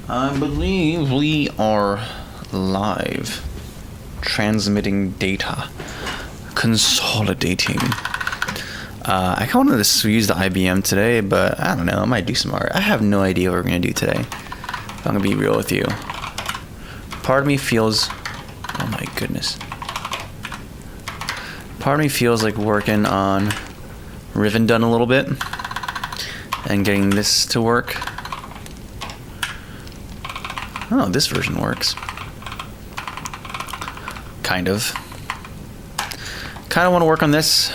I believe we are live, transmitting data, consolidating. I kind of wanted to use the IBM today, but I don't know, I might do some art. I have no idea what we're going to do today. I'm going to be real with you. Part of me feels, oh my goodness. Part of me feels like working on Rivendun a little bit and getting this to work. Oh, this version works. Kind of. Kind of want to work on this.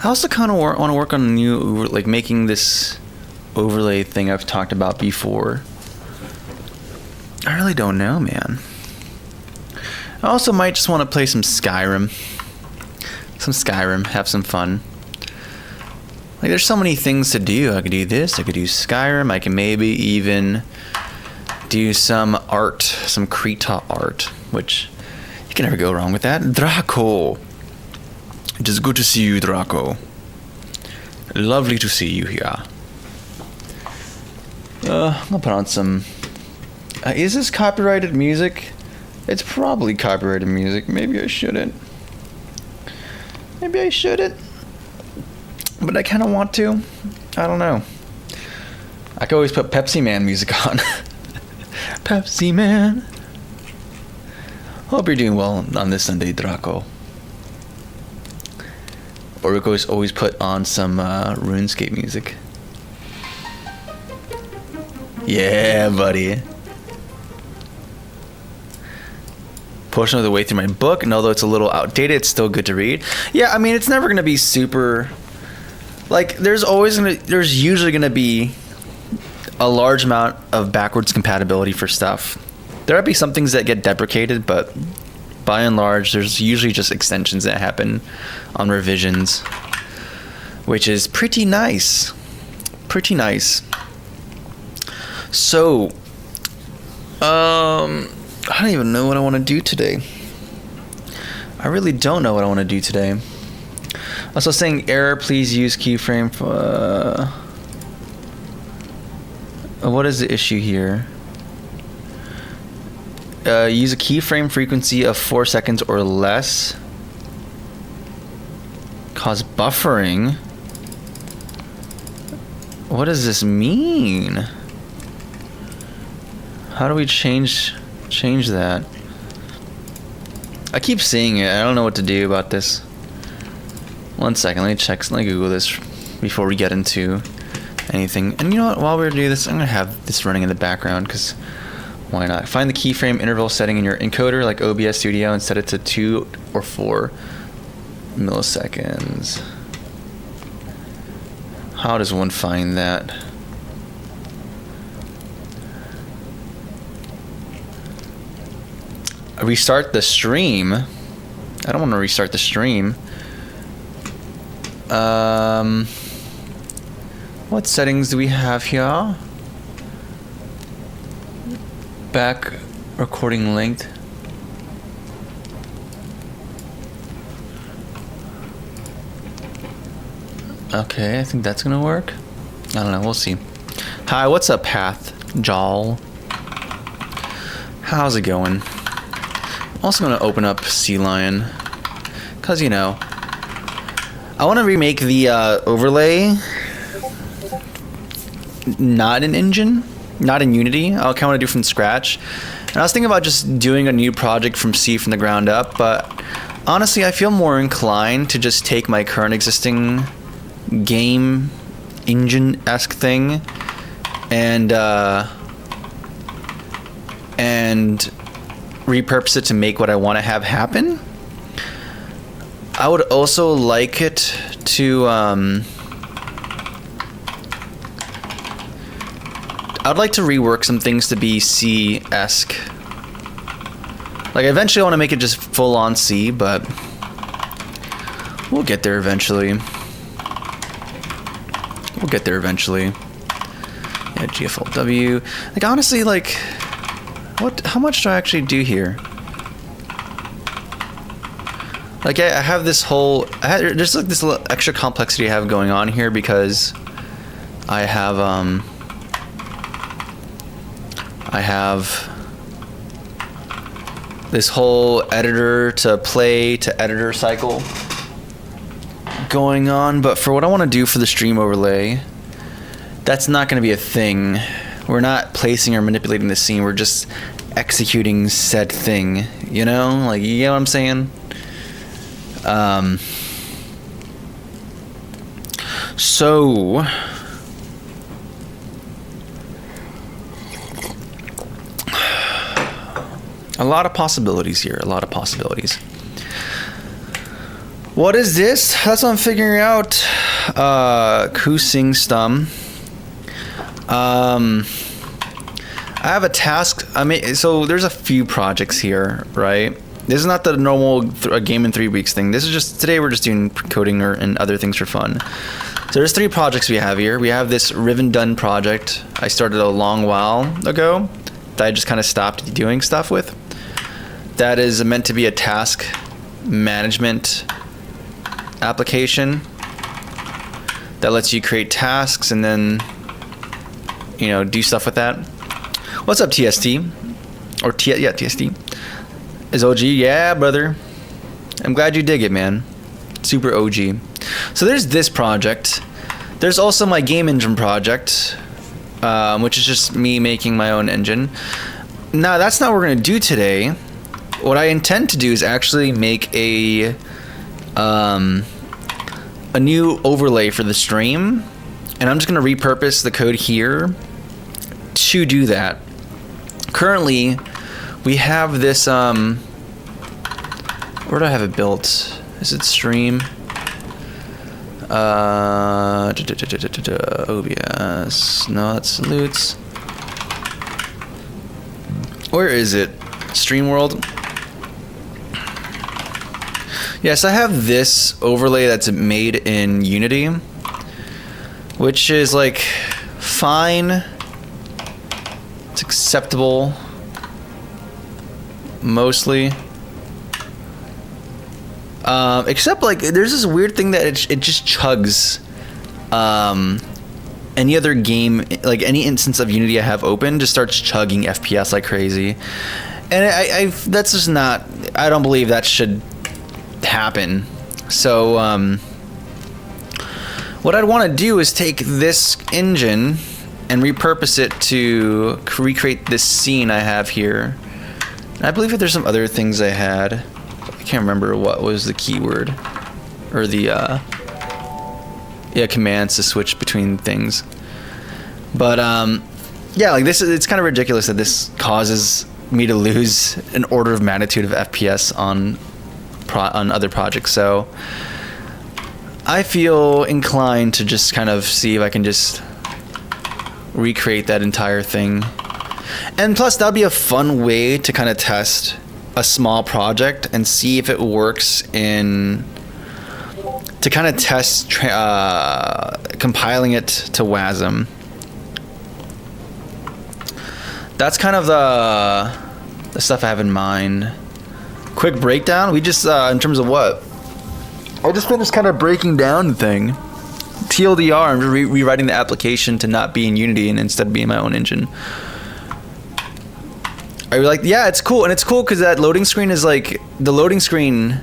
I also kind of want to work on new, like making this overlay thing I've talked about before. I really don't know, man. I also might just want to play some Skyrim. Have some fun. Like, there's so many things to do. I could do this, I could do Skyrim, I can maybe even do some art, some Krita art, which you can never go wrong with that. Draco. It is good to see you, Draco. Lovely to see you here. I'll put on some... is this copyrighted music? It's probably copyrighted music. Maybe I shouldn't. But I kind of want to. I don't know. I could always put Pepsi Man music on. Pepsi Man. Hope you're doing well on this Sunday, Draco. Or we could always put on some RuneScape music. Yeah, buddy. Portion of the way through my book, and although it's a little outdated, it's still good to read. Yeah, I mean, it's never gonna be super. Like, there's usually gonna be a large amount of backwards compatibility for stuff. There might be some things that get deprecated, but by and large, there's usually just extensions that happen on revisions, which is pretty nice. So, I don't even know what I want to do today. I really don't know what I want to do today. Also saying error, please use keyframe for... what is the issue here? Use a keyframe frequency of 4 seconds or less. Cause buffering. What does this mean? How do we change that? I keep seeing it. I don't know what to do about this. 1 second. Let me Google this before we get into anything. And you know what? While we're doing this, I'm gonna have this running in the background because why not? Find the keyframe interval setting in your encoder like OBS Studio and set it to 2 or 4 milliseconds. How does one find that? Restart the stream. I don't want to restart the stream. What settings do we have here? Back recording linked. Okay, I think that's gonna work. I don't know, we'll see. Hi, what's up, Path Jal? How's it going? I'm also gonna open up Sea Lion, cause you know, I want to remake the overlay, not in Engine, not in Unity. I kind of want to do from scratch. And I was thinking about just doing a new project from C from the ground up, but honestly, I feel more inclined to just take my current existing game engine-esque thing and repurpose it to make what I want to have happen. I would also like it to I'd like to rework some things to be C-esque. Like, eventually I want to make it just full on C, but we'll get there eventually. Yeah, GFLW. Like, honestly, like, how much do I actually do here? Like, I have this whole... there's like this little extra complexity I have going on here because I have I have this whole editor to play to editor cycle going on, but for what I want to do for the stream overlay, that's not going to be a thing. We're not placing or manipulating the scene, we're just executing said thing, you know? Like, you get what I'm saying? So a lot of possibilities here, a lot of possibilities. What is this? That's what I'm figuring out. Kusing Stum. I have a task. I mean, so there's a few projects here, right? This is not the normal game in 3 weeks thing. This is just, today we're just doing coding and other things for fun. So there's 3 projects we have here. We have this Riven Done project I started a long while ago that I just kind of stopped doing stuff with. That is meant to be a task management application that lets you create tasks and then, you know, do stuff with that. What's up, TST? Or TST. Is OG? Yeah, brother. I'm glad you dig it, man. Super OG. So there's this project. There's also my game engine project, which is just me making my own engine. Now, that's not what we're going to do today. What I intend to do is actually make a new overlay for the stream, and I'm just going to repurpose the code here to do that. Currently, we have this, where do I have it built? Is it stream? OBS. No, that's Loots. Where is it? Stream World. Yes, I have this overlay that's made in Unity, which is like fine. It's acceptable, mostly. Except like there's this weird thing that it just chugs any other game, like any instance of Unity I have open just starts chugging FPS like crazy, and I that's just not, I don't believe that should happen. So what I'd want to do is take this engine and repurpose it to recreate this scene I have here. And I believe that there's some other things I had. I can't remember what was the keyword or the commands to switch between things. But yeah, like this is, it's kind of ridiculous that this causes me to lose an order of magnitude of FPS on other projects. So I feel inclined to just kind of see if I can just recreate that entire thing. And plus, that'd be a fun way to kind of test a small project and see if it works to kind of test compiling it to WASM. That's kind of the stuff I have in mind. Quick breakdown. We just, in terms of what? I just finished kind of breaking down the thing. TLDR, I'm rewriting the application to not be in Unity and instead be in my own engine. Are you like, yeah, it's cool. And it's cool because that loading screen is like, the loading screen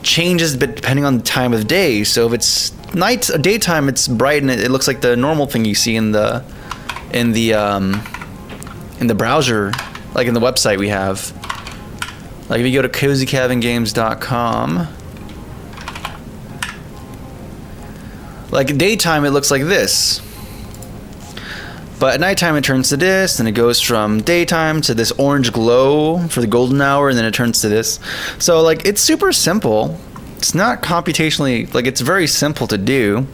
changes a bit depending on the time of day. So if it's daytime, it's bright and it looks like the normal thing you see in the browser, like in the website we have. Like if you go to cozycabingames.com, like daytime it looks like this, but at nighttime it turns to this, and it goes from daytime to this orange glow for the golden hour, and then it turns to this. So like it's super simple. It's not computationally, like it's very simple to do.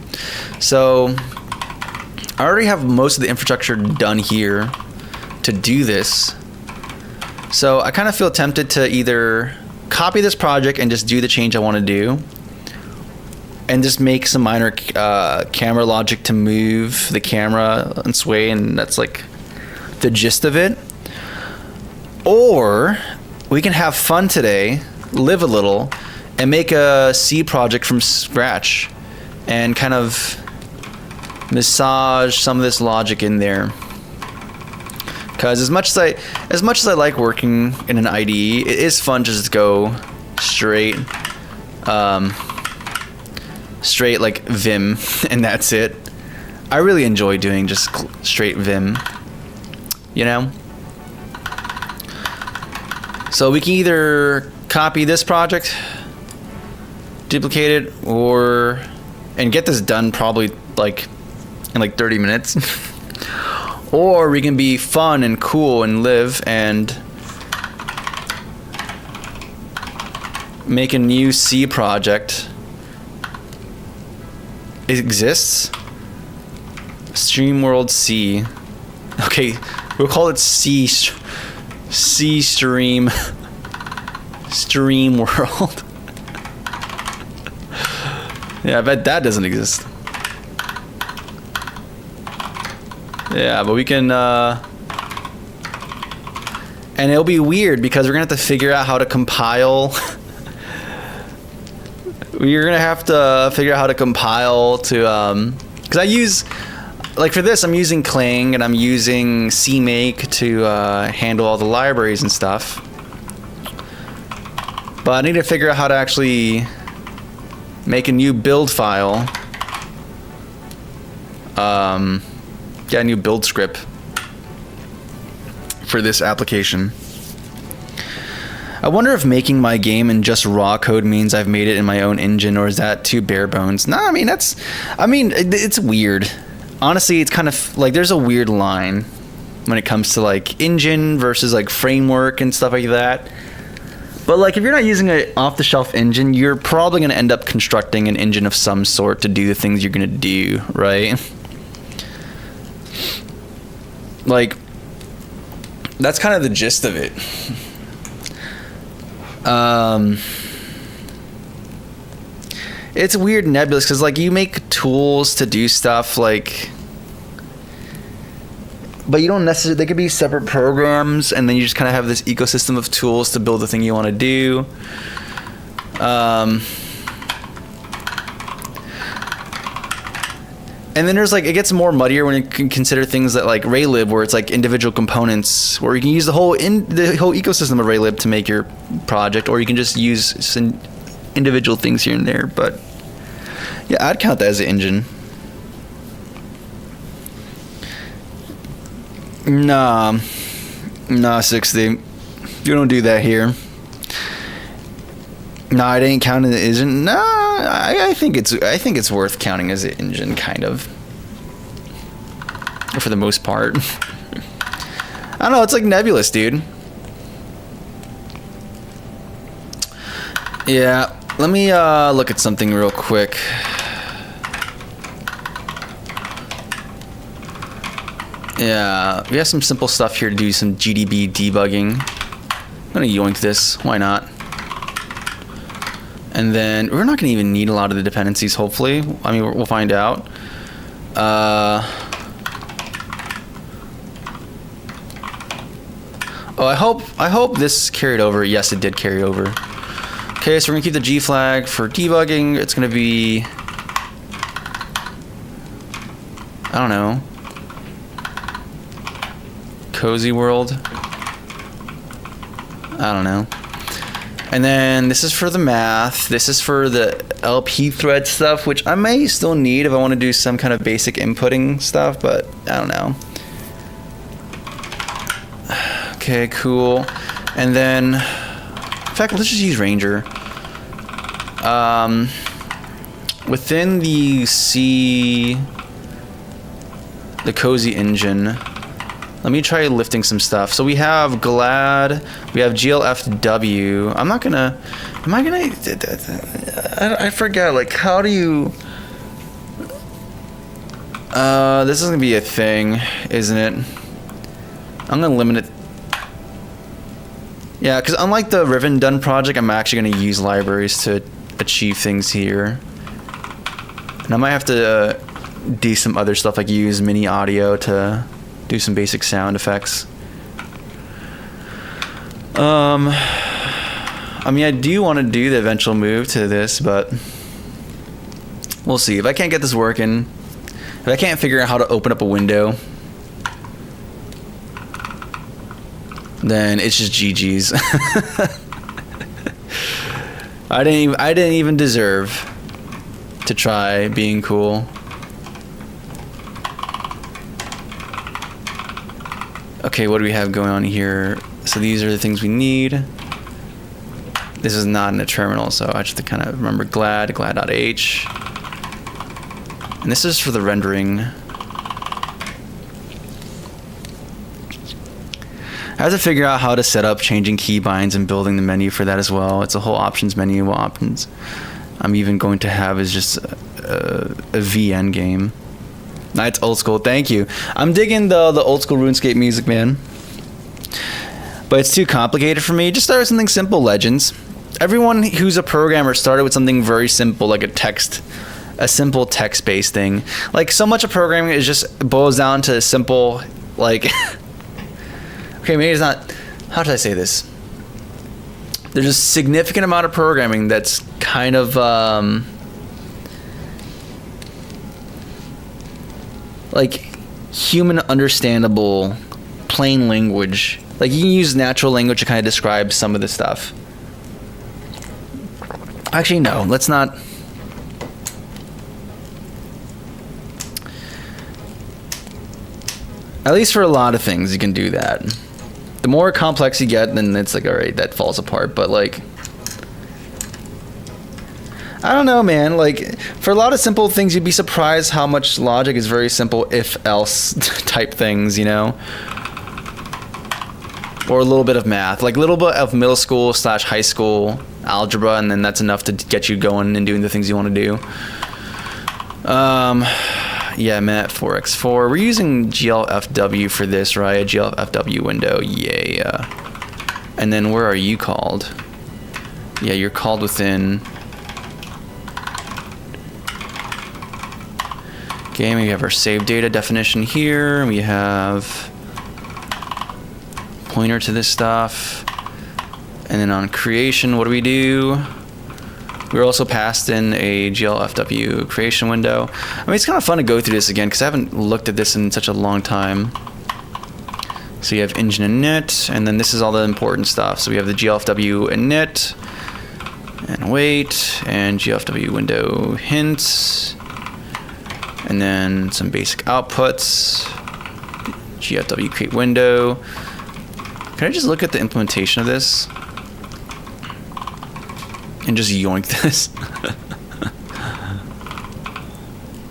So I already have most of the infrastructure done here to do this. So I kind of feel tempted to either copy this project and just do the change I want to do, and just make some minor camera logic to move the camera and sway, and that's like the gist of it. Or we can have fun today, live a little, and make a C project from scratch and kind of massage some of this logic in there. Because as much as I like working in an IDE, it is fun to just go straight, straight like Vim, and that's it. I really enjoy doing just straight Vim, you know? So we can either copy this project, duplicate it, and get this done probably like in like 30 minutes. Or we can be fun and cool and live and make a new C project. It exists. StreamWorld C. Okay, we'll call it C Stream World. Yeah, I bet that doesn't exist. Yeah, but we can, and it'll be weird because we're gonna have to figure out how to compile. We're gonna have to figure out how to compile to, because I use, like for this, I'm using Clang and I'm using CMake to handle all the libraries and stuff. But I need to figure out how to actually make a new build file. Get a new build script for this application. I wonder if making my game in just raw code means I've made it in my own engine, or is that too bare bones? No, I mean it's weird. Honestly, it's kind of like there's a weird line when it comes to like engine versus like framework and stuff like that. But like if you're not using an off-the-shelf engine, you're probably going to end up constructing an engine of some sort to do the things you're going to do, right? Like, that's kind of the gist of it. It's weird and nebulous because, like, you make tools to do stuff, like, but you don't necessarily, they could be separate programs, and then you just kind of have this ecosystem of tools to build the thing you want to do. And then there's like, it gets more muddier when you can consider things that like Raylib, where it's like individual components, where you can use the whole ecosystem of Raylib to make your project, or you can just use some individual things here and there. But yeah, I'd count that as an engine. Nah, 60. You don't do that here. Nah, it ain't counting as an engine. Nah, I think it's worth counting as an engine, kind of. For the most part. I don't know, it's like nebulous, dude. Yeah, let me look at something real quick. Yeah, we have some simple stuff here to do some GDB debugging. I'm gonna yoink this, why not? And then we're not gonna even need a lot of the dependencies, hopefully. I mean, we'll find out. Oh, I hope this carried over. Yes, it did carry over. Okay, so we're gonna keep the G flag for debugging. It's gonna be, I don't know, Cozy World. I don't know. And then this is for the math. This is for the LP thread stuff, which I may still need if I want to do some kind of basic inputting stuff, but I don't know. Okay, cool. And then, in fact, let's just use Ranger. Within the Cozy engine, let me try lifting some stuff. So we have GLAD, we have GLFW. I forget, like, how do you, this is gonna be a thing, isn't it? I'm gonna limit it. Yeah, because unlike the Riven Done project, I'm actually gonna use libraries to achieve things here. And I might have to do some other stuff, like use mini audio to do some basic sound effects. I mean, I do want to do the eventual move to this, but we'll see. If I can't get this working, if I can't figure out how to open up a window, then it's just GG's. I didn't even deserve to try being cool. Okay, what do we have going on here? So these are the things we need. This is not in a terminal, so I just have to kind of remember glad.h. And this is for the rendering. I have to figure out how to set up changing keybinds and building the menu for that as well. It's a whole options menu. What options I'm even going to have is just a VN game. It's old school. Thank you. I'm digging the old school RuneScape music, man. But it's too complicated for me. Just start with something simple, Legends. Everyone who's a programmer started with something very simple, like a simple text-based thing. Like, so much of programming is just boils down to simple, like... Okay, maybe it's not... How should I say this? There's a significant amount of programming that's kind of... like, human understandable, plain language. Like, you can use natural language to kind of describe some of the stuff. Actually, no, let's not... At least for a lot of things, you can do that. The more complex you get, then it's like, alright, that falls apart. But, like... I don't know, man. Like, for a lot of simple things, you'd be surprised how much logic is very simple if-else type things, you know? Or a little bit of math. Like, a little bit of middle school / high school algebra, and then that's enough to get you going and doing the things you want to do. Yeah, Mat 4x4. We're using GLFW for this, right? GLFW window. Yeah. And then where are you called? Yeah, you're called within... game. We have our save data definition here. We have pointer to this stuff. And then on creation, what do? We're also passed in a GLFW creation window. I mean, it's kind of fun to go through this again because I haven't looked at this in such a long time. So you have engine init, and then this is all the important stuff. So we have the GLFW init, and wait, and GLFW window hints. And then some basic outputs. GFW create window. Can I just look at the implementation of this? And just yoink this?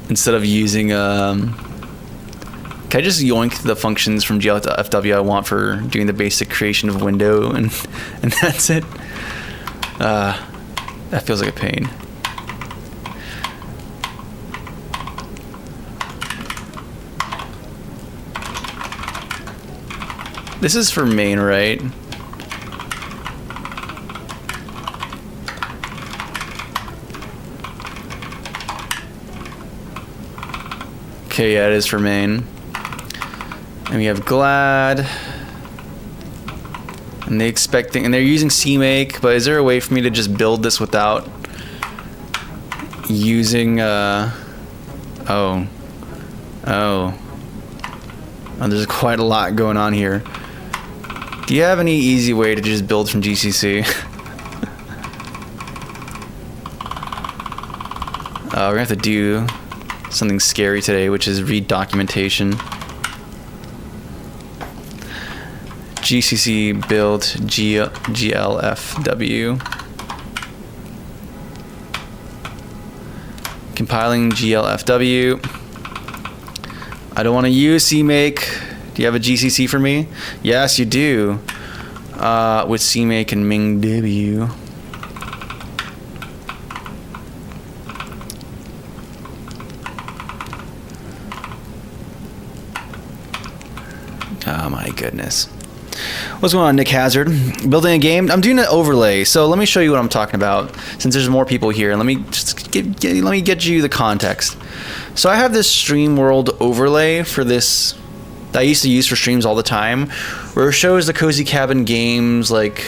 Instead of using... Can I just yoink the functions from GLFW I want for doing the basic creation of window and that's it? That feels like a pain. This is for main, right? Okay, yeah, it is for main. And we have glad. And they're using CMake, but is there a way for me to just build this without using oh, there's quite a lot going on here. Do you have any easy way to just build from GCC? We're gonna have to do something scary today, which is read documentation. GCC build GLFW. Compiling GLFW. I don't want to use CMake. Do you have a GCC for me? Yes, you do. With CMake and MingW. Oh my goodness. What's going on, Nick Hazard? Building a game? I'm doing an overlay, so let me show you what I'm talking about. Since there's more people here, let me just let me get you the context. So I have this Stream World overlay for this that I used to use for streams all the time, where it shows the Cozy Cabin Games like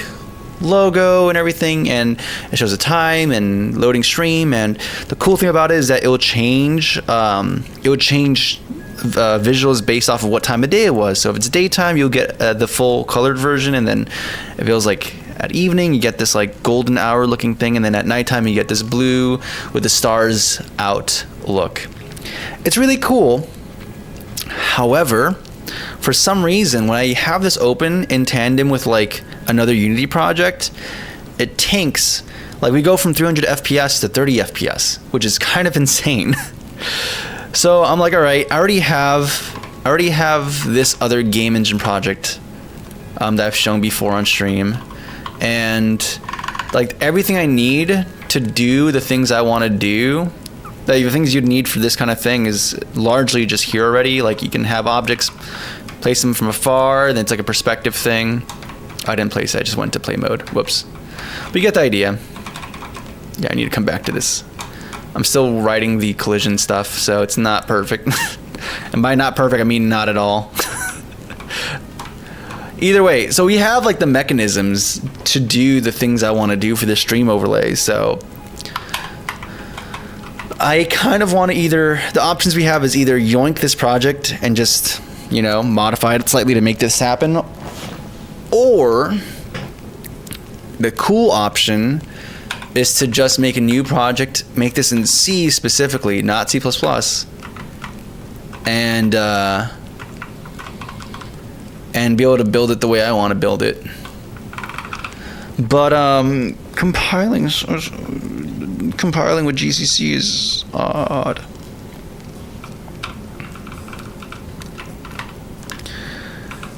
logo and everything, and it shows the time and loading stream. And the cool thing about it is that it will change. It would change visuals based off of what time of day it was. So if it's daytime, you'll get the full colored version, and then if it was like at evening, you get this like golden hour looking thing, and then at nighttime you get this blue with the stars out look. It's really cool. However, for some reason, when I have this open in tandem with like another Unity project, it tanks. Like we go from 300 FPS to 30 FPS, which is kind of insane. So I'm like, all right, I already have this other game engine project that I've shown before on stream, and like everything I need to do the things I want to do, the things you'd need for this kind of thing is largely just here already. Like you can have objects, place them from afar, then it's like a perspective thing. I didn't place it, I just went to play mode. Whoops. But you get the idea. Yeah, I need to come back to this. I'm still writing the collision stuff, so it's not perfect. And by not perfect, I mean not at all. Either way, so we have like the mechanisms to do the things I want to do for this stream overlay. So I kind of want to the options we have is either yoink this project and just, you know, modify it slightly to make this happen, or the cool option is to just make a new project, make this in C specifically, not C++, and be able to build it the way I want to build it. But compiling with GCC is odd.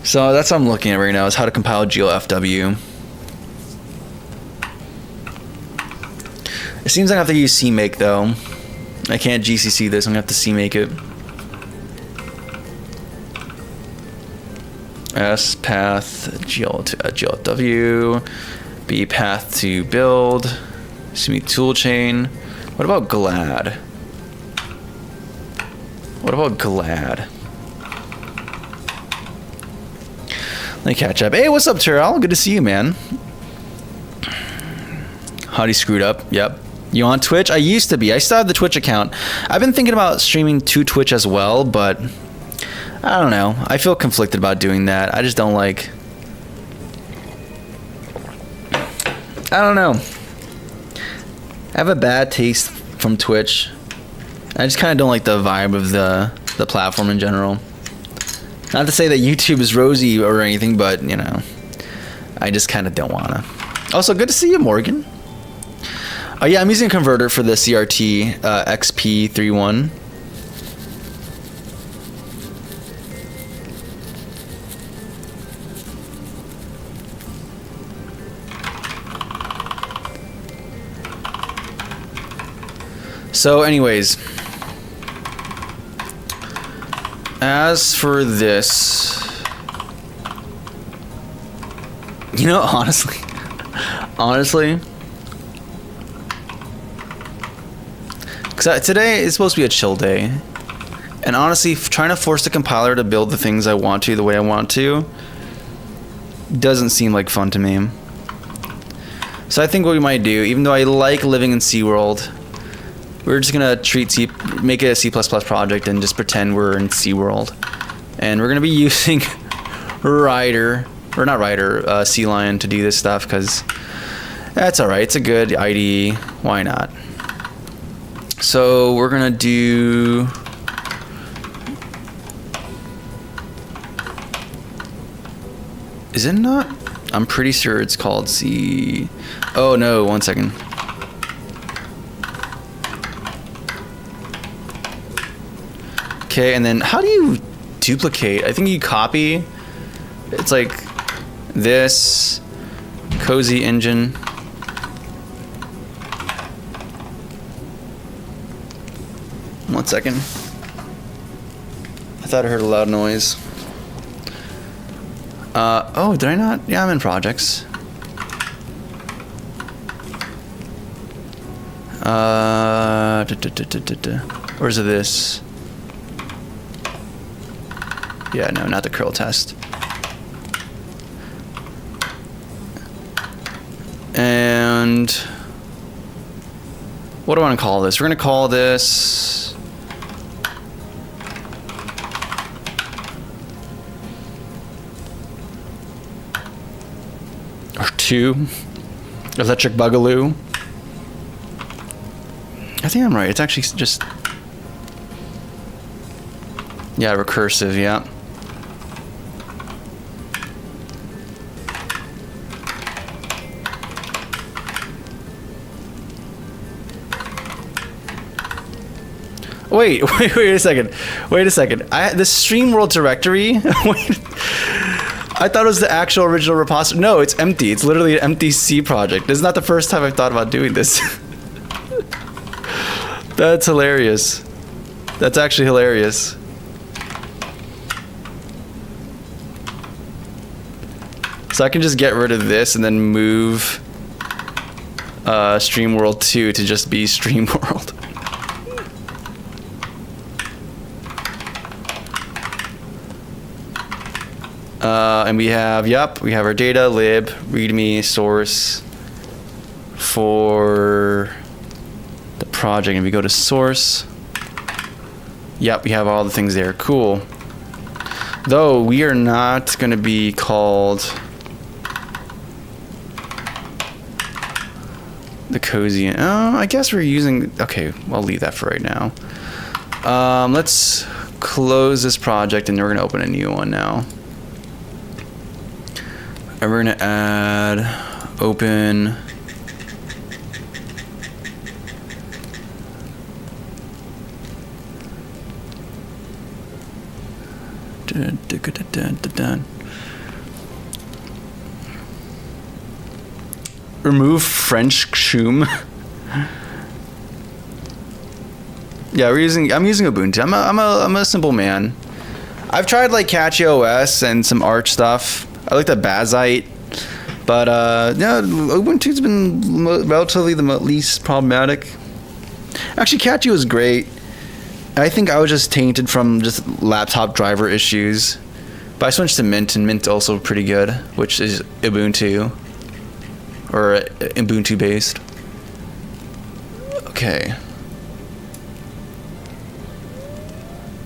So that's what I'm looking at right now, is how to compile GLFW. It seems like I have to use CMake though. I can't GCC this, I'm gonna have to CMake it. S path GLFW, B path to build, CMake toolchain. What about Glad? What about Glad? Let me catch up. Hey, what's up, Terrell? Good to see you, man. Howdy screwed up. Yep. You on Twitch? I used to be. I still have the Twitch account. I've been thinking about streaming to Twitch as well, but I don't know. I feel conflicted about doing that. I just don't like... I don't know. I have a bad taste from Twitch. I just kind of don't like the vibe of the platform in general. Not to say that YouTube is rosy or anything, but, you know, I just kind of don't want to. Also, good to see you, Morgan. Oh, yeah, I'm using a converter for the CRT XP31. So anyways, as for this, you know, honestly, because today is supposed to be a chill day, and honestly, trying to force the compiler to build the things I want to the way I want to doesn't seem like fun to me. So I think what we might do, even though I like living in SeaWorld, we're just gonna make it a C++ project and just pretend we're in SeaWorld, and we're gonna be using CLion to do this stuff, because that's all right. It's a good IDE. Why not? So we're gonna do. Is it not? I'm pretty sure it's called C. Oh no! 1 second. Okay, and then how do you duplicate? I think you copy. It's like this cozy engine. One second. I thought I heard a loud noise. Oh, did I not? Yeah, I'm in projects. Where's this? Yeah, no, not the curl test. And what do I want to call this? We're going to call this 2, Electric Boogaloo. I think I'm right. It's actually just, yeah, recursive, yeah. Wait a second. Wait a second. The Stream World directory? Wait. I thought it was the actual original repository. No, it's empty. It's literally an empty C project. This is not the first time I've thought about doing this. That's hilarious. That's actually hilarious. So I can just get rid of this and then move Stream World 2 to just be Stream World. And we have, we have our data, lib, readme, source for the project. And we go to source. Yep, we have all the things there. Cool. Though we are not going to be called the cozy. I guess we're using, okay, I'll leave that for right now. Let's close this project and we're going to open a new one now. And we're going to add open remove French Choom. Yeah, I'm using Ubuntu. I'm a simple man. I've tried like Catchy OS and some Arch stuff. I looked at Bazite, but yeah, Ubuntu's been relatively the least problematic. Actually, Catchy was great. I think I was just tainted from just laptop driver issues. But I switched to Mint, and Mint also pretty good, which is Ubuntu. Or Ubuntu based. Okay.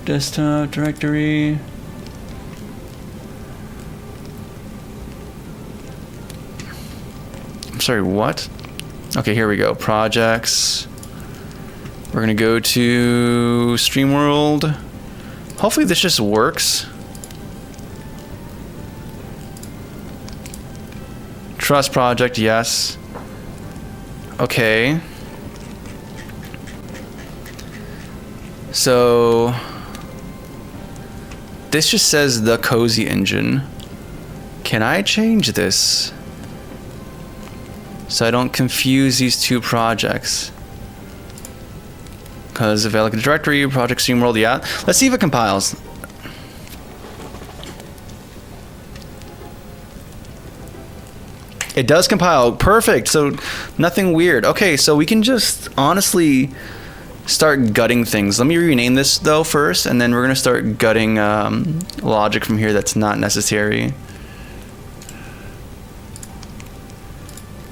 Desktop directory. I'm sorry, what? Okay, here we go. Projects. We're gonna go to StreamWorld. Hopefully this just works. Trust project, yes. Okay. So this just says the Cozy Engine. Can I change this so I don't confuse these two projects? Because if I look at the directory, Project StreamWorld, yeah. Let's see if it compiles. It does compile. Perfect. So nothing weird. Okay, so we can just honestly start gutting things. Let me rename this though first, and then we're gonna start gutting logic from here that's not necessary.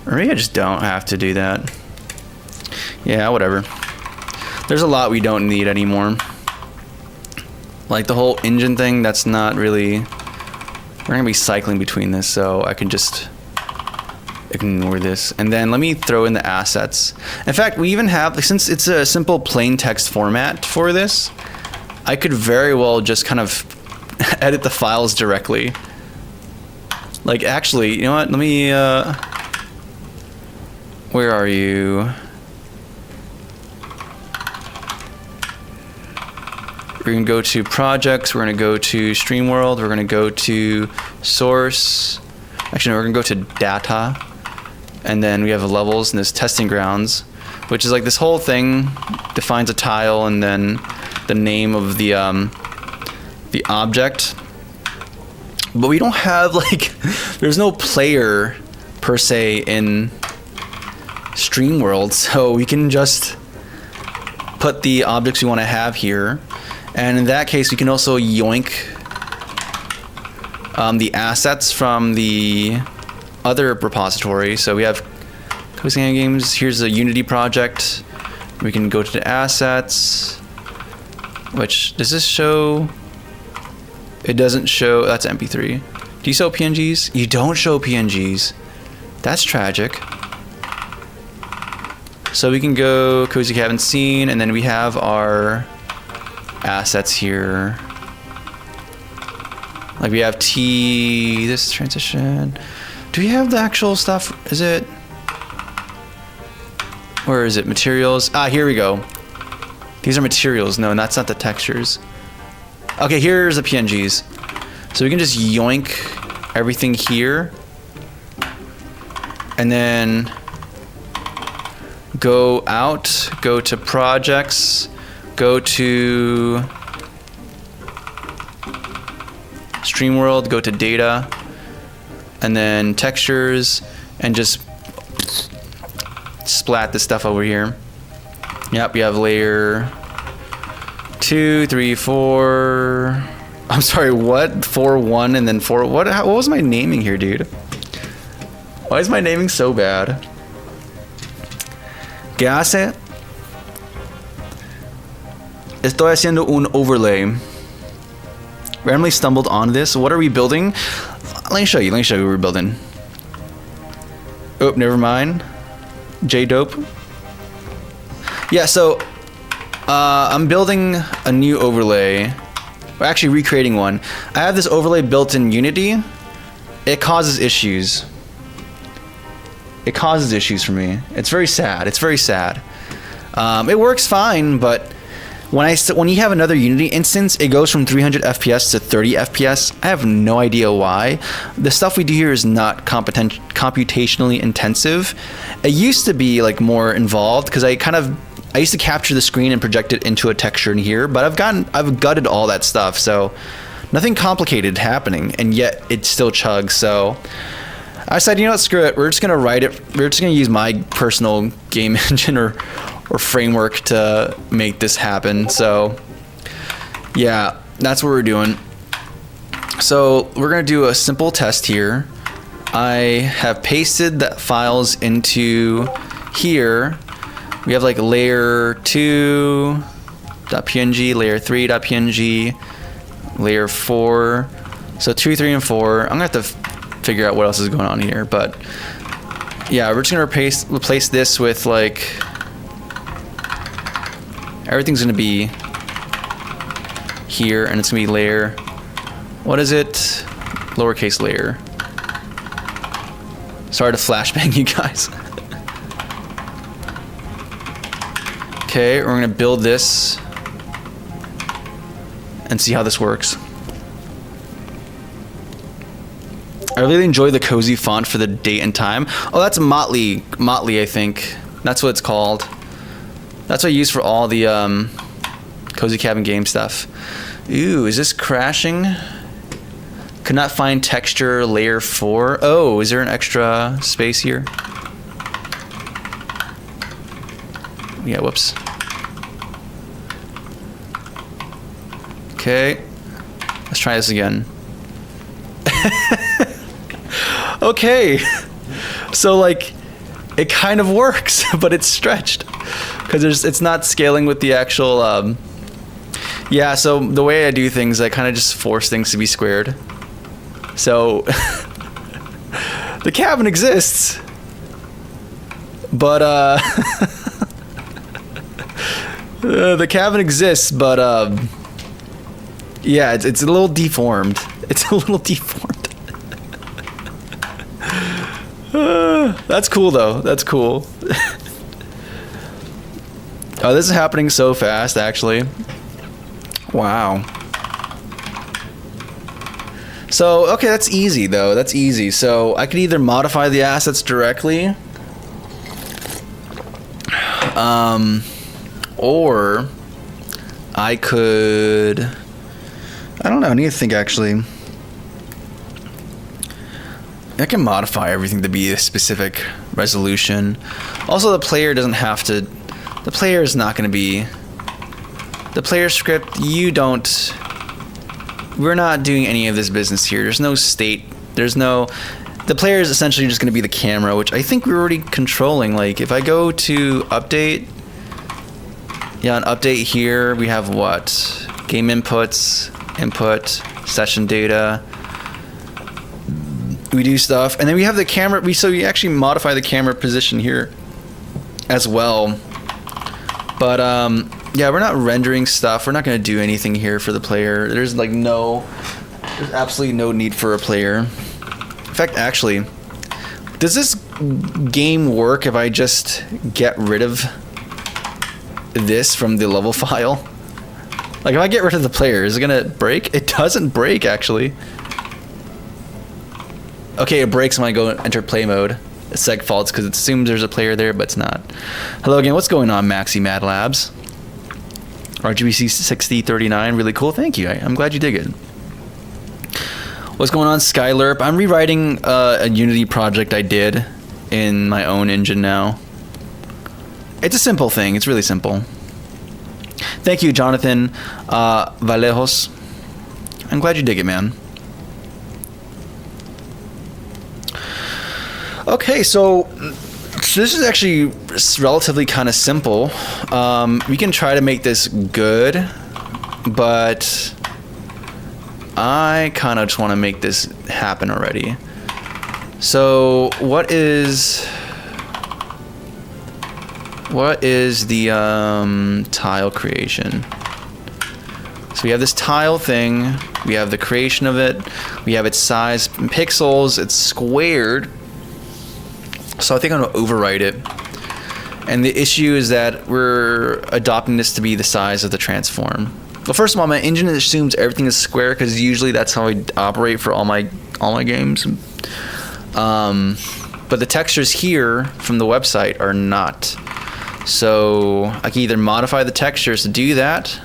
Or maybe I just don't have to do that. Yeah, whatever. There's a lot we don't need anymore. Like the whole engine thing, that's not really... We're gonna be cycling between this, so I can just ignore this. And then let me throw in the assets. In fact, we even have, since it's a simple plain text format for this, I could very well just kind of edit the files directly. Like actually, you know what? Let me, where are you? We're gonna go to projects, we're gonna go to StreamWorld, we're gonna go to source. Actually, no, we're gonna go to data. And then we have levels and this testing grounds, which is like this whole thing defines a tile and then the name of the object. But we don't have like, there's no player per se in StreamWorld, so we can just put the objects we want to have here. And in that case, we can also yoink the assets from the other repository. So we have Cozy Games. Here's a Unity project. We can go to the assets. Which does this show? It doesn't show. That's MP3. Do you show PNGs? You don't show PNGs. That's tragic. So we can go cozy cabin scene, and then we have our assets here. Like we have this transition. Do we have the actual stuff? Is it? Where is it? Materials. Ah, here we go. These are materials. No, that's not the textures. Okay, here's the PNGs. So we can just yoink everything here. And then go out, go to projects, go to StreamWorld, go to data, and then textures, and just splat this stuff over here. Yep, you have layer 2, 3, 4. I'm sorry, what? 4, 1, and then 4. What was my naming here, dude? Why is my naming so bad? ¿Qué hace? Estoy haciendo un overlay. Randomly stumbled on this. What are we building? Let me show you what we're building. Oh, never mind. J-Dope. Yeah, so I'm building a new overlay. We're actually recreating one. I have this overlay built in Unity. It causes issues. It causes issues for me. It's very sad. It's very sad. It works fine, but when you have another Unity instance, it goes from 300 FPS to 30 FPS. I have no idea why. The stuff we do here is not computationally intensive. It used to be like more involved because I used to capture the screen and project it into a texture in here, but I've gutted all that stuff, so nothing complicated happening, and yet it still chugs. So I said, you know what, screw it. We're just gonna write it. We're just gonna use my personal game engine or framework to make this happen. So yeah, that's what we're doing. So we're gonna do a simple test here. I have pasted the files into here. We have like layer 2.png, layer 3.png, layer 4. So 2, 3, and 4. I'm gonna have to figure out what else is going on here, but yeah, we're just gonna replace this with like everything's gonna be here, and it's gonna be layer. What is it? Lowercase layer. Sorry to flashbang you guys. Okay, we're gonna build this and see how this works. I really enjoy the cozy font for the date and time. Oh, that's Motley. Motley, I think. That's what it's called. That's what I use for all the cozy cabin game stuff. Ooh, is this crashing? Could not find texture layer 4. Oh, is there an extra space here? Yeah, whoops. Okay, let's try this again. Okay, so like it kind of works, but it's stretched because it's not scaling with the actual yeah, so the way I do things, I kind of just force things to be squared. So the cabin exists, but the cabin exists, but yeah, it's a little deformed. It's a little deformed. That's cool though. That's cool. Oh, this is happening so fast, actually. Wow. So, okay, that's easy though. That's easy. So I could either modify the assets directly, or I could, I don't know, I need to think actually. I can modify everything to be a specific resolution. Also, the player doesn't have to, the player is not going to be, the player script, we're not doing any of this business here. There's no state, the player is essentially just going to be the camera, which I think we're already controlling. Like, if I go to update, yeah, on update here, we have what? Game inputs, input, session data. we do stuff, and then we have the camera. We actually modify the camera position here as well. But yeah, we're not rendering stuff. We're not going to do anything here for the player. There's absolutely no need for a player. In fact, actually, does this game work if I just get rid of this from the level file? Like, if I get rid of the player, is it gonna break? It doesn't break, actually. Okay, it breaks when I go enter play mode. It's seg faults because it assumes there's a player there, but it's not. Hello again, what's going on, Maxi Mad Labs? RGBC 6039, really cool, thank you. I'm glad you dig it. What's going on, Skylurp? I'm rewriting a Unity project I did in my own engine now. It's a simple thing, it's really simple. Thank you, Jonathan Valejos. I'm glad you dig it, man. Okay, so this is actually relatively kind of simple. We can try to make this good, but I kind of just want to make this happen already. So what is the tile creation? So we have this tile thing, we have the creation of it, we have its size in pixels, it's squared. So I think I'm gonna overwrite it. And the issue is that we're adopting this to be the size of the transform. Well, first of all, my engine assumes everything is square because usually that's how I operate for all my games. But the textures here from the website are not. So I can either modify the textures to do that,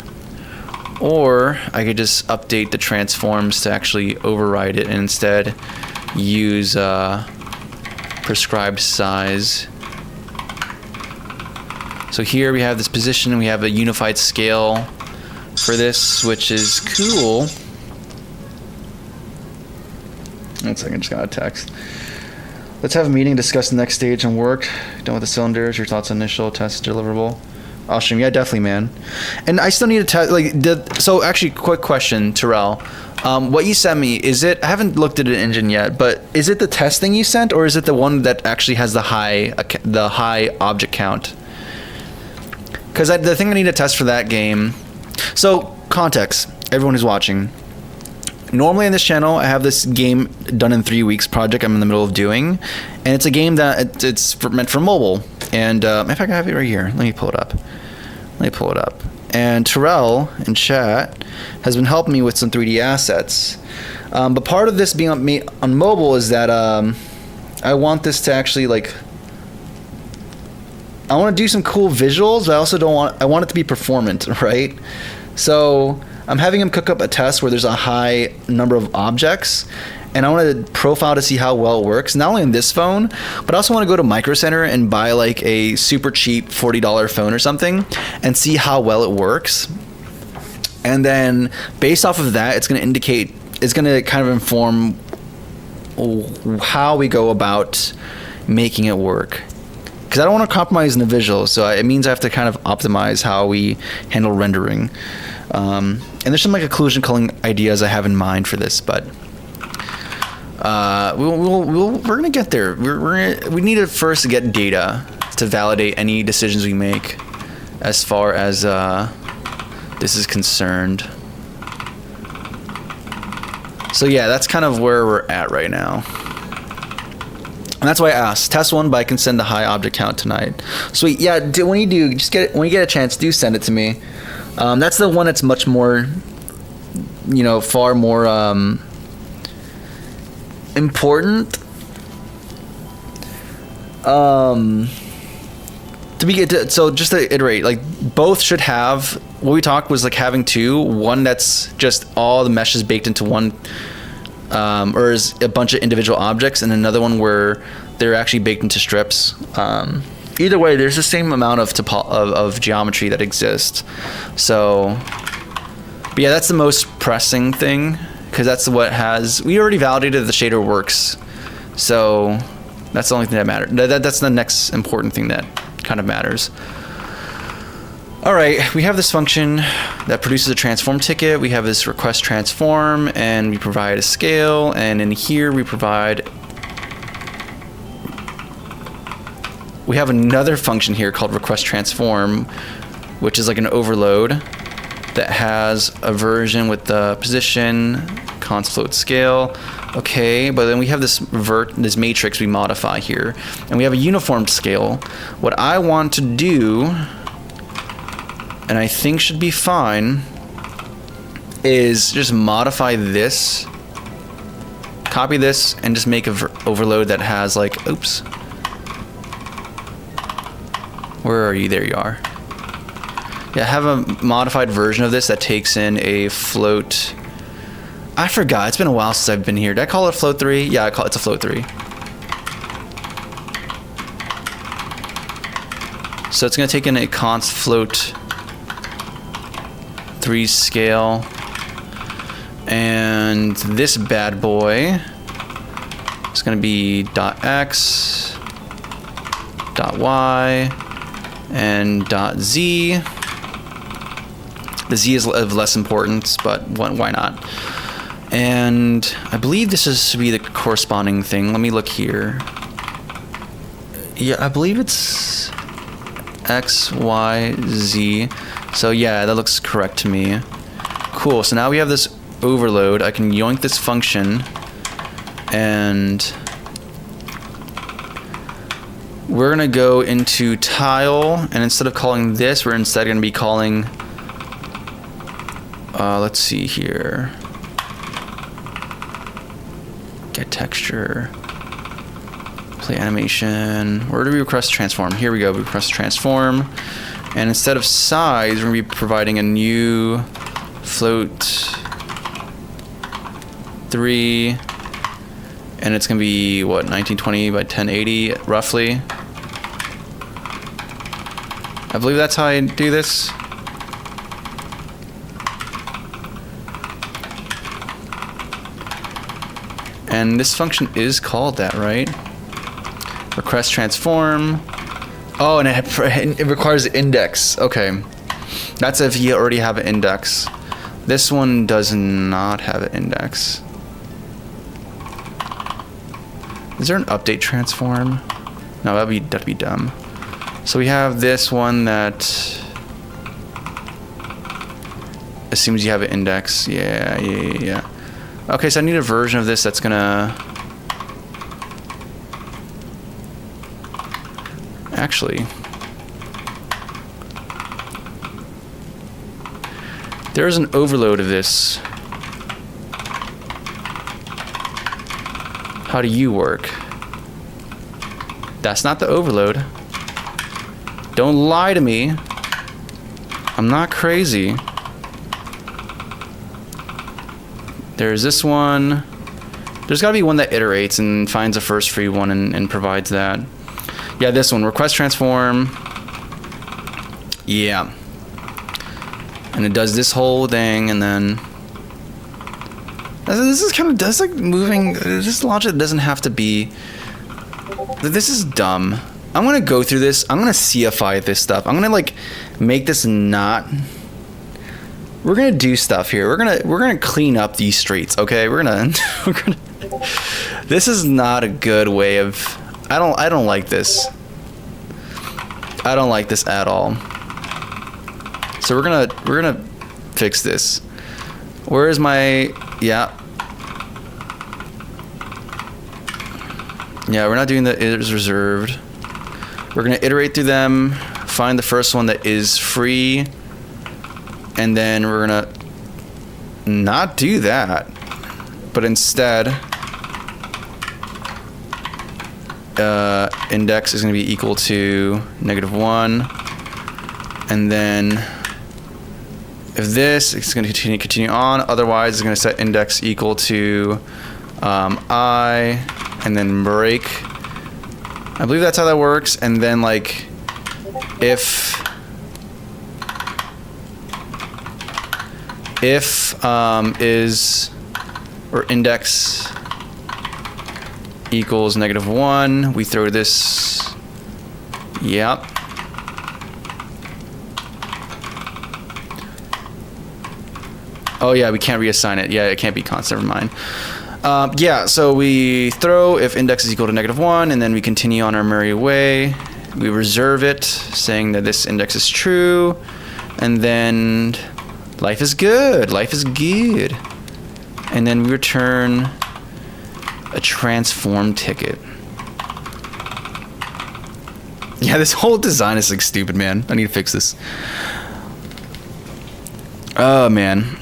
or I could just update the transforms to actually override it and instead use prescribed size. So here we have this position, we have a unified scale for this, which is cool. 1 second, just got a text. Let's have a meeting, discuss the next stage and work. Done with the cylinders, your thoughts on initial test deliverable. I'll stream, yeah, definitely, man. And I still need to test, so actually, quick question, Terrell. What you sent me, is it, I haven't looked at an engine yet, but is it the test thing you sent, or is it the one that actually has the high object count? Because the thing I need to test for that game, so context, everyone who's watching. Normally on this channel, I have this game done in 3 weeks project I'm in the middle of doing, and it's a game that it's meant for mobile. And in fact, I have it right here. Let me pull it up. And Terrell in chat has been helping me with some 3D assets. But part of this being on mobile is that I want this to actually I want to do some cool visuals, but I also I want it to be performant, right? So I'm having him cook up a test where there's a high number of objects, and I want to profile to see how well it works, not only on this phone, but I also want to go to Micro Center and buy like a super cheap $40 phone or something and see how well it works. And then based off of that, it's going to kind of inform how we go about making it work. Because I don't want to compromise in the visuals, so it means I have to kind of optimize how we handle rendering. And there's some occlusion culling ideas I have in mind for this, but we're gonna get there. We need to first get data to validate any decisions we make as far as this is concerned. So yeah, that's kind of where we're at right now. And that's why I asked. Test one, but I can send the high object count tonight. Sweet. Yeah, when you get a chance, do send it to me. That's the one that's much more, far more important. So just to iterate, both should have. What we talked was having two. One that's just all the meshes baked into one. Or is a bunch of individual objects, and another one where they're actually baked into strips. Either way, there's the same amount of geometry that exists. So, but yeah, that's the most pressing thing, because that's what we already validated the shader works. So that's the only thing that matters. That's the next important thing that kind of matters. All right, we have this function that produces a transform ticket. We have this request transform, and we provide a scale, and in here we have another function here called request transform, which is like an overload that has a version with the position, const float scale. Okay, but then we have this matrix we modify here, and we have a uniform scale. What I want to do, and I think should be fine, is just modify this, copy this, and just make a overload that has like, oops. Where are you? There you are. Yeah, have a modified version of this that takes in a float. I forgot. It's been a while since I've been here. Did I call it float 3? Yeah, it's a float 3. So it's going to take in a const float 3 scale. And this bad boy is going to be .x, .y, and .z. The z is of less importance, but why not? And I believe this should be the corresponding thing. Let me look here. Yeah, I believe it's x, y, z. So yeah, that looks correct to me. Cool, so now we have this overload. I can yoink this function, and we're gonna go into tile, and instead of calling this, we're instead gonna be calling, let's see here, get texture, play animation. Where do we request transform? Here we go, we request transform, and instead of size, we're gonna be providing a new float 3, and it's gonna be what, 1920 by 1080 roughly. I believe that's how I do this. And this function is called that, right? Request transform. Oh, and it requires an index. Okay. That's if you already have an index. This one does not have an index. Is there an update transform? No, that'd be dumb. So we have this one that assumes you have an index. Yeah. Okay, so I need a version of this that's gonna actually, there's an overload of this. How do you work? That's not the overload. Don't lie to me. I'm not crazy. There's this one. There's gotta be one that iterates and finds a first free one and provides that. Yeah, this one, request transform. Yeah. And it does this whole thing, and then this is kind of, that's like moving, this logic doesn't have to be, this is dumb. I'm gonna go through this, I'm gonna CFI this stuff. I'm gonna like make this not, we're gonna do stuff here. We're gonna clean up these streets, okay? We're gonna this is not a good way of, I don't like this. I don't like this at all. So we're gonna fix this. Where is my, yeah, we're not doing the it is reserved. We're gonna iterate through them, find the first one that is free, and then we're gonna not do that, but instead index is gonna be equal to -1, and then if this, it's gonna continue on, otherwise it's gonna set index equal to I, and then break. I believe that's how that works. And then like if is, or index equals -1, we throw this, yep. Oh yeah, we can't reassign it. Yeah, it can't be constant. Never mind. Yeah, so we throw if index is equal to -1, and then we continue on our merry way. We reserve it, saying that this index is true, and then life is good. Life is good. And then we return a transform ticket. Yeah, this whole design is like stupid, man. I need to fix this. Oh man.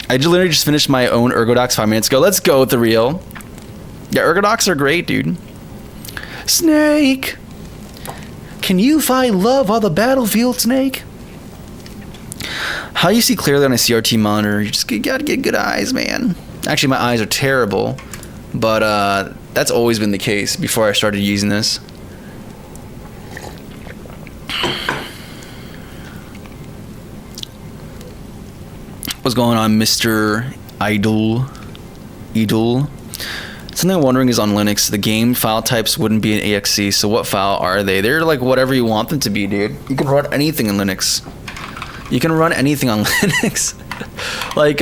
I literally just finished my own Ergodox 5 minutes ago. Let's go with the real. Yeah, Ergodox are great, dude. Snake! Can you find love on the battlefield, Snake? How you see clearly on a CRT monitor, you just gotta get good eyes, man. Actually, my eyes are terrible, but that's always been the case before I started using this. What's going on, Mr. Idol? Something I'm wondering is on Linux, the game file types wouldn't be an exe, so what file are they? They're like whatever you want them to be, dude. You can run anything in Linux. You can run anything on Linux. like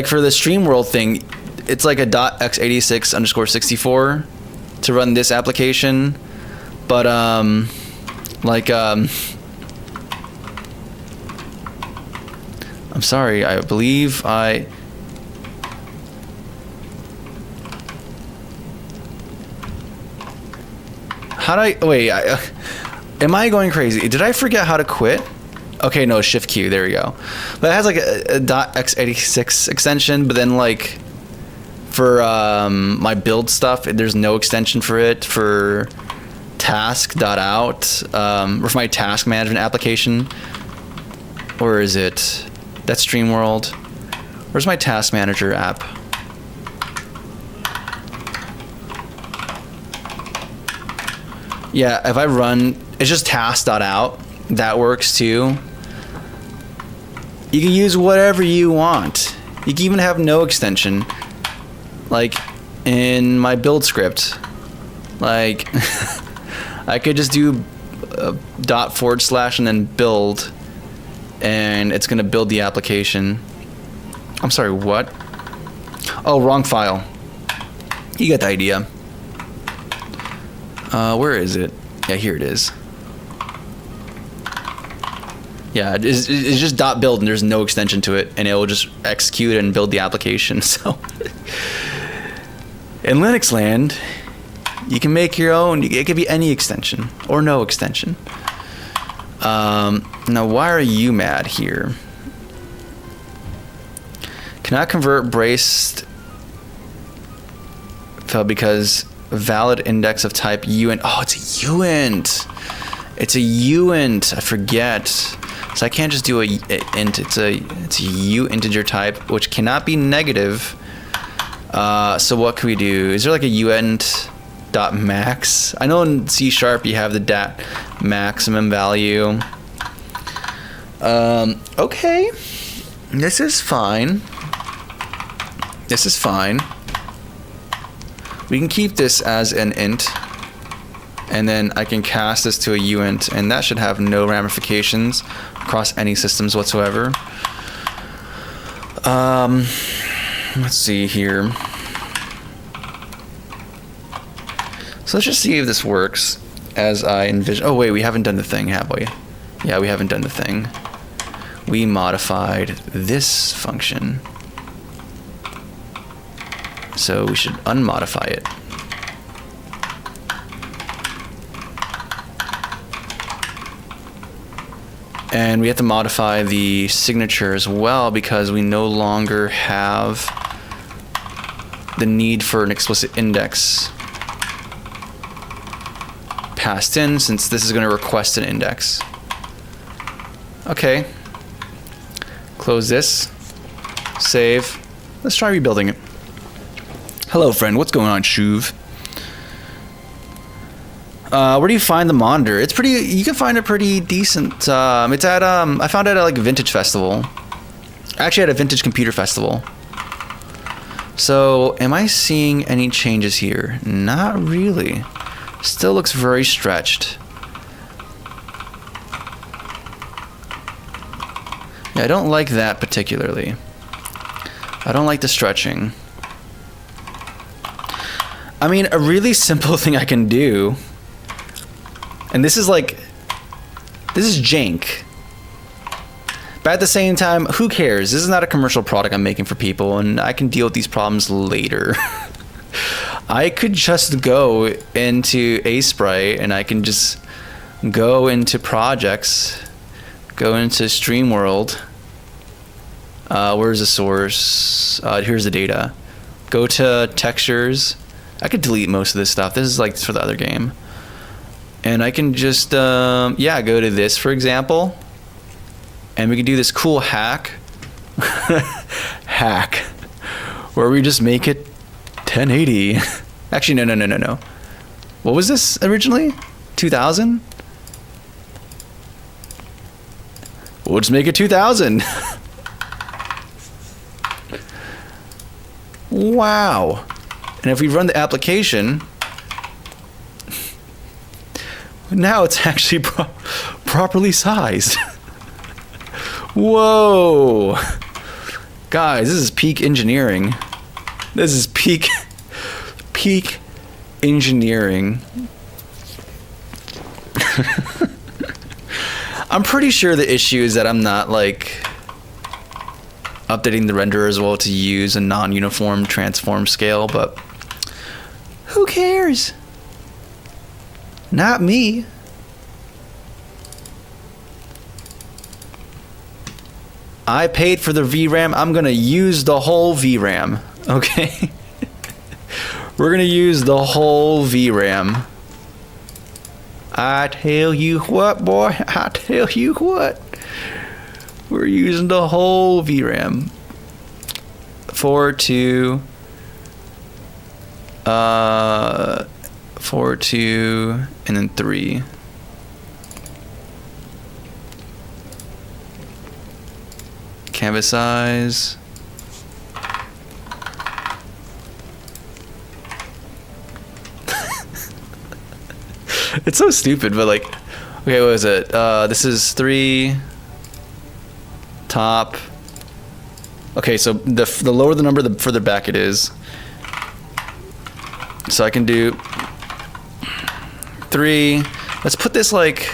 for the StreamWorld thing, it's like a .x86_64 to run this application. But I'm sorry, I believe I... How do I... Wait, am I going crazy? Did I forget how to quit? Okay, no, Shift Q, there we go. But it has like a .x86 extension, but then like for my build stuff, there's no extension for it. For task.out, or for my task management application, or is it... That's StreamWorld. Where's my task manager app? Yeah, if I run, it's just task.out. That works too. You can use whatever you want. You can even have no extension. Like in my build script. Like I could just do // and then build. And it's going to build the application. I'm sorry, what? Oh, wrong file. You get the idea. Where is it? Yeah, here it is. Yeah, it's just .build and there's no extension to it, and it will just execute and build the application. So in Linux land, you can make your own. It could be any extension or no extension. Now, why are you mad here? Cannot convert braced fell because valid index of type uint. Oh, it's a uint. It's a uint. I forget. So I can't just do a int. It's a u integer type, which cannot be negative. So what can we do? Is there like a uint dot max? I know in C# you have the dat maximum value. Okay, this is fine. This is fine. We can keep this as an int, and then I can cast this to a uint, and that should have no ramifications across any systems whatsoever. Let's see here. So let's just see if this works as I envision. Oh wait, we haven't done the thing, have we? Yeah, we haven't done the thing. We modified this function. So we should unmodify it. And we have to modify the signature as well because we no longer have the need for an explicit index passed in, since this is going to request an index. Okay. Close this. Save. Let's try rebuilding it. Hello, friend. What's going on, Shuv? Where do you find the monitor? It's pretty. You can find it pretty decent. It's at I found it at like a vintage festival. Actually, at a vintage computer festival. So, am I seeing any changes here? Not really. Still looks very stretched. Yeah, I don't like that particularly. I don't like the stretching. I mean, a really simple thing I can do, and this is jank. But at the same time, who cares? This is not a commercial product I'm making for people, and I can deal with these problems later. I could just go into Aseprite, and I can just go into projects, go into StreamWorld. Where's the source? Here's the data. Go to textures. I could delete most of this stuff. This is like for the other game. And I can just, go to this, for example. And we can do this cool hack. Hack. Where we just make it 1080. Actually, no. What was this originally? 2000? We'll just make it 2000. Wow. And if we run the application, now it's actually properly sized. Whoa. Guys, this is peak engineering. This is peak engineering. I'm pretty sure the issue is that I'm not like updating the renderer as well to use a non-uniform transform scale, but who cares? Not me. I paid for the VRAM. I'm gonna use the whole VRAM. Okay? We're gonna use the whole VRAM. I tell you what, boy. I tell you what. We're using the whole VRAM. 4 2 4 2 and then 3. Canvas size. It's so stupid, but like, okay, what was it? This is 3 top. Okay, so the lower the number, the further back it is. So I can do 3. Let's put this like,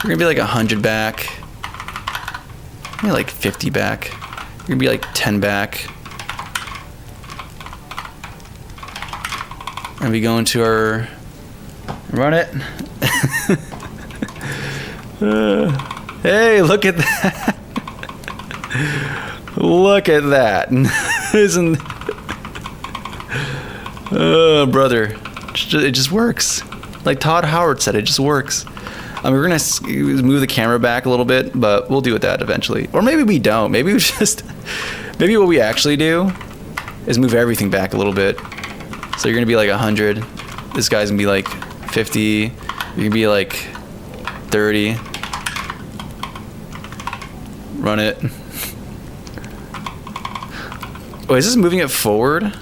we're gonna be like 100 back. Maybe like 50 back. We're gonna be like 10 back. And we go into our, run it. Hey, look at that. Look at that. Isn't, brother, it just works. Like Todd Howard said, it just works. I mean, we're gonna move the camera back a little bit, but we'll deal with that eventually. Or maybe we don't. Maybe we just, maybe what we actually do is move everything back a little bit. So you're gonna be like 100. This guy's gonna be like 50. You're gonna be like 30. Run it. Oh, is this moving it forward?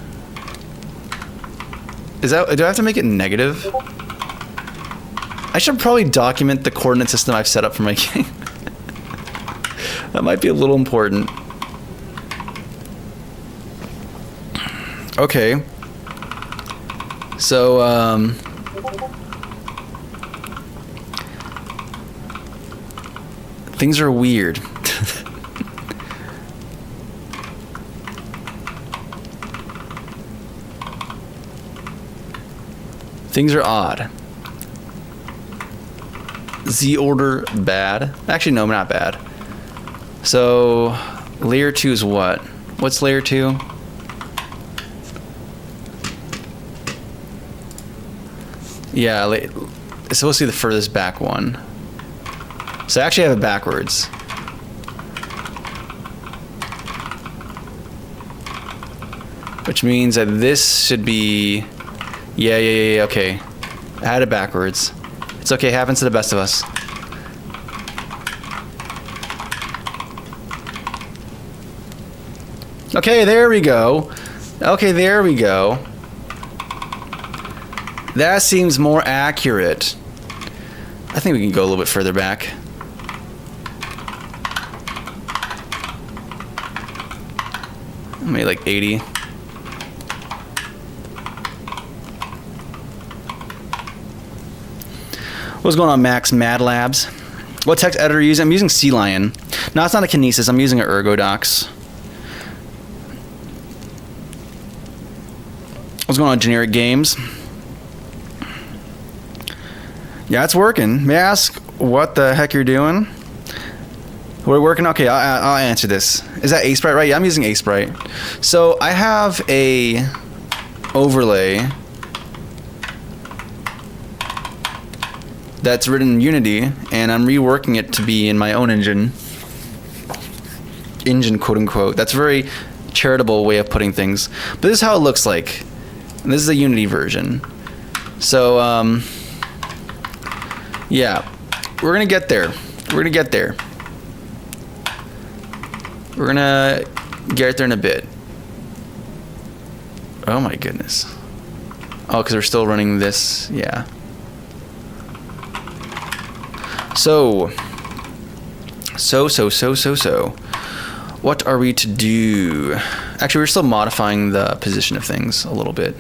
Is that, do I have to make it negative? I should probably document the coordinate system I've set up for my game. That might be a little important. Okay. So, things are weird. Things are odd. Z order bad. Actually, no, not bad. So, layer 2 is what? What's layer 2? Yeah, it's supposed to be the furthest back one. So I actually have it backwards. Which means that this should be... Yeah, okay. I had it backwards. It's okay, happens to the best of us. Okay, there we go. Okay, there we go. That seems more accurate. I think we can go a little bit further back. Maybe like 80. What's going on, Max Mad Labs? What text editor are you using? I'm using CLion. No, it's not a Kinesis. I'm using an Ergodox. What's going on, Generic Games? Yeah, it's working. May I ask what the heck you're doing? We're working. Okay, I'll answer this. Is that Aseprite, right? Yeah, I'm using Aseprite. So I have a overlay that's written in Unity, and I'm reworking it to be in my own engine, quote unquote. That's a very charitable way of putting things. But this is how it looks like. And this is a Unity version. So, yeah, we're gonna get there. We're gonna get there. We're gonna get there in a bit. Oh my goodness. Oh, because we're still running this. Yeah. So. What are we to do? Actually, we're still modifying the position of things a little bit.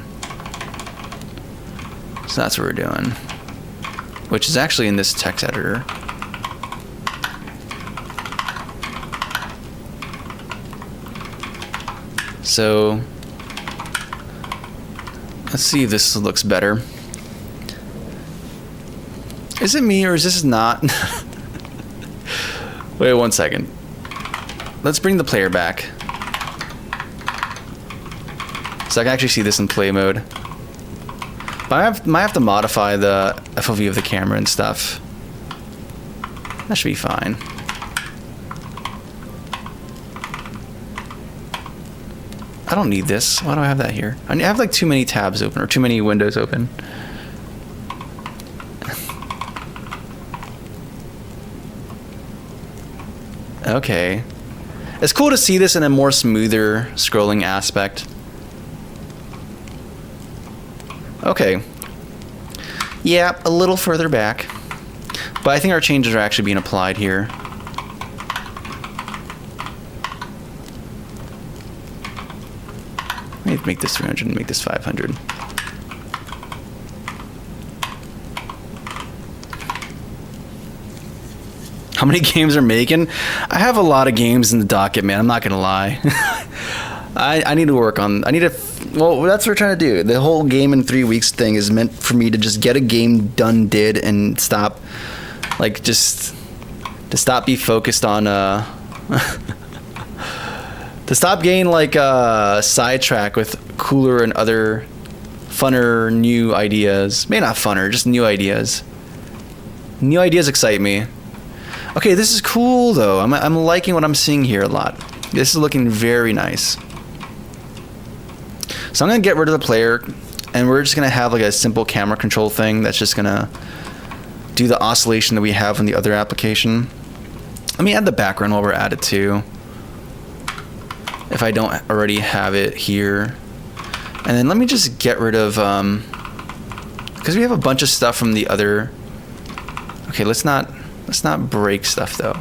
So that's what we're doing. Which is actually in this text editor. So let's see if this looks better. Is it me or is this not? Wait 1 second. Let's bring the player back. So I can actually see this in play mode. But I might have to modify the FOV of the camera and stuff. That should be fine. I don't need this. Why do I have that here? I have like too many tabs open or too many windows open. Okay. It's cool to see this in a more smoother scrolling aspect. Okay. Yeah, a little further back. But I think our changes are actually being applied here. Let me make this 300 and make this 500. How many games are making? I have a lot of games in the docket, man. I'm not gonna lie. I need to work on. Well, that's what we're trying to do. The whole game in 3 weeks thing is meant for me to just get a game done, and stop, like just to stop be focused on to stop getting like sidetrack with cooler and other funner new ideas. Maybe not funner, just new ideas. New ideas excite me. Okay, this is cool though. I'm liking what I'm seeing here a lot. This is looking very nice. So I'm gonna get rid of the player, and we're just gonna have like a simple camera control thing that's just gonna do the oscillation that we have in the other application. Let me add the background while we're at it too, if I don't already have it here. And then let me just get rid of because we have a bunch of stuff from the other. Okay, let's not break stuff though.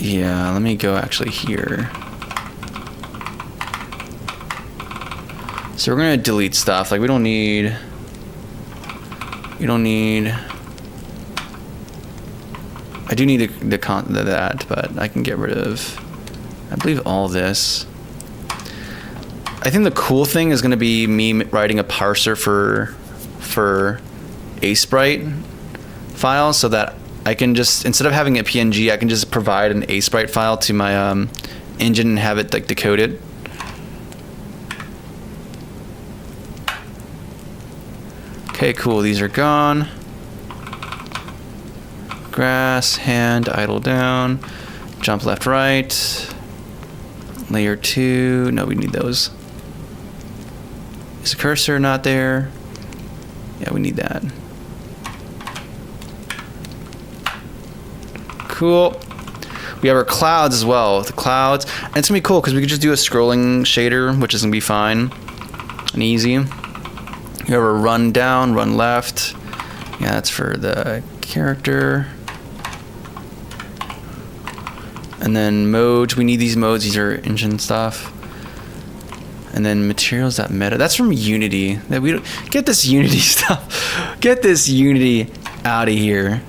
Yeah, let me go actually here. So we're gonna delete stuff. Like we don't need. I do need that, but I can get rid of, I believe, all this. I think the cool thing is going to be me writing a parser for Aseprite files, so that I can just, instead of having a PNG, I can just provide an Aseprite file to my engine and have it like decode it. Okay, cool. These are gone. Grass, hand, idle down, jump left, right. Layer 2. No, we need those. Is the cursor not there? Yeah, we need that. Cool. We have our clouds as well. The clouds. And it's going to be cool because we could just do a scrolling shader, which is going to be fine and easy. You have a run down, run left, Yeah, that's for the character. And then modes, we need these modes. These are engine stuff. And then materials.meta. That's from Unity. That we don't get this Unity stuff. Get this Unity out of here.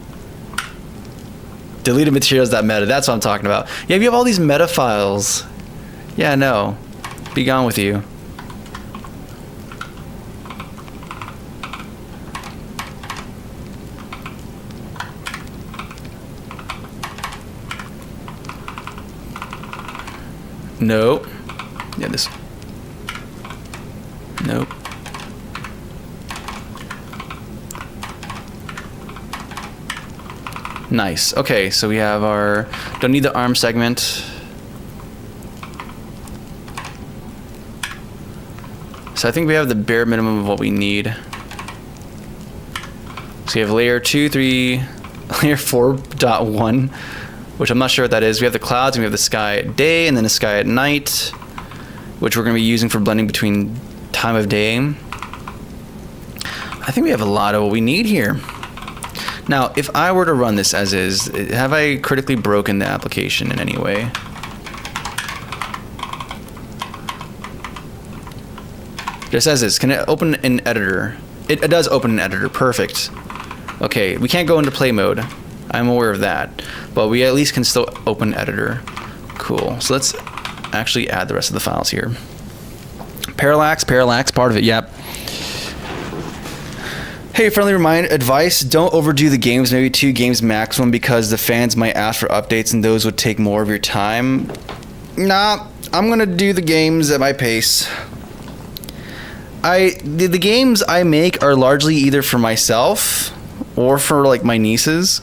Deleted materials.meta. That's what I'm talking about. Yeah, you have all these meta files. Yeah, no. Be gone with you. Nope. Yeah, this. Nope. Nice. Okay, so we have our... Don't need the arm segment. So I think we have the bare minimum of what we need. So we have layer 2, 3, layer 4.1, which I'm not sure what that is. We have the clouds, and we have the sky at day, and then the sky at night, which we're going to be using for blending between time of day. I think we have a lot of what we need here. Now, if I were to run this as is, have I critically broken the application in any way? Just as is. Can it open an editor? It does open an editor. Perfect. Okay, we can't go into play mode. I'm aware of that. But we at least can still open editor. Cool. So let's actually add the rest of the files here. Parallax, part of it, yep. Hey, friendly advice, don't overdo the games, maybe 2 games maximum, because the fans might ask for updates and those would take more of your time. Nah, I'm gonna do the games at my pace. The games I make are largely either for myself or for like my nieces.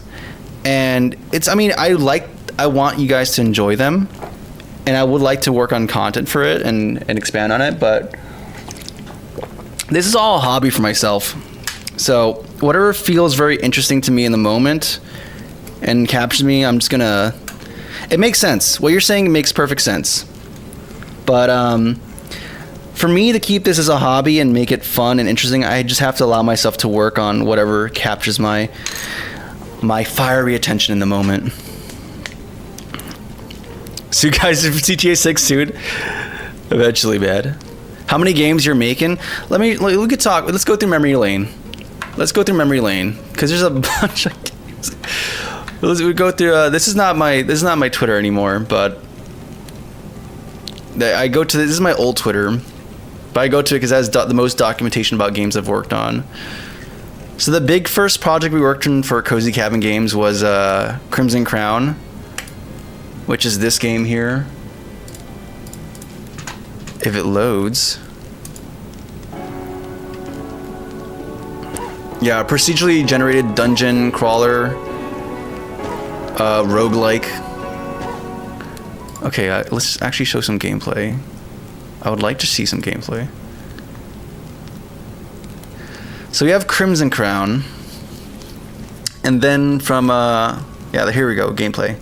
And it's, I mean, I want you guys to enjoy them. And I would like to work on content for it and expand on it, but this is all a hobby for myself. So whatever feels very interesting to me in the moment and captures me, I'm just gonna... It makes sense. What you're saying makes perfect sense. But for me to keep this as a hobby and make it fun and interesting, I just have to allow myself to work on whatever captures my fiery attention in the moment. So guys, if GTA 6 soon, eventually, man. How many games you're making? We could talk. Let's go through memory lane. Let's go through memory lane because there's a bunch of games. We go through. This is not my Twitter anymore, but I go to this is my old Twitter, but I go to it because it has the most documentation about games I've worked on. So the big first project we worked on for Cozy Cabin Games was Crimson Crown, which is this game here. If it loads. Yeah, procedurally generated dungeon crawler, roguelike. Okay, let's actually show some gameplay. I would like to see some gameplay. So we have Crimson Crown. And then from, yeah, here we go, gameplay.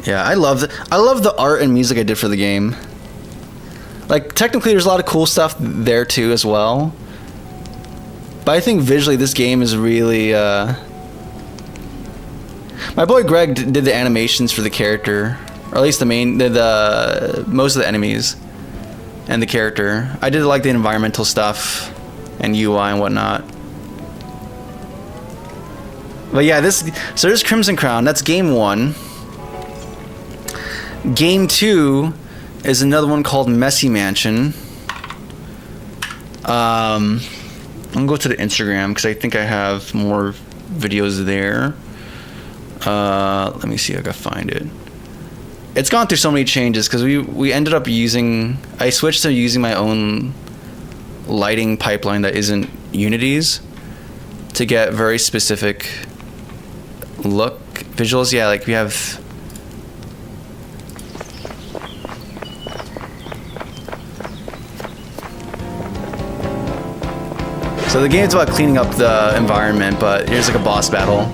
Yeah, I love the art and music I did for the game. Like, technically there's a lot of cool stuff there too as well. But I think visually this game is really, my boy Greg did the animations for the character. Or at least the most of the enemies. And the character. I did like the environmental stuff and UI and whatnot. But yeah, so there's Crimson Crown. That's game 1. Game 2 is another one called Messy Mansion. I'm gonna go to the Instagram because I think I have more videos there. Let me see if I can find it. It's gone through so many changes because we ended up I switched to using my own lighting pipeline that isn't Unity's to get very specific look visuals. Yeah, like we have. So the game's about cleaning up the environment, but here's like a boss battle.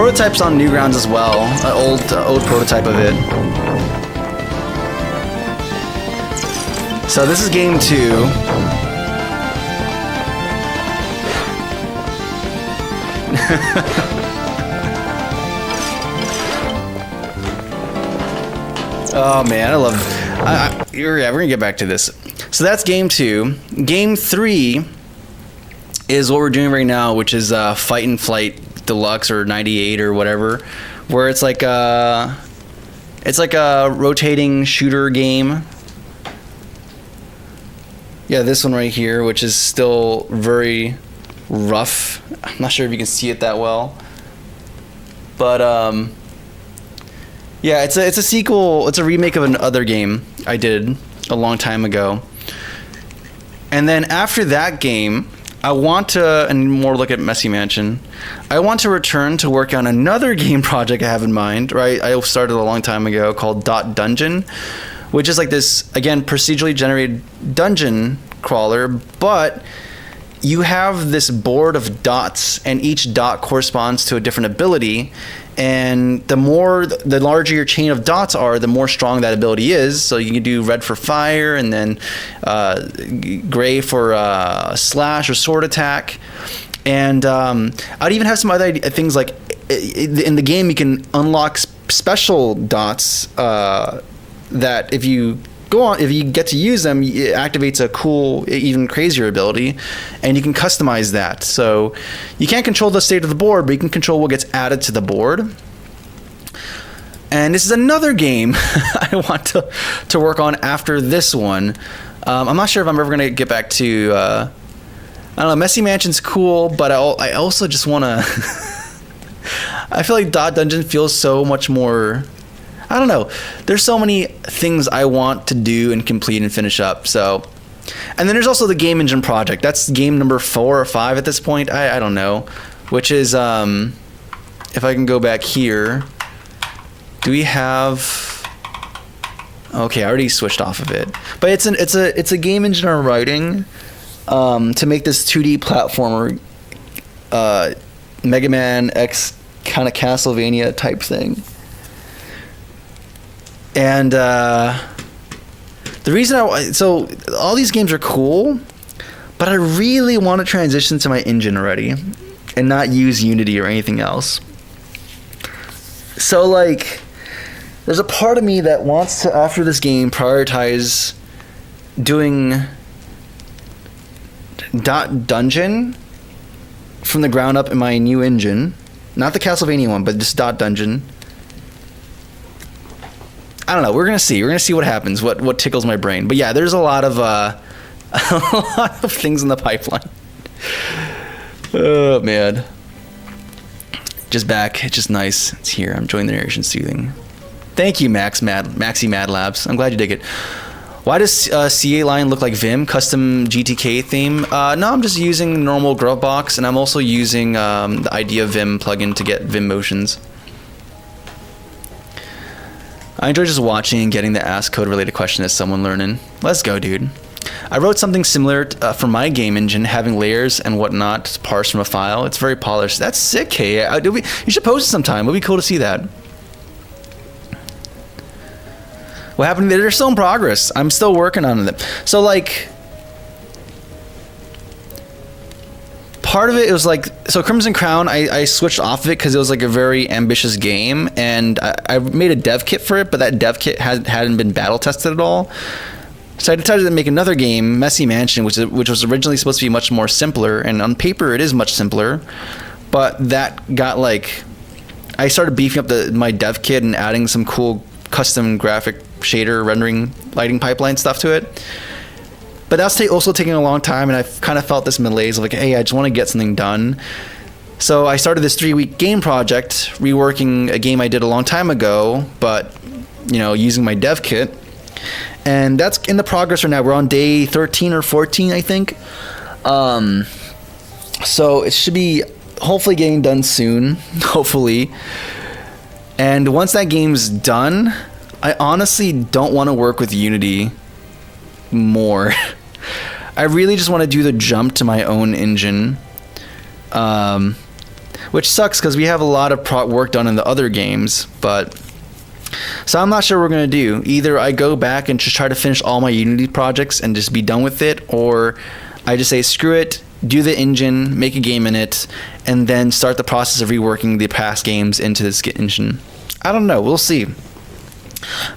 prototype's on Newgrounds as well, an old prototype of it. So this is game 2. Oh man, I love. Yeah, we're gonna get back to this. So that's game 2. Game 3 is what we're doing right now, which is Fight and Flight Deluxe or 98 or whatever, where it's like a rotating shooter game. Yeah, this one right here, which is still very rough. I'm not sure if you can see it that well, but yeah, it's a sequel. It's a remake of another game I did a long time ago. And then after that game, I want to, and more look at Messy Mansion, I want to return to work on another game project I have in mind, right? I started a long time ago called Dot Dungeon, which is like this, again, procedurally generated dungeon crawler, but you have this board of dots, and each dot corresponds to a different ability. And the larger your chain of dots are, the more strong that ability is. So you can do red for fire, and then gray for slash or sword attack. And I'd even have some other things like in the game you can unlock special dots that if you get to use them, it activates a cool, even crazier ability, and you can customize that. So you can't control the state of the board, but you can control what gets added to the board. And this is another game I want to work on after this one. I'm not sure if I'm ever going to get back to... I don't know, Messy Mansion's cool, but I also just want to... I feel like Dot Dungeon feels so much more... I don't know. There's so many things I want to do and complete and finish up. So, and then there's also the Game Engine project. That's game number 4 or 5 at this point. I don't know, which is if I can go back here. Do we have? Okay, I already switched off of it. But it's a Game Engine I'm writing to make this 2D platformer, Mega Man X kind of Castlevania type thing. And the reason so all these games are cool, but I really want to transition to my engine already and not use Unity or anything else. So like, there's a part of me that wants to, after this game, prioritize doing Dot Dungeon from the ground up in my new engine, not the Castlevania one, but just Dot Dungeon. I don't know. We're gonna see. We're gonna see what happens. What tickles my brain. But yeah, there's a lot of a lot of things in the pipeline. Oh man. Just back. It's just nice. It's here. I'm enjoying the narration soothing. Thank you, Maxi Mad Labs. I'm glad you dig it. Why does CA Line look like Vim? Custom GTK theme? No, I'm just using normal Grubbox, and I'm also using the Idea Vim plugin to get Vim motions. I enjoy just watching and getting the ask code related question as someone learning. Let's go, dude. I wrote something similar for my game engine, having layers and whatnot parsed from a file. It's very polished. That's sick, Kay. You should post it sometime. It'll be cool to see that. What happened? They're still in progress. I'm still working on them. So like, part of it was like, so Crimson Crown, I switched off of it because it was like a very ambitious game, and I made a dev kit for it, but that dev kit hadn't been battle tested at all. So I decided to make another game, Messy Mansion, which was originally supposed to be much more simpler, and on paper it is much simpler, but that got like, I started beefing up my dev kit and adding some cool custom graphic shader rendering lighting pipeline stuff to it. But that's also taking a long time, and I've kind of felt this malaise of like, hey, I just want to get something done. So I started this 3-week game project, reworking a game I did a long time ago, but, you know, using my dev kit. And that's in the progress right now. We're on day 13 or 14, I think. So it should be hopefully getting done soon, hopefully. And once that game's done, I honestly don't want to work with Unity more. I really just want to do the jump to my own engine. which sucks because we have a lot of work done in the other games. But so I'm not sure what we're gonna do. Either I go back and just try to finish all my Unity projects and just be done with it, or I just say screw it, do the engine, make a game in it, and then start the process of reworking the past games into this engine. I don't know. We'll see.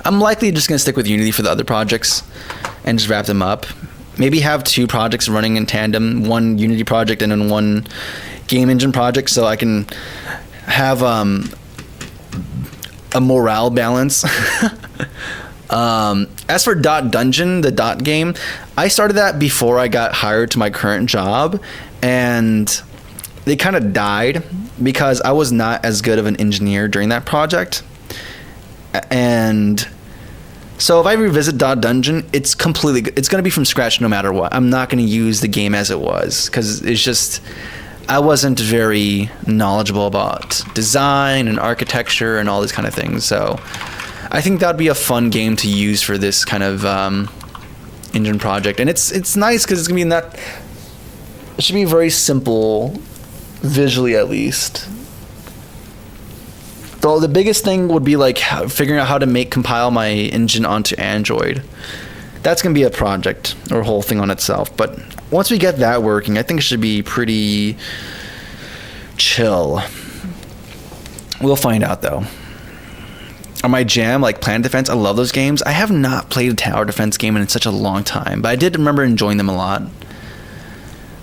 I'm likely just gonna stick with Unity for the other projects and just wrap them up. Maybe have 2 projects running in tandem, one Unity project and then one game engine project, so I can have a morale balance. As for Dot Dungeon, the Dot game, I started that before I got hired to my current job, and they kind of died because I was not as good of an engineer during that project. And so if I revisit Dot Dungeon, it's going to be from scratch no matter what. I'm not going to use the game as it was because it's just, I wasn't very knowledgeable about design and architecture and all these kind of things. So I think that'd be a fun game to use for this kind of engine project. And it's nice because it's going to be in that, it should be very simple visually at least. Though the biggest thing would be like figuring out how to compile my engine onto Android. That's going to be a project or a whole thing on itself. But once we get that working, I think it should be pretty chill. We'll find out though. On my jam, like Planet Defense, I love those games. I have not played a tower defense game in such a long time, but I did remember enjoying them a lot.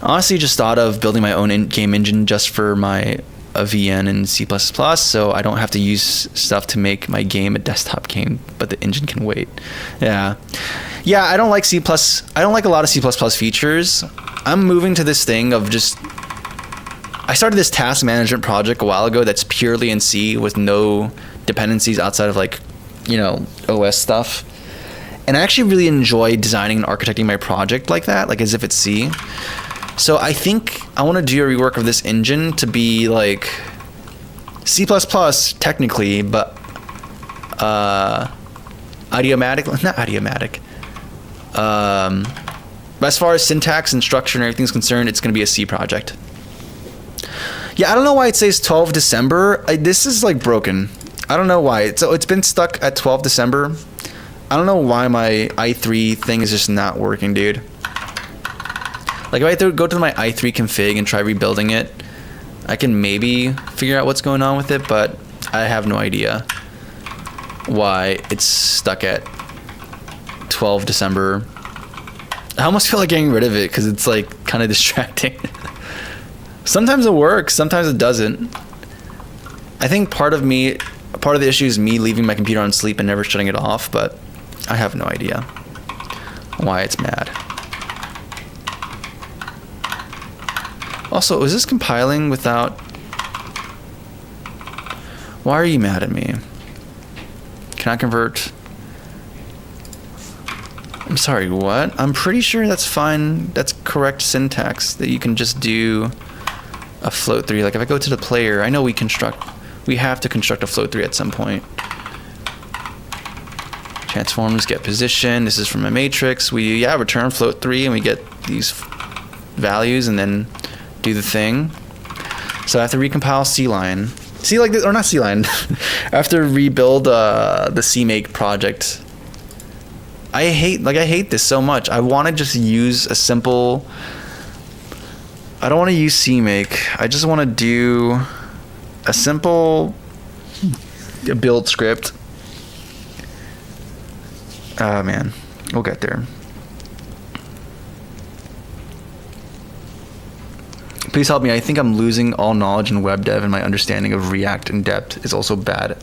Honestly, just thought of building my own game engine just for my VN and C++, so I don't have to use stuff to make my game a desktop game, but the engine can wait. Yeah, I don't like C++. I don't like a lot of C++ features. I'm moving to this thing of just, I started this task management project a while ago that's purely in C with no dependencies outside of like, OS stuff. And I actually really enjoy designing and architecting my project like that, like as if it's C. So I think I want to do a rework of this engine to be like C++ technically, but idiomatic. But as far as syntax and structure and everything's concerned, it's going to be a C project. Yeah, I don't know why it says 12 December. This is like broken. I don't know why. It's been stuck at 12 December. I don't know why my i3 thing is just not working, dude. Like if I go to my i3 config and try rebuilding it, I can maybe figure out what's going on with it, but I have no idea why it's stuck at 12 December. I almost feel like getting rid of it because it's like kind of distracting. Sometimes it works, sometimes it doesn't. I think part of the issue is me leaving my computer on sleep and never shutting it off, but I have no idea why it's mad. Also, is this compiling without... Why are you mad at me? Can I convert... I'm sorry, what? I'm pretty sure that's fine. That's correct syntax, that you can just do a float 3. Like if I go to the player, I know we have to construct a float 3 at some point. Transforms, get position. This is from a matrix. We return float 3 and we get these values and then do the thing. So I have to recompile CLine. See, like this, or not CLine. I have to rebuild the CMake project. I hate this so much. I want to just use a simple. I don't want to use CMake. I just want to do a simple build script. Oh man, we'll get there. Please help me. I think I'm losing all knowledge in web dev, and my understanding of React in depth is also bad.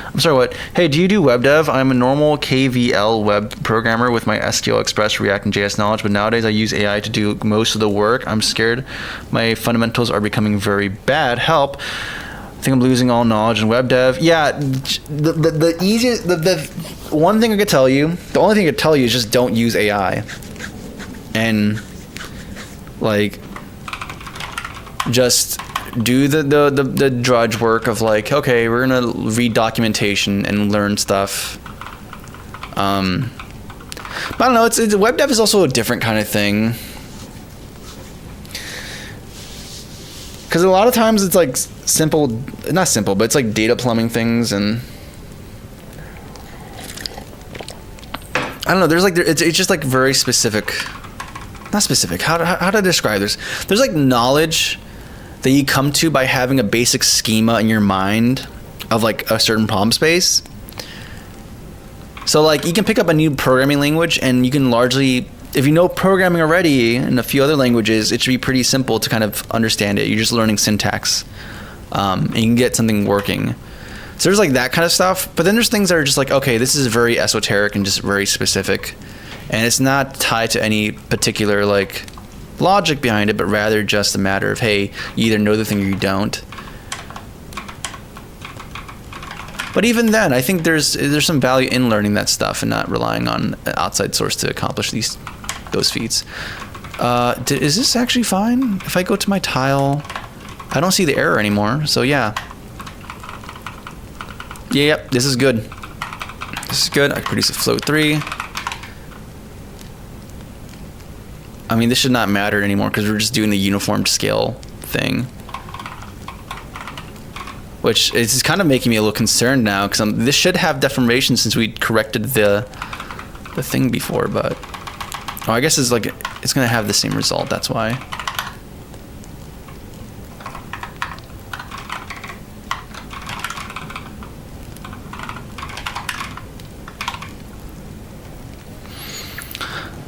I'm sorry, what? Hey, do you do web dev? I'm a normal KVL web programmer with my SQL Express, React, and JS knowledge, but nowadays I use AI to do most of the work. I'm scared my fundamentals are becoming very bad. Help. I think I'm losing all knowledge in web dev. Yeah, the easiest, the one thing I could tell you, the only thing I could tell you is just don't use AI. And, like, just do the drudge work of like, okay, we're gonna read documentation and learn stuff. But I don't know. It's web dev is also a different kind of thing, because a lot of times it's like simple, not simple, but it's like data plumbing things, and I don't know. There's like it's just like very specific, not specific. How do I describe this? There's like knowledge that you come to by having a basic schema in your mind of like a certain problem space. So like you can pick up a new programming language, and you can largely, if you know programming already and a few other languages, it should be pretty simple to kind of understand it. You're just learning syntax, and you can get something working. So there's like that kind of stuff. But then there's things that are just like, okay, this is very esoteric and just very specific, and it's not tied to any particular like logic behind it, but rather just a matter of, hey, you either know the thing or you don't. But even then, I think there's some value in learning that stuff and not relying on an outside source to accomplish those feats. Is this actually fine? If I go to my tile, I don't see the error anymore. So yeah. Yep, this is good. This is good. I can produce a float 3. I mean, this should not matter anymore because we're just doing the uniform scale thing. Which is kind of making me a little concerned now, because this should have deformation since we corrected the thing before, but I guess it's like it's gonna have the same result. That's why.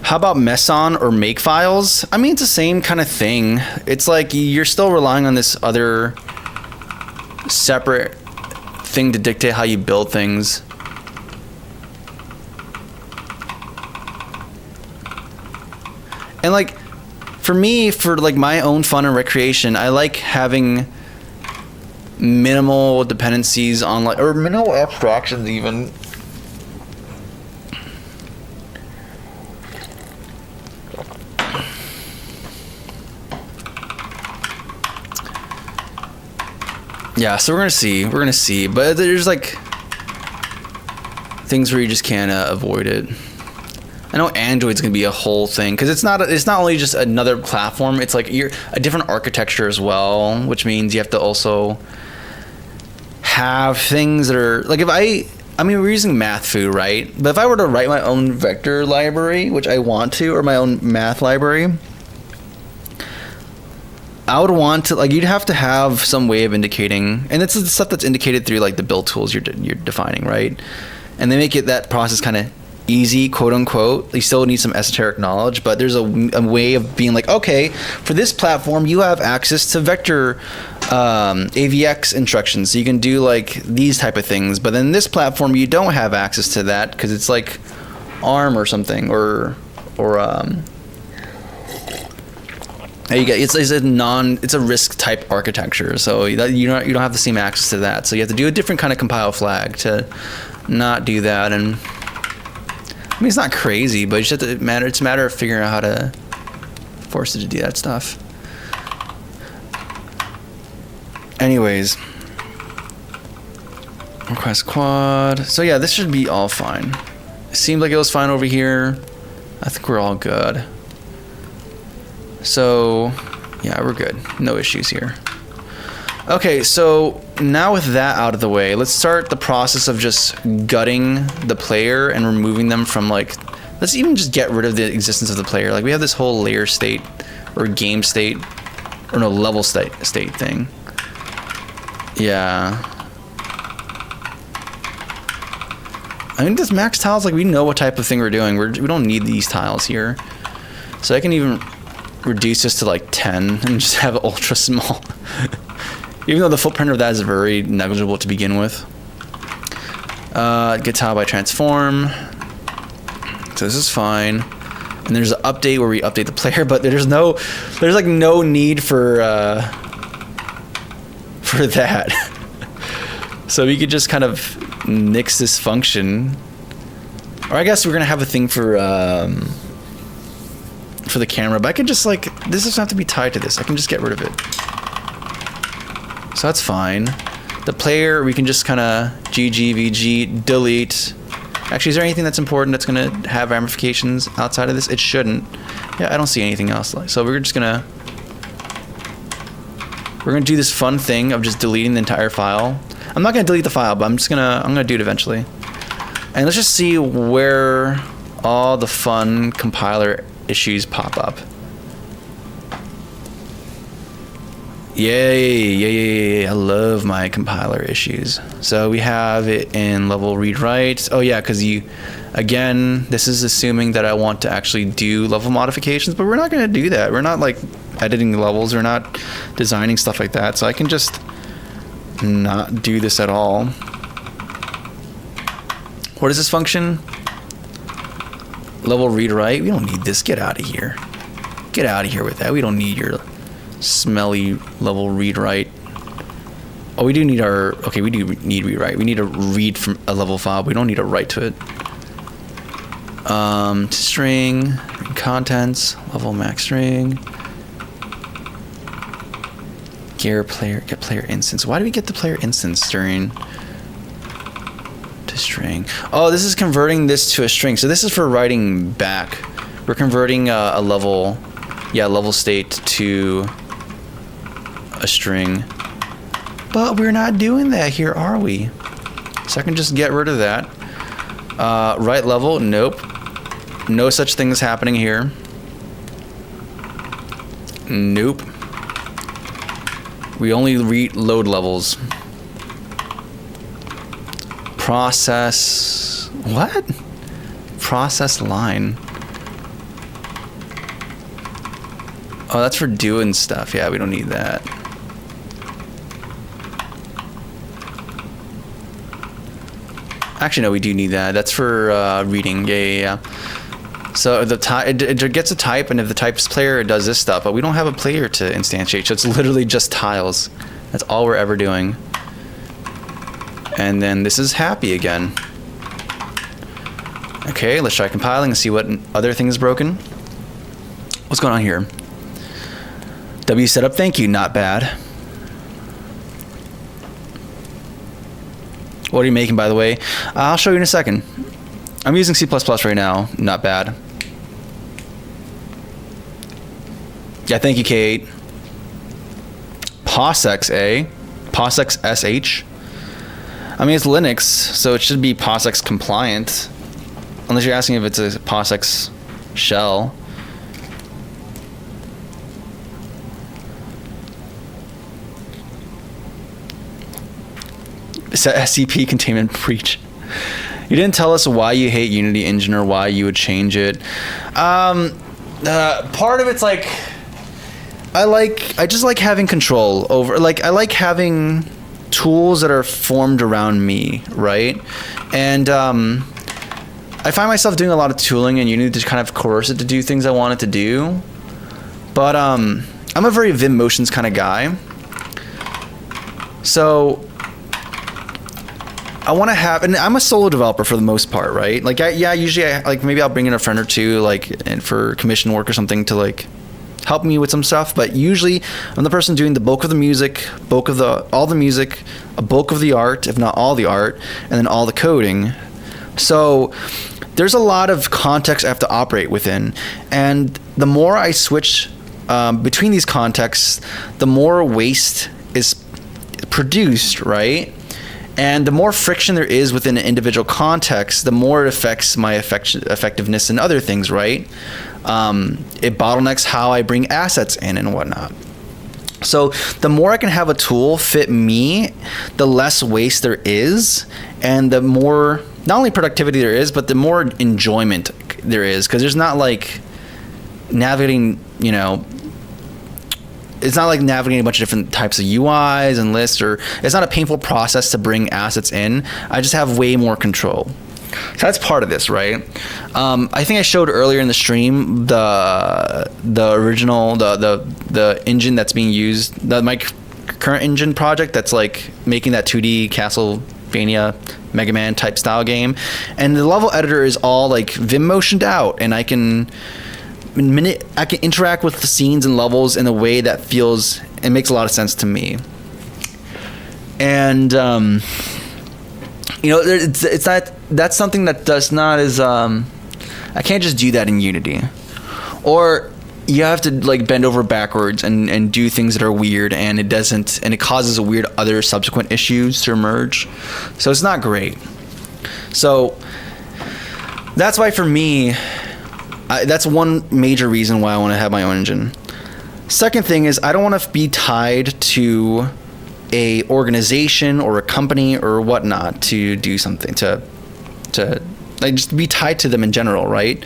How about Meson or Makefiles? I mean, it's the same kind of thing. It's like you're still relying on this other separate thing to dictate how you build things. And like for me, for like my own fun and recreation, I like having minimal dependencies on like, or minimal abstractions even. Yeah, so we're gonna see, but there's like things where you just can't avoid it. I know Android's gonna be a whole thing because it's not only just another platform. It's like you're a different architecture as well, which means you have to also have things that are like I mean we're using MathFoo, right? But if I were to write my own vector library, which I want to, or my own math library, I would want to, like, you'd have to have some way of indicating, and this is the stuff that's indicated through like the build tools you're defining, right? And they make it that process kind of easy, quote unquote. You still need some esoteric knowledge, but there's a way of being like, okay, for this platform you have access to vector AVX instructions, so you can do like these type of things. But then this platform you don't have access to that because it's like ARM or something, or you get it's a RISC type architecture, so you don't have the same access to that. So you have to do a different kind of compile flag to not do that. And I mean, it's not crazy, but it's a matter of figuring out how to force it to do that stuff. Anyways, request quad. So yeah, this should be all fine. It seemed like it was fine over here. I think we're all good. So yeah, we're good. No issues here. Okay, so now with that out of the way, let's start the process of just gutting the player and removing them from, like, let's even just get rid of the existence of the player. Like, we have this whole layer state or game state, or no, level state thing. Yeah. I mean, this max tiles, like, we know what type of thing we're doing. We don't need these tiles here. So I can even reduce this to like 10 and just have it ultra small. Even though the footprint of that is very negligible to begin with. Get tile by transform. So this is fine. And there's an update where we update the player, but there's like no need for that. So we could just kind of nix this function. Or I guess we're gonna have a thing for the camera, but I can just, like, this doesn't have to be tied to this. I can just get rid of it. So that's fine. The player, we can just kind of GG, VG, delete. Actually, is there anything that's important that's going to have ramifications outside of this? It shouldn't. Yeah, I don't see anything else. So we're just going to we're gonna do this fun thing of just deleting the entire file. I'm not gonna delete the file, but I'm gonna do it eventually. And let's just see where all the fun compiler issues pop up. Yay, I love my compiler issues. So we have it in level read write. Oh yeah, because again, this is assuming that I want to actually do level modifications, but we're not going to do that. We're not like editing levels. We're not designing stuff like that. So I can just not do this at all. What is this function? Level read write. We don't need this. Get out of here. Get out of here with that. We don't need your smelly level read write. Oh, we do need we do need read write. We need to read from a level file, but we don't need to write to it. To string, contents, level max string, get player instance. Why do we get the player instance during to string? Oh, this is converting this to a string. So this is for writing back. We're converting a level state to a string, but we're not doing that here, are we? So I can just get rid of that. Write level, nope. No such thing is happening here. Nope. We only read load levels. Process, what? Process line. Oh, that's for doing stuff. Yeah, we don't need that. Actually, no, we do need that. That's for reading. Yeah. So the type it gets a type, and if the type is player, it does this stuff. But we don't have a player to instantiate, so it's literally just tiles. That's all we're ever doing. And then this is happy again. Okay, let's try compiling and see what other thing is broken. What's going on here? W setup, thank you, not bad. What are you making, by the way? I'll show you in a second. I'm using C++ right now, not bad. Yeah, thank you, K8. POSIX, POSIX SH. I mean, it's Linux, so it should be POSIX compliant. Unless you're asking if it's a POSIX shell. SCP containment breach. You didn't tell us why you hate Unity Engine or why you would change it. Part of it's like I just like having control over, I like having tools that are formed around me, right? And I find myself doing a lot of tooling, and you need to kind of coerce it to do things I want it to do. But I'm a very Vim-Motions kind of guy. So I want to have, and I'm a solo developer for the most part, right? Like, usually maybe I'll bring in a friend or two, and for commission work or something to help me with some stuff. But usually I'm the person doing the bulk of the music, all the music, a bulk of the art, if not all the art, and then all the coding. So there's a lot of context I have to operate within. And the more I switch between these contexts, the more waste is produced, right? And the more friction there is within an individual context, the more it affects my effectiveness in other things, right? It bottlenecks how I bring assets in and whatnot. So the more I can have a tool fit me, the less waste there is, and the more, not only productivity there is, but the more enjoyment there is, because there's not like navigating, it's not like navigating a bunch of different types of UIs and lists, or it's not a painful process to bring assets in. I just have way more control. So that's part of this, right? I think I showed earlier in the stream the original, the engine that's being used, my current engine project that's making that 2D Castlevania Mega Man type style game. And the level editor is all Vim motioned out, and I can interact with the scenes and levels in a way that feels and makes a lot of sense to me. And it's not, that's something that does not is I can't just do that in Unity. Or you have to like bend over backwards and do things that are weird, and it causes a weird other subsequent issues to emerge. So it's not great. So that's why for me, that's one major reason why I want to have my own engine. Second thing is I don't want to be tied to a organization or a company or whatnot to do something, to like just be tied to them in general, right?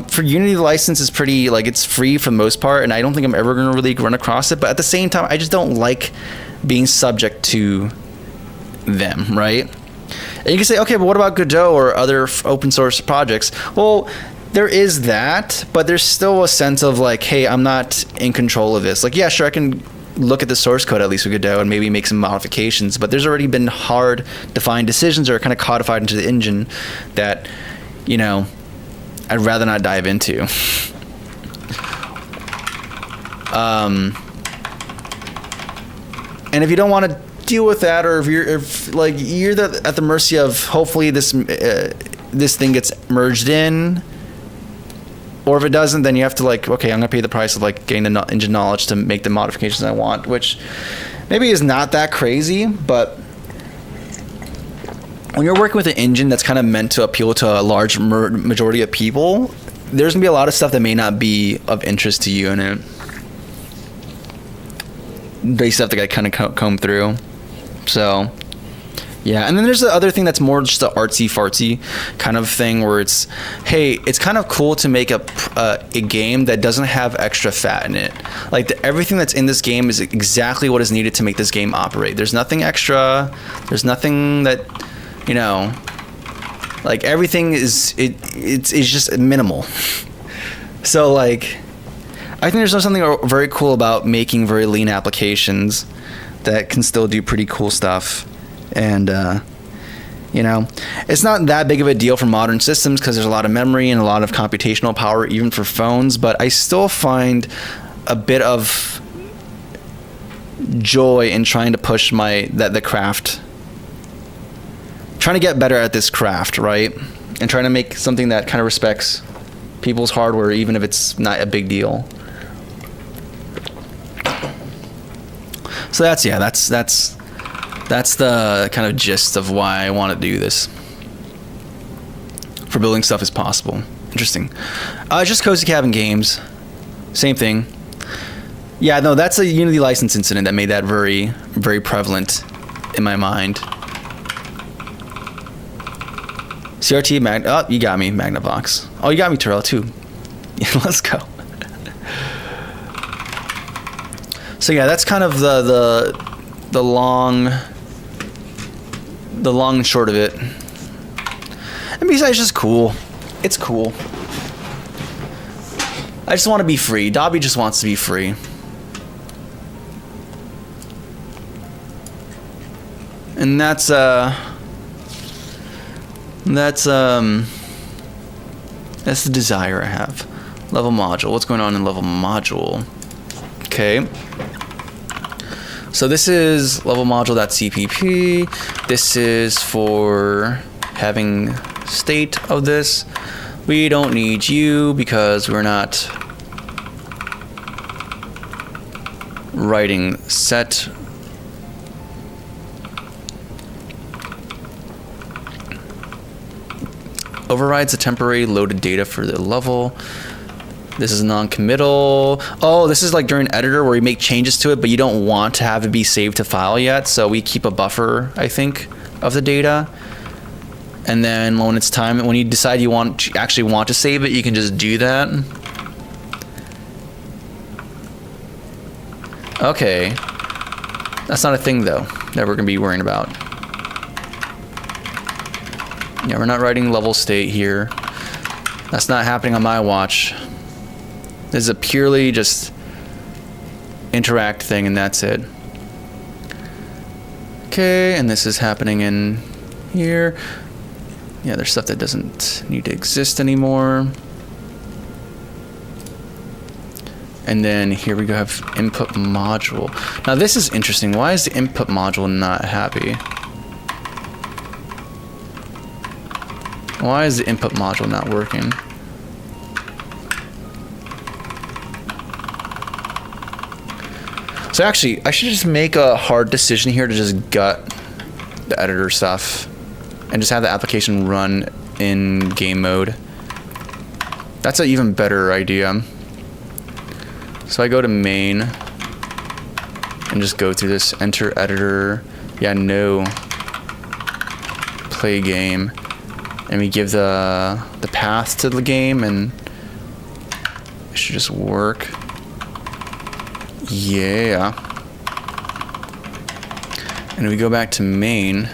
For Unity, the license is pretty, like, it's free for the most part, and I don't think I'm ever going to really run across it. But at the same time, I just don't like being subject to them, right? And you can say, okay, but what about Godot or other open source projects? Well, there is that, but there's still a sense of like, hey, I'm not in control of this. Like, yeah, sure, I can look at the source code at least with Godot and maybe make some modifications, but there's already been hard defined decisions that are kind of codified into the engine that, you know, I'd rather not dive into. And if you don't want to deal with that, or if you're at the mercy of hopefully this thing gets merged in, or if it doesn't, then you have to like, okay, I'm gonna pay the price of like getting the engine knowledge to make the modifications I want, which maybe is not that crazy, but when you're working with an engine that's kind of meant to appeal to a large majority of people, there's gonna be a lot of stuff that may not be of interest to you in it. They stuff that got kind of comb through. So, yeah. And then there's the other thing that's more just the artsy fartsy kind of thing, where it's, hey, it's kind of cool to make a game that doesn't have extra fat in it. Like everything that's in this game is exactly what is needed to make this game operate. There's nothing extra. There's nothing that, you know, like everything is it's just minimal. So like, I think there's something very cool about making very lean applications that can still do pretty cool stuff. And you know, it's not that big of a deal for modern systems because there's a lot of memory and a lot of computational power even for phones, but I still find a bit of joy in trying to push the craft, trying to get better at this craft, right? And trying to make something that kind of respects people's hardware, even if it's not a big deal. So that's the kind of gist of why I want to do this. For building stuff is possible. Interesting. Just Cozy Cabin Games. Same thing. Yeah, no, that's a Unity license incident that made that very, very prevalent in my mind. CRT oh, you got me, Magnavox. Oh, you got me, Terrell, too. Yeah, let's go. So yeah, that's kind of the long and short of it. And besides, it's just cool. It's cool. I just want to be free. Dobby just wants to be free. And that's the desire I have. Level module. What's going on in level module? Okay. So this is level module.cpp. This is for having state of this. We don't need you because we're not writing set. Overrides the temporary loaded data for the level. This is non-committal. Oh, this is like during editor where we make changes to it, but you don't want to have it be saved to file yet. So we keep a buffer, I think, of the data. And then when it's time, when you decide you actually want to save it, you can just do that. Okay. That's not a thing though that we're gonna be worrying about. Yeah, we're not writing level state here. That's not happening on my watch. This is a purely just interact thing and that's it. Okay, and this is happening in here. Yeah, there's stuff that doesn't need to exist anymore. And then here we go, have input module. Now this is interesting. Why is the input module not happy? Why is the input module not working? So actually, I should just make a hard decision here to just gut the editor stuff and just have the application run in game mode. That's an even better idea. So I go to main and just go through this, enter editor, yeah, no, play game, and we give the path to the game, and it should just work. Yeah. And we go back to main.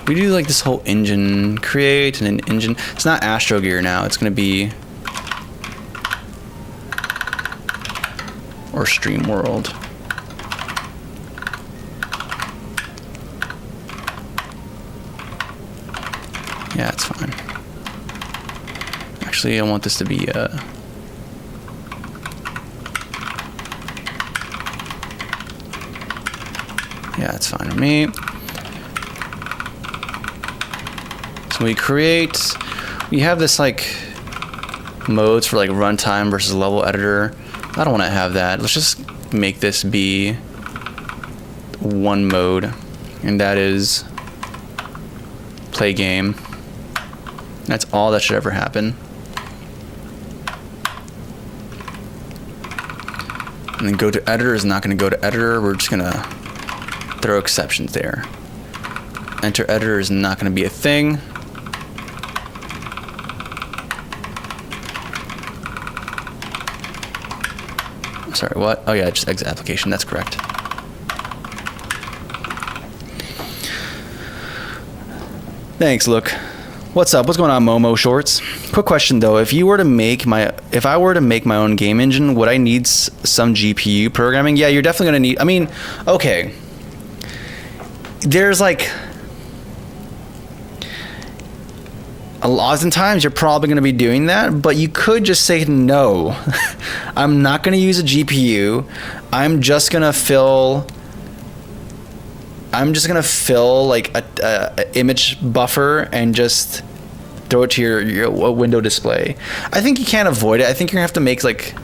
We do like this whole engine create and an engine. It's not Astro Gear now. It's gonna be or Stream World. Yeah, it's fine. Actually, I want this to be yeah, it's fine with me. So we have this like modes for like runtime versus level editor. I don't want to have that. Let's just make this be one mode, and that is play game. That's all that should ever happen. And then go to editor is not going to go to editor. We're just going to throw exceptions there. Enter editor is not going to be a thing. Sorry, what? Oh yeah, just exit application. That's correct. Thanks, look. What's up? What's going on, Momo Shorts? Quick question though: if I were to make my own game engine, would I need some GPU programming? Yeah, you're definitely gonna need. I mean, okay. There's like oftentimes you're probably going to be doing that, but you could just say no. I'm not going to use a GPU. I'm just going to fill like a image buffer and just throw it to your window display. I think you can't avoid it. I think you're going to have to make like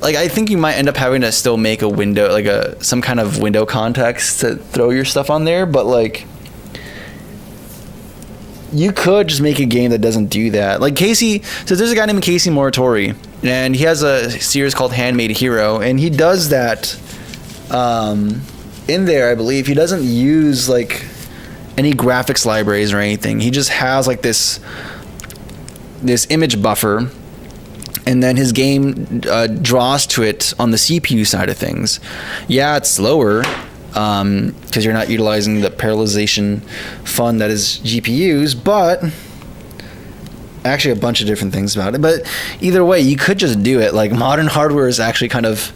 I think you might end up having to still make a window, like some kind of window context to throw your stuff on there, but like you could just make a game that doesn't do that. Like Casey, so there's a guy named Casey Moritori, and he has a series called Handmade Hero, and he does that in there, I believe. He doesn't use like any graphics libraries or anything. He just has like this image buffer, and then his game draws to it on the CPU side of things. Yeah, it's slower, because you're not utilizing the parallelization fun that is GPUs, but actually a bunch of different things about it. But either way, you could just do it. Like modern hardware is actually kind of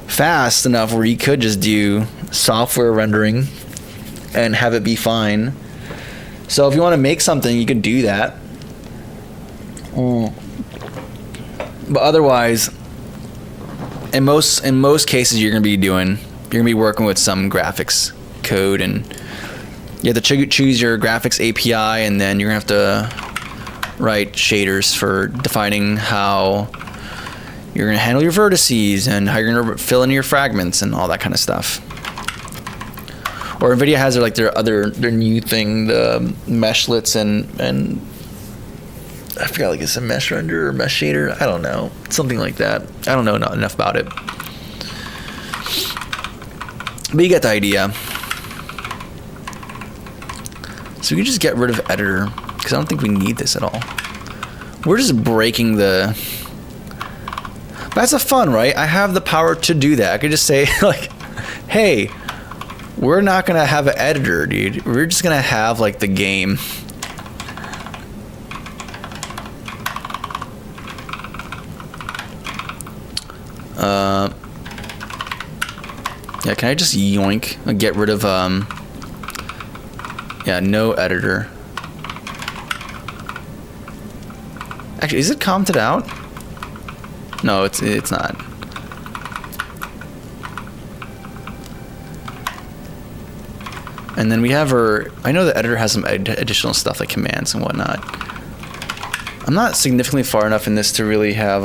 fast enough where you could just do software rendering and have it be fine. So if you want to make something, you can do that. But otherwise, in most cases, you're gonna be working with some graphics code, and you have to choose your graphics API, and then you're gonna have to write shaders for defining how you're gonna handle your vertices and how you're gonna fill in your fragments and all that kind of stuff. Or NVIDIA has their new thing, the meshlets and I forgot, like it's a mesh render or mesh shader. I don't know, something like that. I don't know enough about it. But you get the idea. So we can just get rid of editor, because I don't think we need this at all. We're just breaking the... But that's the fun, right? I have the power to do that. I could just say, like, hey, we're not going to have an editor, dude. We're just going to have, like, the game. Yeah, can I just yoink and get rid of yeah, no editor. Actually, is it commented out? No, it's not. And then we have I know the editor has some additional stuff like commands and whatnot. I'm not significantly far enough in this to really have,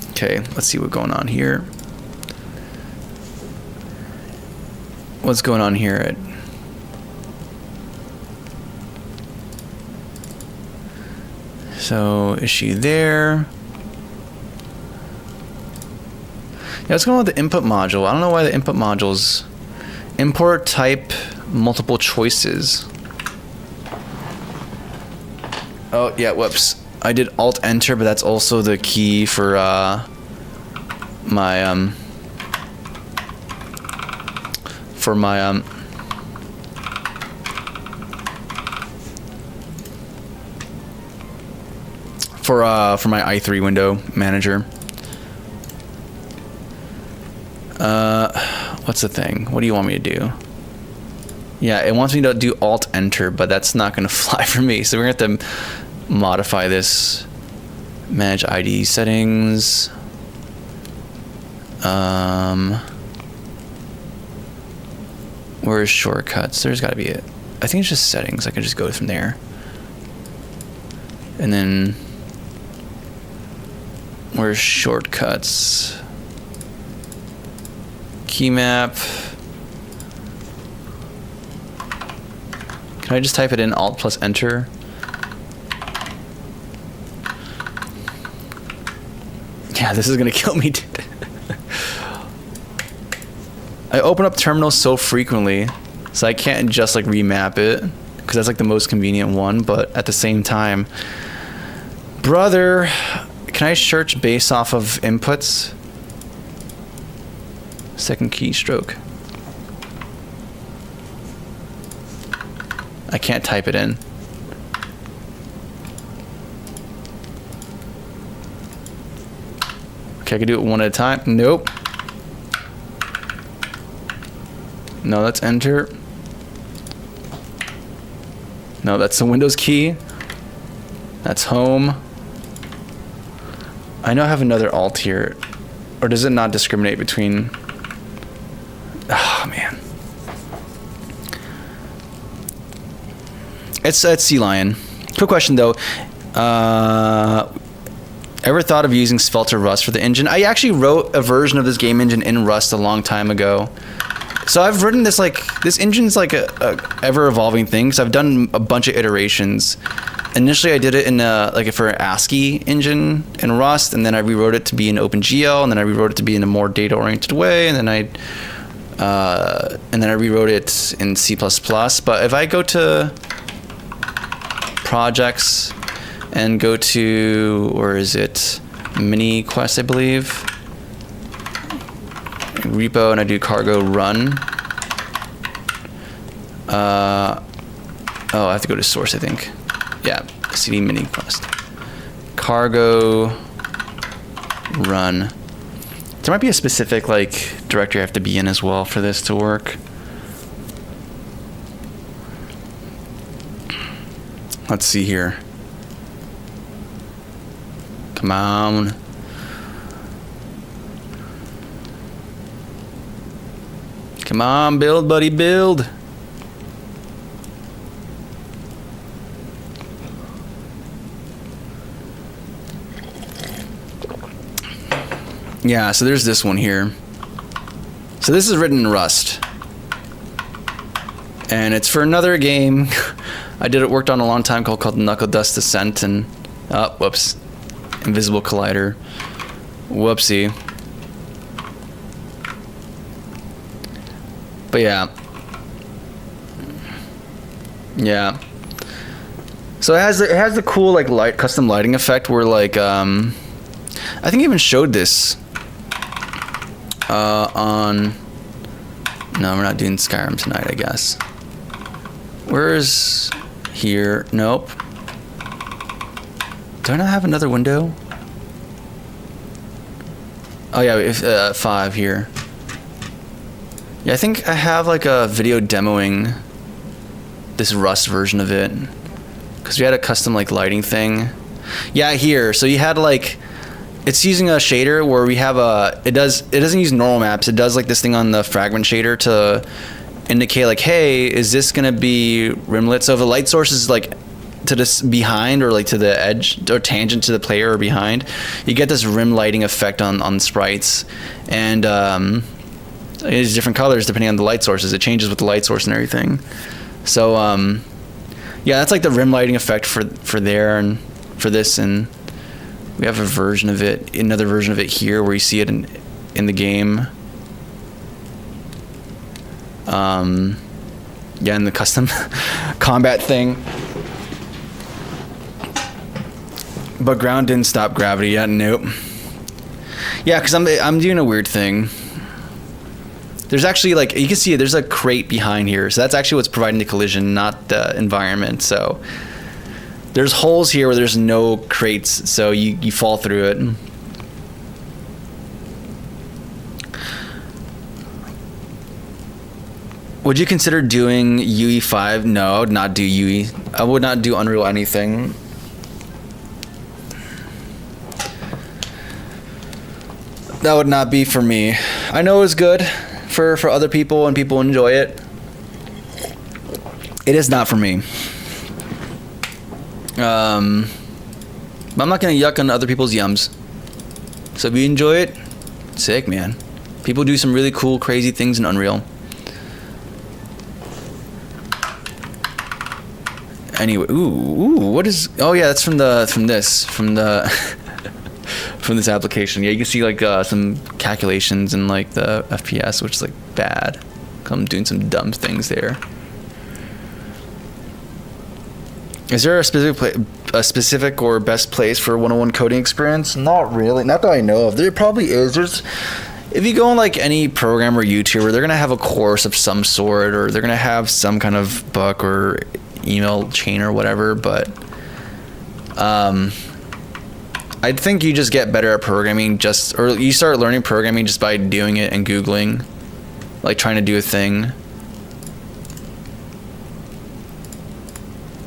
okay, let's see what's going on here. What's going on here? So, is she there? Yeah, what's going on with the input module? I don't know why the input module's import type multiple choices. Oh, yeah, whoops. I did Alt-Enter, but that's also the key for, my for my i3 window manager. What's the thing? What do you want me to do? Yeah, it wants me to do Alt-Enter, but that's not going to fly for me. So we're going to have to modify this. Manage ID settings. Where's shortcuts? There's got to be it. I think it's just settings. I can just go from there. And then where's shortcuts? Key map. Can I just type it in Alt plus Enter? Yeah, this is gonna kill me, dude. I open up terminals so frequently, so I can't just like remap it, because that's like the most convenient one, but at the same time, brother, can I search based off of inputs? Second keystroke. I can't type it in. Okay, I can do it one at a time. Nope. No, that's Enter. No, that's the Windows key. That's Home. I know I have another Alt here. Or does it not discriminate between... Oh, man. It's Sea Lion. Quick question, though. Ever thought of using Svelte or Rust for the engine? I actually wrote a version of this game engine in Rust a long time ago. So I've written this, like, this engine's like a ever-evolving thing, so I've done a bunch of iterations. Initially, I did it in for an ASCII engine in Rust, and then I rewrote it to be in OpenGL, and then I rewrote it to be in a more data-oriented way, and then I rewrote it in C++. But if I go to projects and go to, where is it? MiniQuest, I believe. Repo, and I do cargo run. Oh, I have to go to source, I think. Yeah, cd MiniQuest. Cargo run. There might be a specific like directory I have to be in as well for this to work. Let's see here. Come on. Come on, build, buddy, build. Yeah, so there's this one here. So this is written in Rust. And it's for another game worked on a long time called Knuckle Dust Descent, and whoops. Invisible Collider. Whoopsie. But yeah. Yeah. So it has the cool like custom lighting effect where like I think I even showed this on... No, we're not doing Skyrim tonight, I guess. Where's here? Nope. Do I not have another window? Oh yeah, 5 here. Yeah, I think I have like a video demoing this Rust version of it, because we had a custom like lighting thing. Yeah, here. So you had like, it's using a shader where we have it doesn't use normal maps. It does like this thing on the fragment shader to indicate like, hey, is this gonna be rimlet? So if the light source is like to this behind, or like to the edge or tangent to the player or behind, you get this rim lighting effect on sprites, and it's different colors depending on the light sources. It changes with the light source and everything. So yeah, that's like the rim lighting effect for there and for this, and we have a version of it, another version of it here where you see it in the game. Yeah, in the custom combat thing. But ground didn't stop gravity yet. Nope. Yeah, because I'm doing a weird thing. There's actually, like, you can see there's a crate behind here. So that's actually what's providing the collision, not the environment. So there's holes here where there's no crates, so you fall through it. Would you consider doing UE5? No, I would not do UE. I would not do Unreal anything. That would not be for me. I know it's good for other people and people enjoy it. It is not for me. I'm not gonna yuck on other people's yums. So if you enjoy it, sick, man. People do some really cool, crazy things in Unreal. Anyway, ooh, what is? Oh yeah, that's from this from this application. Yeah, you can see like some calculations and like the FPS, which is like bad. I'm doing some dumb things there. Is there a specific or best place for 101 coding experience? Not really, not that I know of. There probably is. If you go on like any program or YouTuber, they're gonna have a course of some sort, or they're gonna have some kind of book or email chain or whatever, but I think you just get better at programming or you start learning programming just by doing it and Googling, like trying to do a thing.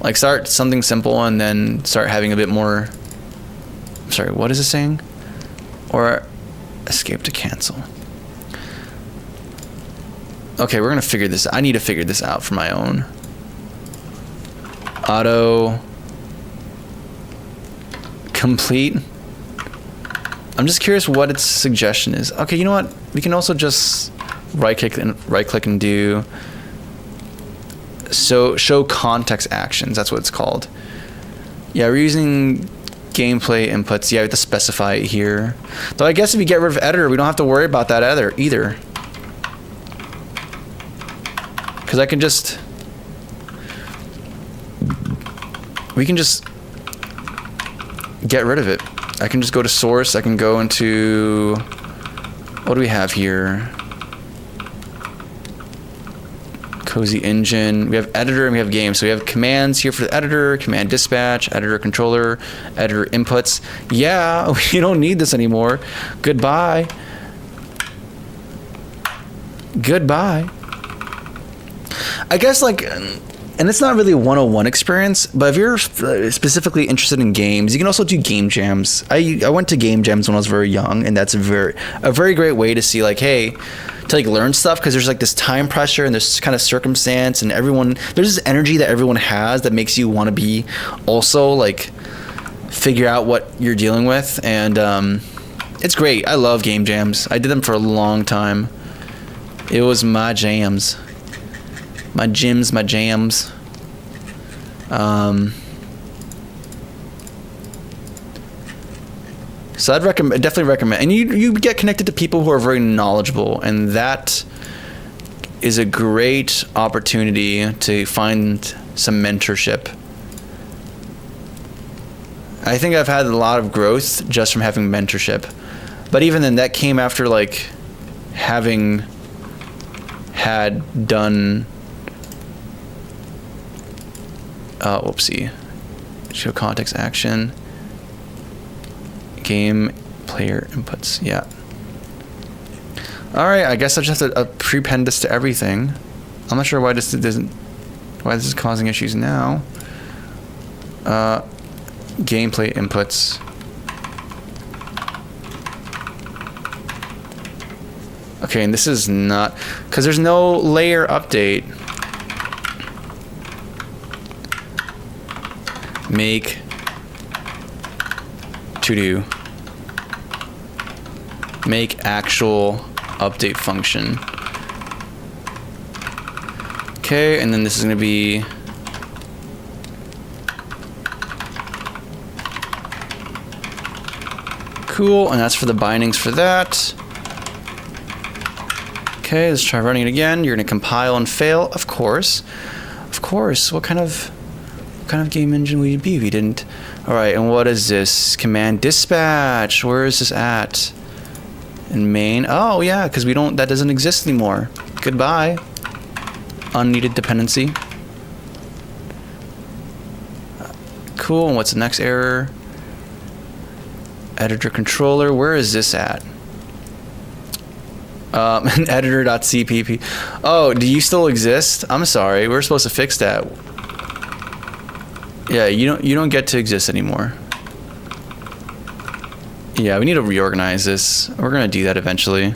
Like start something simple and then start having a bit more, I'm sorry, what is it saying? Or escape to cancel. Okay, we're gonna figure this out. I need to figure this out for my own. Auto complete. I'm just curious what its suggestion is. Okay, you know what? We can also just right click and do show context actions. That's what it's called. Yeah, we're using gameplay inputs. Yeah, we have to specify it here. Though I guess if you get rid of editor, we don't have to worry about that either. Because I can just we can just get rid of it. I can just go to source. I can go into, what do we have here? Cozy engine. We have editor and we have game. So we have commands here for the editor, command dispatch, editor controller, editor inputs. Yeah, we don't need this anymore. Goodbye. Goodbye. I guess like, and it's not really a 101 experience, but if you're specifically interested in games, you can also do game jams. I went to game jams when I was very young, and that's a very great way to see like, hey, to like learn stuff, because there's like this time pressure and this kind of circumstance, and there's this energy that everyone has that makes you want to be also like figure out what you're dealing with, and it's great. I love game jams. I did them for a long time. It was my jams. My gyms, my jams. So I'd definitely recommend, and you get connected to people who are very knowledgeable, and that is a great opportunity to find some mentorship. I think I've had a lot of growth just from having mentorship, but even then, that came after like having had done. Whoopsie. Show context action. Game player inputs. Yeah. All right. I guess I just have to prepend this to everything. I'm not sure why this is causing issues now. Gameplay inputs. Okay, and this is not, because there's no layer update. make to do, make actual update function. Okay, and then this is going to be cool, and that's for the bindings for that. Okay, let's try running it again. You're going to compile and fail, of course. Of course. What kind of game engine would it be if you didn't? All right, and what is this? Command dispatch. Where is this at? In main. Oh yeah, because that doesn't exist anymore. Goodbye. Unneeded dependency. Cool. And what's the next error? Editor controller. Where is this at? Editor.cpp. Oh, do you still exist? I'm sorry. We're supposed to fix that. Yeah, you don't get to exist anymore. Yeah, we need to reorganize this. We're gonna do that eventually.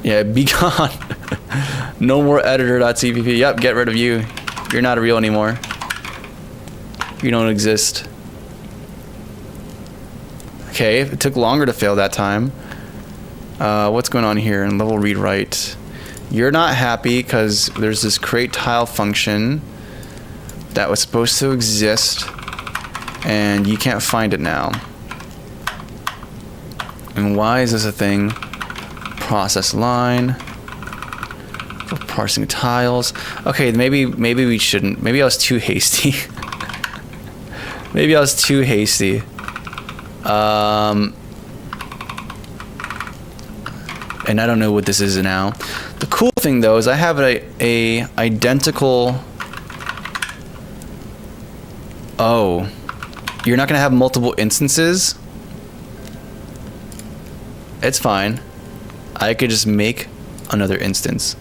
Yeah, be gone. No more editor.cpp. Yep, get rid of you. You're not real anymore. You don't exist. Okay, it took longer to fail that time. What's going on here in level read write? You're not happy because there's this create tile function that was supposed to exist and you can't find it now. And why is this a thing? Process line for parsing tiles. Okay, maybe we shouldn't. Maybe I was too hasty. Maybe I was too hasty. And I don't know what this is now. The cool thing though is I have a identical. Oh, you're not gonna have multiple instances? It's fine. I could just make another instance.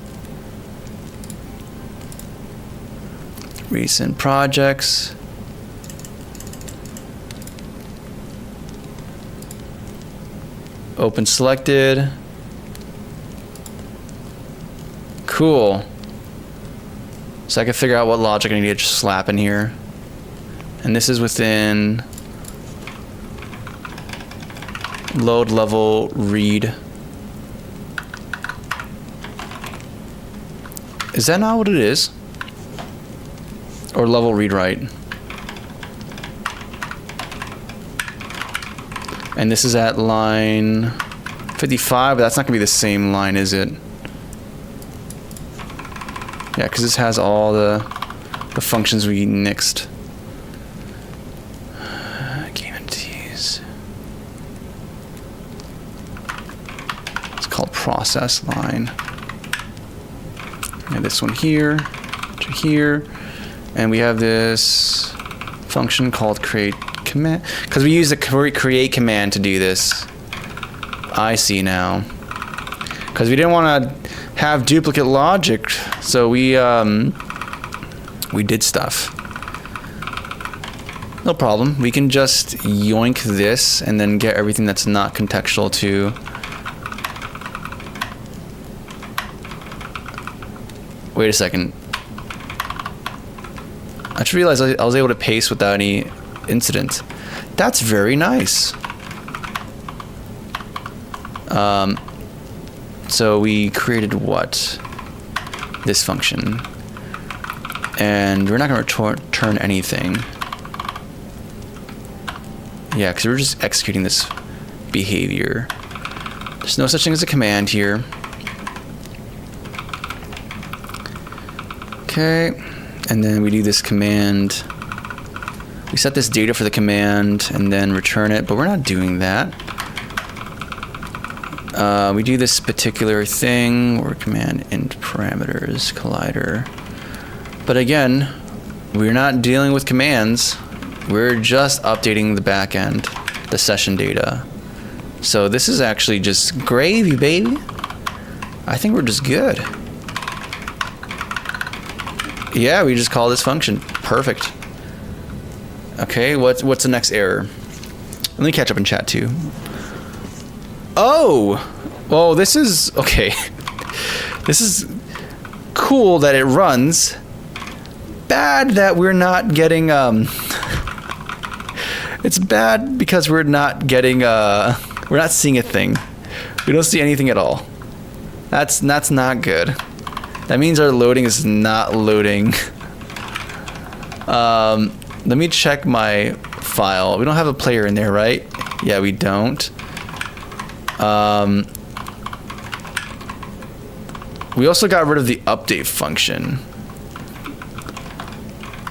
Recent projects. Open selected. Cool. So I can figure out what logic I need to just slap in here. And this is within load level read. Is that not what it is? Or level read write? And this is at line 55, but that's not gonna be the same line, is it? Yeah, because this has all the functions we nixed. Game entities. It's called process line. And this one here to here, and we have this function called create command, because we use the create command to do this. I see now. Because we didn't want to have duplicate logic, so we did stuff. No problem. We can just yoink this and then get everything that's not contextual to. Wait a second. I just realized I was able to paste without any incident. That's very nice. So we created what? This function. And we're not going to return anything. Yeah, because we're just executing this behavior. There's no such thing as a command here. Okay, and then we do this command. We set this data for the command and then return it, but we're not doing that. We do this particular thing, or command int parameters, collider. But again, we're not dealing with commands. We're just updating the backend, the session data. So this is actually just gravy, baby. I think we're just good. Yeah, we just call this function. Perfect. Okay, what's the next error? Let me catch up in chat too. Oh! Well, this is... Okay. This is cool that it runs, bad that we're not getting it's bad because we're not getting we're not seeing a thing. We don't see anything at all. That's not good. That means our loading is not loading. Let me check my file. We don't have a player in there, right? Yeah, we don't. We also got rid of the update function.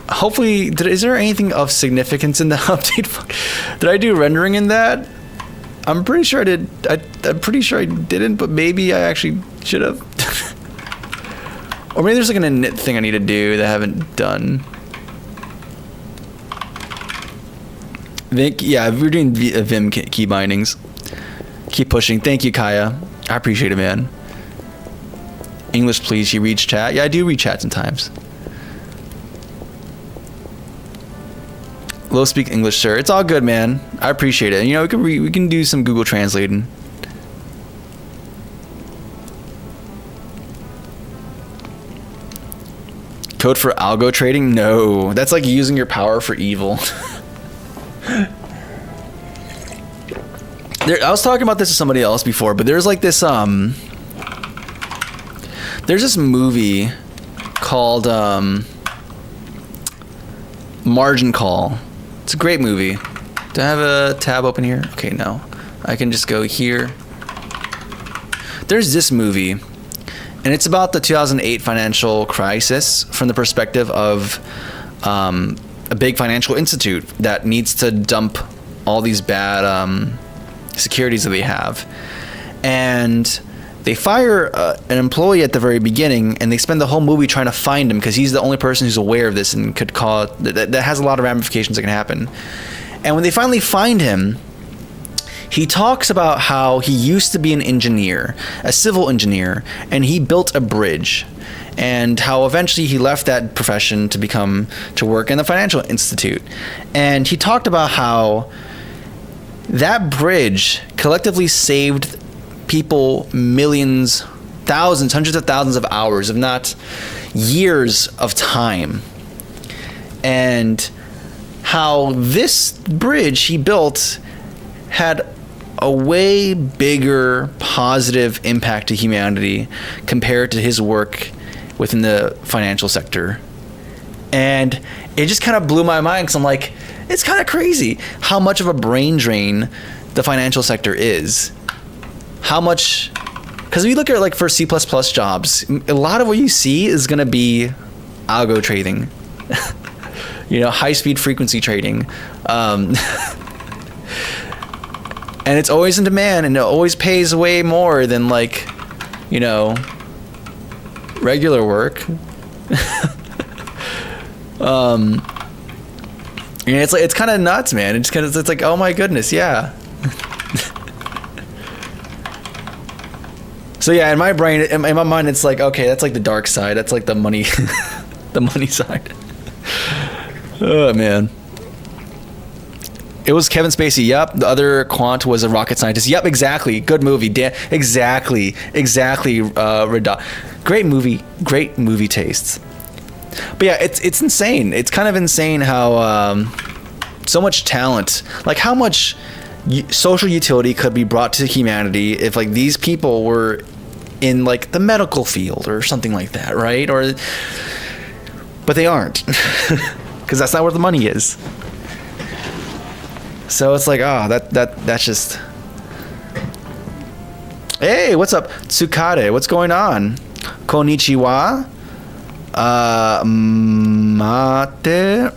Hopefully, is there anything of significance in the update function? Did I do rendering in that? I'm pretty sure I did. I'm pretty sure I didn't, but maybe I actually should have. Or maybe there's like an init thing I need to do that I haven't done. Yeah, we're doing Vim key bindings. Keep pushing. Thank you, Kaya. I appreciate it, man. English, please. You read chat? Yeah, I do read chat sometimes. Low speak English, sir. It's all good, man. I appreciate it. You know, we can do some Google translating. Code for algo trading? No, that's like using your power for evil. I was talking about this to somebody else before, but there's like this there's this movie called Margin Call. It's a great movie. Do I have a tab open here? Okay, no. I can just go here. There's this movie, and it's about the 2008 financial crisis from the perspective of a big financial institute that needs to dump all these bad securities that they have. And they fire an employee at the very beginning, and they spend the whole movie trying to find him because he's the only person who's aware of this and could cause that has a lot of ramifications that can happen. And when they finally find him, he talks about how he used to be an engineer, a civil engineer, and he built a bridge, and how eventually he left that profession to work in the financial institute. And he talked about how that bridge collectively saved people millions, thousands, hundreds of thousands of hours, if not years of time. And how this bridge he built had a way bigger positive impact to humanity compared to his work within the financial sector. And it just kind of blew my mind, because I'm like, it's kind of crazy how much of a brain drain the financial sector is. How much, because if you look at like for C++ jobs, a lot of what you see is going to be algo trading, you know, high speed frequency trading. And it's always in demand, and it always pays way more than, like, you know, regular work. And it's like, it's kind of nuts, man. It's like, oh my goodness, yeah. So yeah, in my brain, in my mind, it's like, okay, that's like the dark side. That's like the money, the money side. Oh man. It was Kevin Spacey. Yep. The other quant was a rocket scientist. Yep. Exactly. Good movie. Exactly. Great movie. Great movie tastes. But yeah, it's insane. It's kind of insane how so much talent, like how much social utility could be brought to humanity if like these people were in like the medical field or something like that, right? But they aren't, because that's not where the money is. So it's like, oh, that's just. Hey, what's up, Tsukade? What's going on? Konnichiwa. Mate.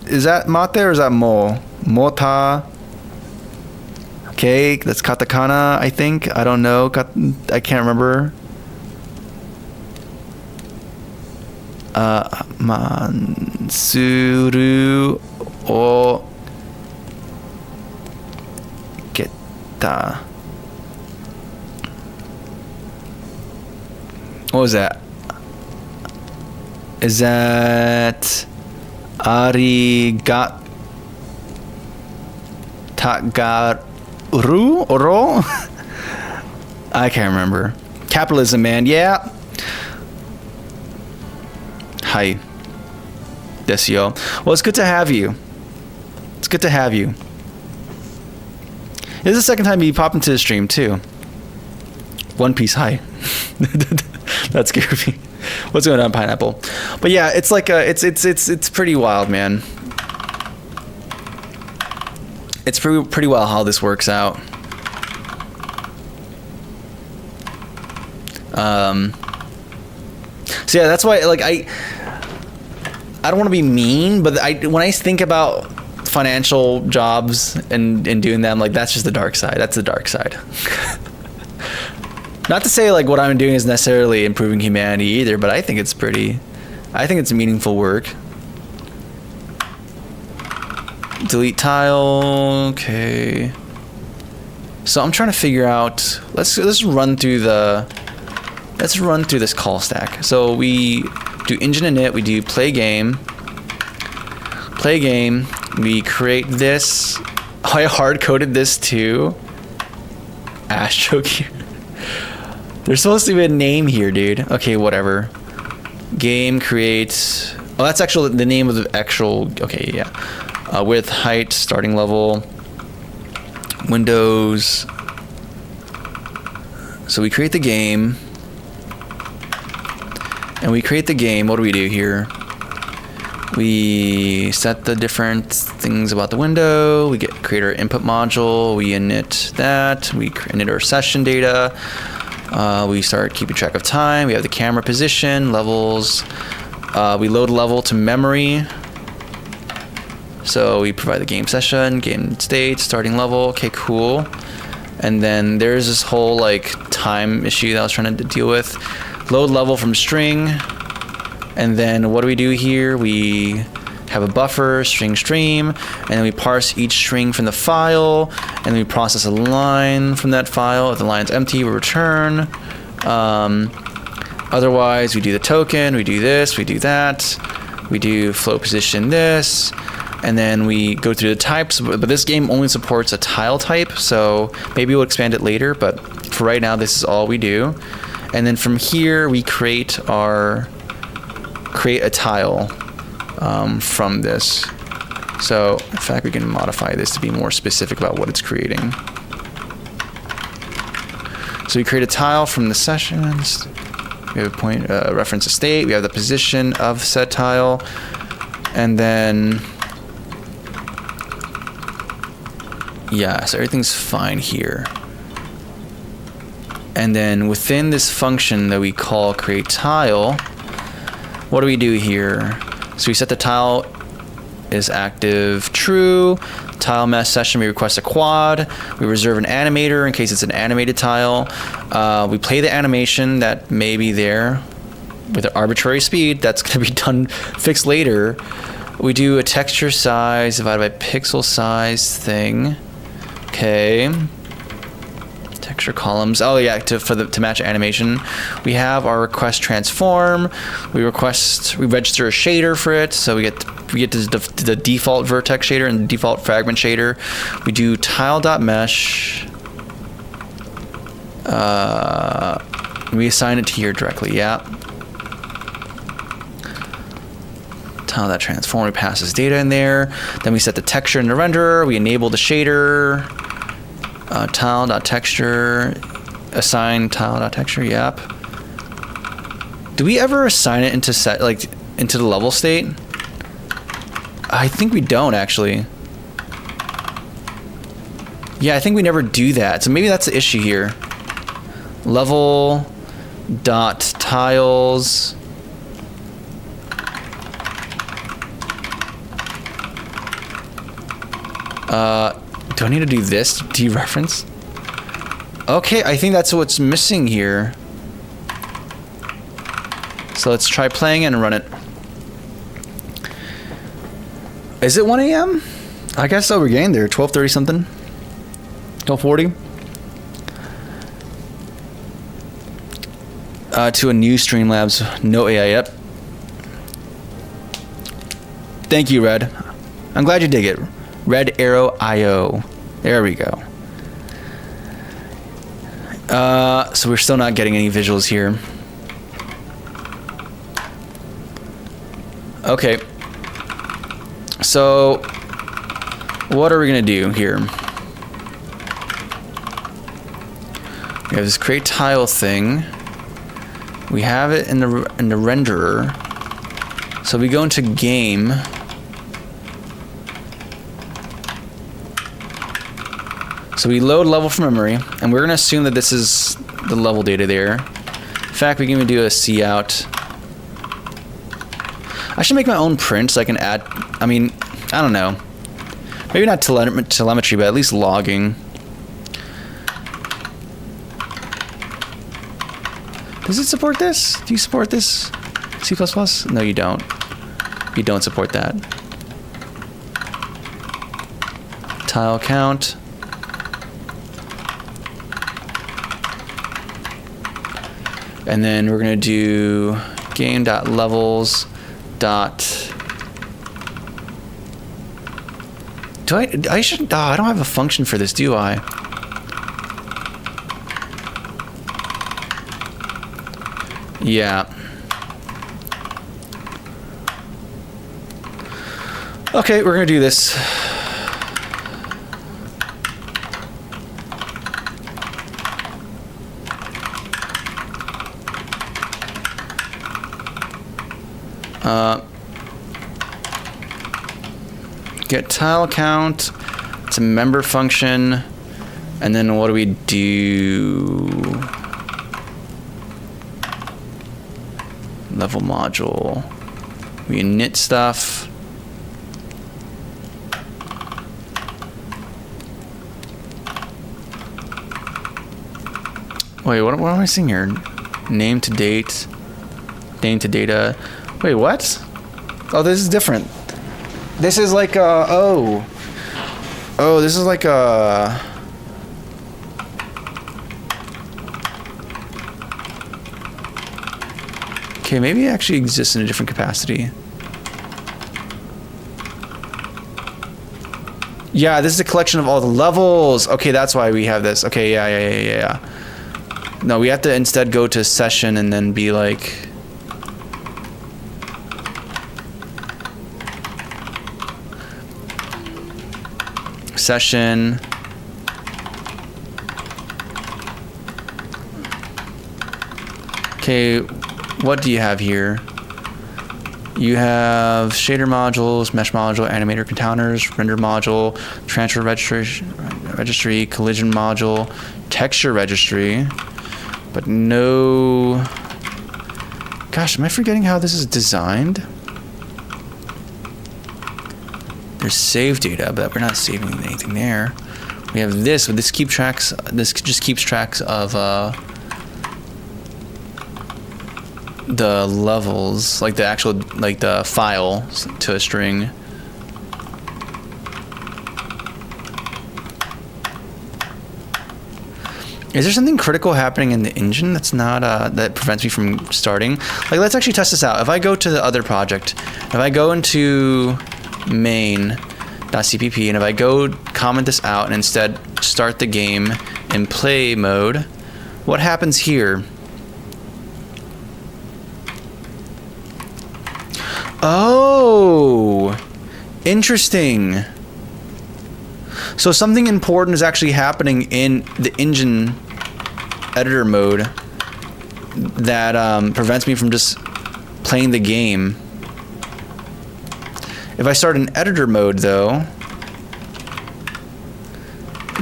Is that mate or is that mo? Mota. Okay, that's katakana, I think. I don't know. I can't remember. Mansuru o Geta. What was that? Is that arigat tagaru oro? I can't remember. Capitalism, man. Yeah. Hi. Desio. Well, it's good to have you. It's good to have you. This is the second time you pop into the stream too. One Piece, hi. That's scary. What's going on, Pineapple? But yeah, it's like it's pretty wild, man. It's pretty wild how this works out. So yeah, that's why like I don't want to be mean, but when I think about financial jobs and doing them, like that's just the dark side. That's the dark side. Not to say like what I'm doing is necessarily improving humanity either, but I think it's meaningful work. Delete tile. Okay. So I'm trying to figure out. Let's run through this call stack. So we do engine init. We do play game. Play game. We create this. I hard coded this too. Astro Gear. There's supposed to be a name here, dude. Okay, whatever. Game creates. Oh, that's actually the name of the actual. Okay, yeah. Width, height, starting level, Windows. So we create the game. And we create the game. What do we do here? We set the different things about the window. We create our input module. We init that. We init our session data. We start keeping track of time. We have the camera position, levels. We load level to memory. So we provide the game session, game state, starting level. Okay, cool. And then there's this whole like time issue that I was trying to deal with. Load level from string. And then what do we do here? We have a buffer, string stream, and then we parse each string from the file, and then we process a line from that file. If the line's empty, we return. Otherwise, we do the token, we do this, we do that. We do float position this, and then we go through the types, but this game only supports a tile type, so maybe we'll expand it later, but for right now, this is all we do. And then from here, we create a tile from this. So in fact, we can modify this to be more specific about what it's creating. So we create a tile from the sessions. We have a point, reference a state. We have the position of said tile, and then yeah, so everything's fine here. And then within this function that we call create tile, what do we do here? So we set the tile is active true. Tile mesh session, we request a quad. We reserve an animator in case it's an animated tile. We play the animation that may be there with an arbitrary speed. That's going to be fixed later. We do a texture size divided by pixel size thing. Okay. Texture columns. Oh yeah, to match animation. We have our request transform. We register a shader for it, so we get the default vertex shader and the default fragment shader. We do tile.mesh. We assign it to here directly. Yeah. Tile.transform. We pass this data in there. Then we set the texture in the renderer. We enable the shader. Tile.texture, assign tile.texture, yep. Do we ever assign it into the level state? I think we don't actually. Yeah, I think we never do that. So maybe that's the issue here. Level dot tiles. Do I need to do this? Dereference? Okay, I think that's what's missing here. So let's try playing and run it. Is it 1 a.m.? I guess so, we're getting there. 12:30 something. 12:40. To a new Streamlabs. No AI yet. Thank you, Red. I'm glad you dig it. Red Arrow IO. There we go. So we're still not getting any visuals here. Okay. So what are we gonna do here? We have this create tile thing. We have it in the renderer. So we go into game. So we load level from memory, and we're gonna assume that this is the level data there. In fact, we can even do a cout. I should make my own print so I can add, I mean, I don't know. Maybe not telemetry, but at least logging. Does it support this? Do you support this? C++? No, you don't. You don't support that. Tile count. And then we're gonna do game.levels. I don't have a function for this, do I? Yeah. Okay, we're gonna do this. Get tile count. It's a member function. And then what do we do? Level module. We init stuff. Wait, what am I seeing here? Name to date. Name to data. Wait, what? Oh, this is different. This is like oh, this is like a. Okay, maybe it actually exists in a different capacity. Yeah, this is a collection of all the levels. Okay, that's why we have this. Okay, yeah. No, we have to instead go to session and then be like. Session. Okay, what do you have here? You have shader modules, mesh module, animator containers, render module, transfer registry, collision module, texture registry, but no. Gosh, am I forgetting how this is designed? There's save data, but we're not saving anything there. We have this, but this just keeps tracks of the levels, like the actual, like the file to a string. Is there something critical happening in the engine that's not that prevents me from starting? Like, let's actually test this out. If I go to the other project, if I go into main.cpp, and if I go comment this out and instead start the game in play mode, what happens here? Oh, interesting. So something important is actually happening in the engine editor mode that prevents me from just playing the game. If I start in editor mode, though,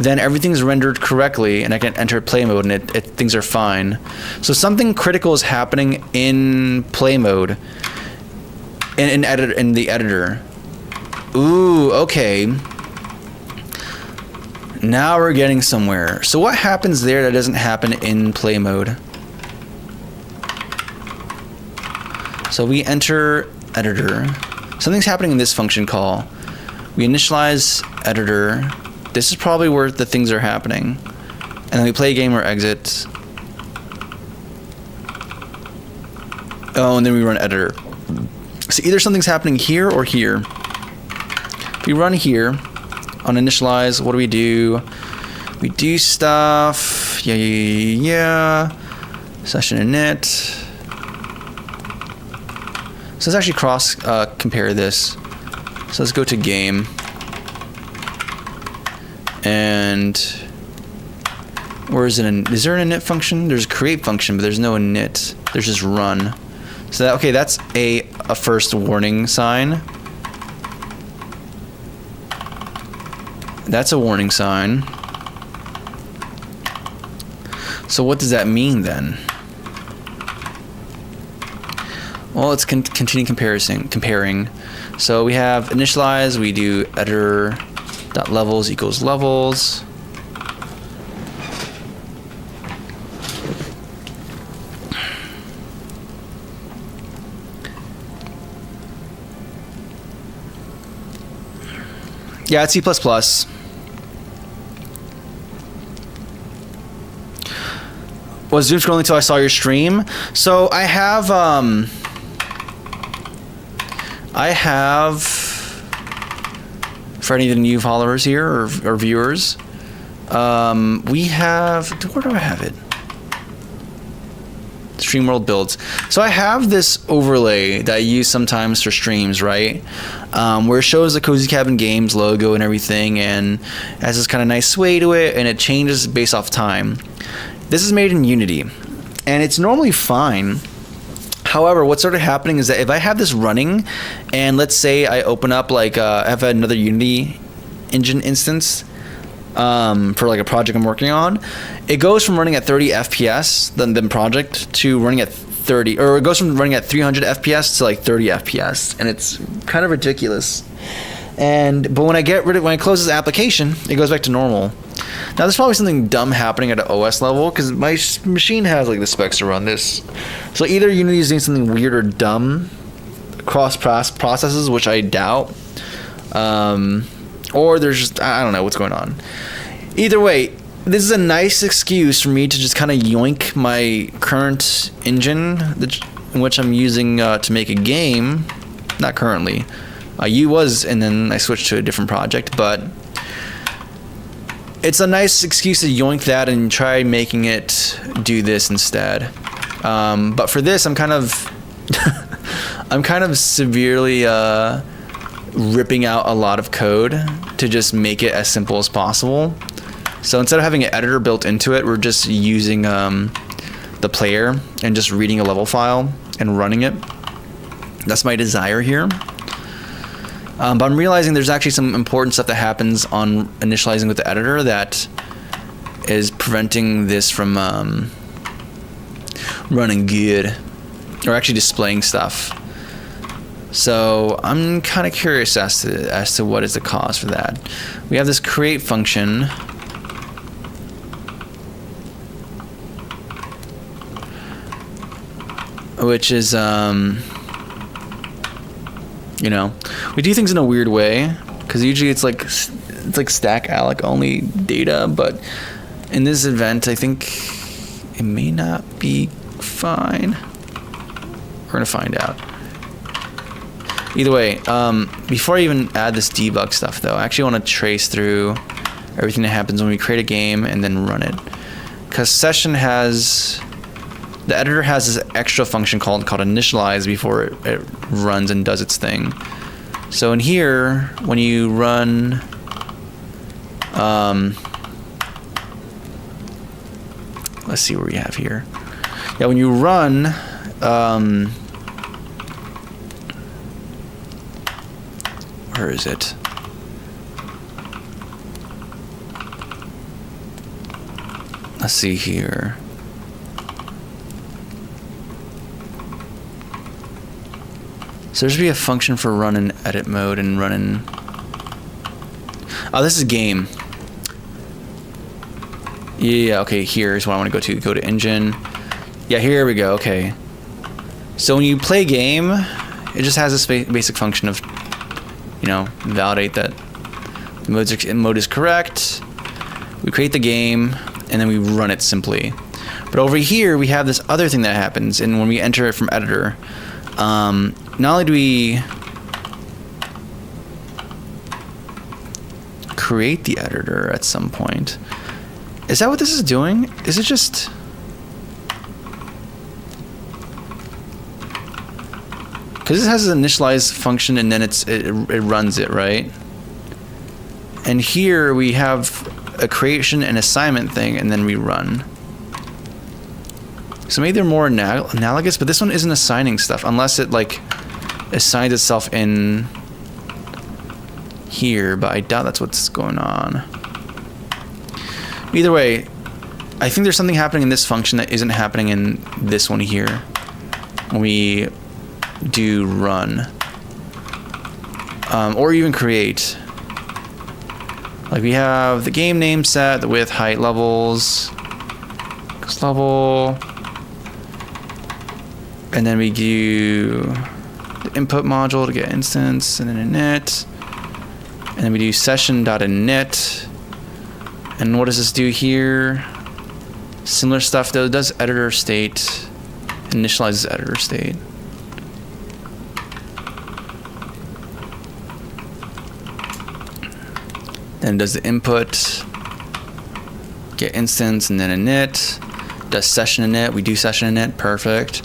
then everything's rendered correctly, and I can enter play mode, and things are fine. So something critical is happening in play mode, in the editor. Ooh, okay. Now we're getting somewhere. So what happens there that doesn't happen in play mode? So we enter editor. Something's happening in this function call. We initialize editor. This is probably where the things are happening. And then we play a game or exit. Oh, and then we run editor. So either something's happening here or here. If we run here on initialize, what do? We do stuff. Yeah. Session init. So let's actually cross compare this. So let's go to game. And where is it? Is there an init function? There's a create function, but there's no init. There's just run. So that, okay, that's a first warning sign. That's a warning sign. So what does that mean then? Well, let's continue comparing. So we have initialize. We do editor.levels equals levels. Yeah, it's C++. Was Zoom scrolling until I saw your stream? So I have for any of the new followers here or viewers, we have, where do I have it? StreamWorld builds. So I have this overlay that I use sometimes for streams, right? Where it shows the Cozy Cabin Games logo and everything, and has this kind of nice sway to it, and it changes based off time. This is made in Unity, and it's normally fine. However, what's sort of happening is that if I have this running, and let's say I open up like I have another Unity engine instance for like a project I'm working on, it goes from running at 30 FPS, the project, to running at 30, or it goes from running at 300 FPS to like 30 FPS, and it's kind of ridiculous. But when I close this application, it goes back to normal. Now there's probably something dumb happening at an OS level, because my machine has like the specs to run this. So either Unity is doing something weird or dumb cross processes, which I doubt, or there's just, I don't know what's going on. Either way, this is a nice excuse for me to just kind of yoink my current engine, in which I'm using to make a game. Not currently. And then I switched to a different project, but it's a nice excuse to yoink that and try making it do this instead. But for this, I'm kind of severely ripping out a lot of code to just make it as simple as possible. So instead of having an editor built into it, we're just using the player and just reading a level file and running it. That's my desire here. But I'm realizing there's actually some important stuff that happens on initializing with the editor that is preventing this from running good, or actually displaying stuff. So I'm kind of curious as to what is the cause for that. We have this create function, which is we do things in a weird way, because usually it's like stack alloc only data, but in this event I think it may not be fine. We're gonna find out. Either way, before I even add this debug stuff though, I actually want to trace through everything that happens when we create a game and then run it, because the editor has this extra function called initialize before it runs and does its thing. So in here, when you run, let's see what we have here. Yeah, when you run, where is it? Let's see here. So there should be a function for run in edit mode and run in... Oh, this is game. Yeah, okay, here's what I want to go to. Go to engine. Yeah, here we go, okay. So when you play game, it just has this basic function of, validate that the mode is correct. We create the game, and then we run it simply. But over here, we have this other thing that happens, and when we enter it from editor, not only do we create the editor at some point. Is that what this is doing? Is it just... because this has an initialize function and then it runs it, right? And here we have a creation and assignment thing, and then we run. So maybe they're more analogous, but this one isn't assigning stuff unless it like assigns itself in here, but I doubt that's what's going on. Either way, I think there's something happening in this function that isn't happening in this one here when we do run, or even create. Like we have the game name set, the width, height, levels, level, and then we do the input module to get instance, and then init, and then we do session.init. And what does this do here? Similar stuff though. It does editor state, initializes editor state. Then does the input, get instance, and then init. Does session init. We do session init. Perfect.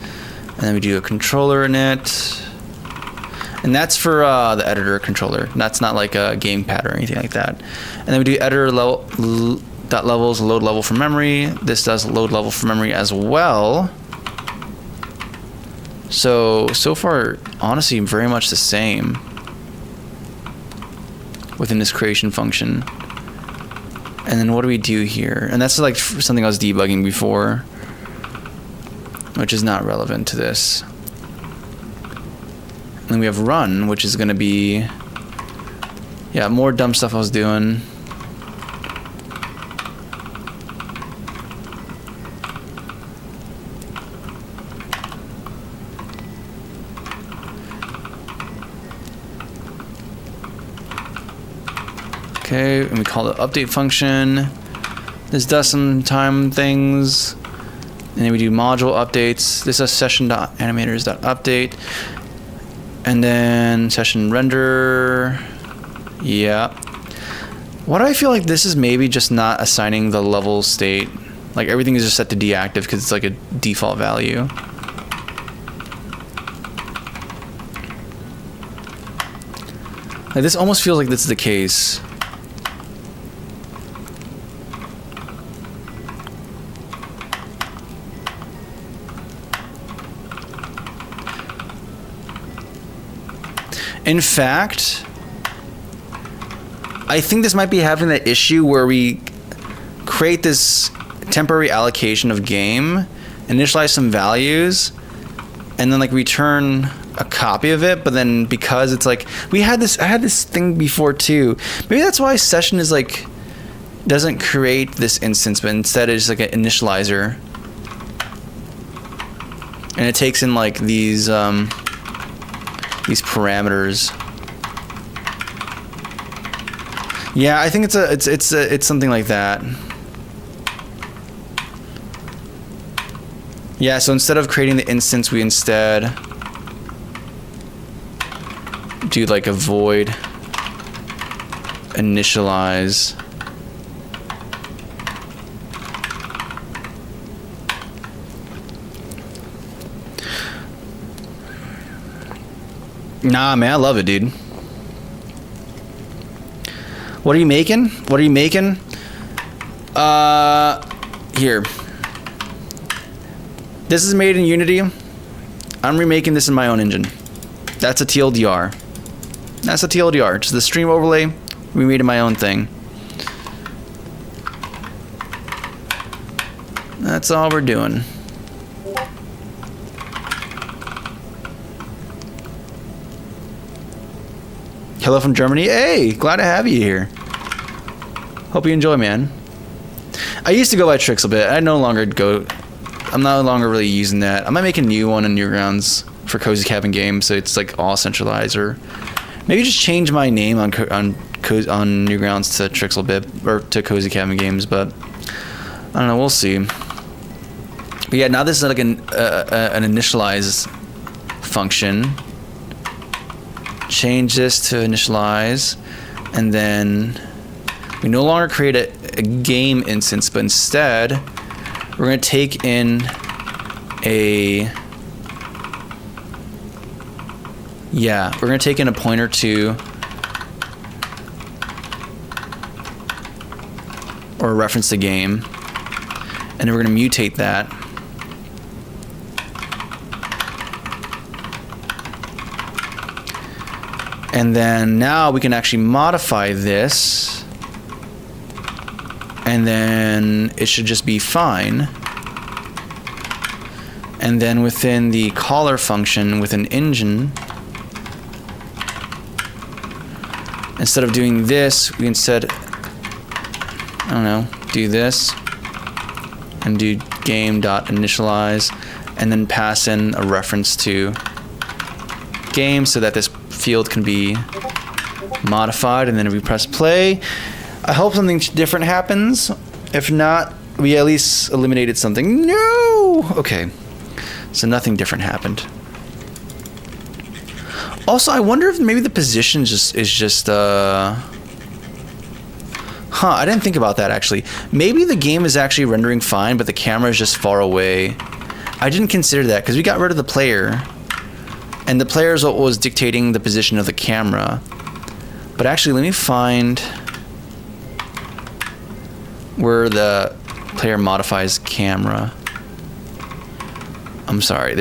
And then we do a controller init. And that's for the editor controller. That's not like a gamepad or anything like that. And then we do editor levels, load level from memory. This does load level from memory as well. So far, honestly, very much the same within this creation function. And then what do we do here? And that's like something I was debugging before, which is not relevant to this. And then we have run, which is going to be, yeah, more dumb stuff I was doing. Okay, and we call the update function. This does some time things. And then we do module updates. This is session.animators.update. And then session render. Yeah. Why do I feel like this is maybe just not assigning the level state? Like everything is just set to deactive because it's like a default value. Like this almost feels like this is the case. In fact, I think this might be having that issue where we create this temporary allocation of game, initialize some values, and then like return a copy of it. But then because it's like I had this thing before too. Maybe that's why session is like doesn't create this instance, but instead it's like an initializer, and it takes in like these parameters. Yeah, I think it's something like that. Yeah, so instead of creating the instance, we instead do like a void initialize. Nah, man, I love it, dude. What are you making? What are you making? Here. This is made in Unity. I'm remaking this in my own engine. That's a TLDR. That's a TLDR. Just the stream overlay. We made it my own thing. That's all we're doing. Hello from Germany. Hey, glad to have you here. Hope you enjoy, man. I used to go by Trixlebit. I'm no longer really using that. I might make a new one in Newgrounds for Cozy Cabin Games, so it's like all centralized, or maybe just change my name on Newgrounds to Trixlebit or to Cozy Cabin Games. But I don't know. We'll see. But yeah, now this is like an initialize function. Change this to initialize, and then we no longer create a game instance, but instead we're going to take in a Yeah, we're gonna take in a pointer to, or reference the game, and then we're gonna mutate that. And then now we can actually modify this, and then it should just be fine. And then within the caller function within engine, instead of doing this, we instead, I don't know, do this and do game.initialize and then pass in a reference to game so that this field can be modified. And then if we press play, I hope something different happens. If not, we at least eliminated something. No! Okay, so nothing different happened. Also, I wonder if maybe the position is just I didn't think about that actually. Maybe the game is actually rendering fine, but the camera is just far away. I didn't consider that because we got rid of the player, and the player is what was dictating the position of the camera. But actually, let me find where the player modifies camera. I'm sorry.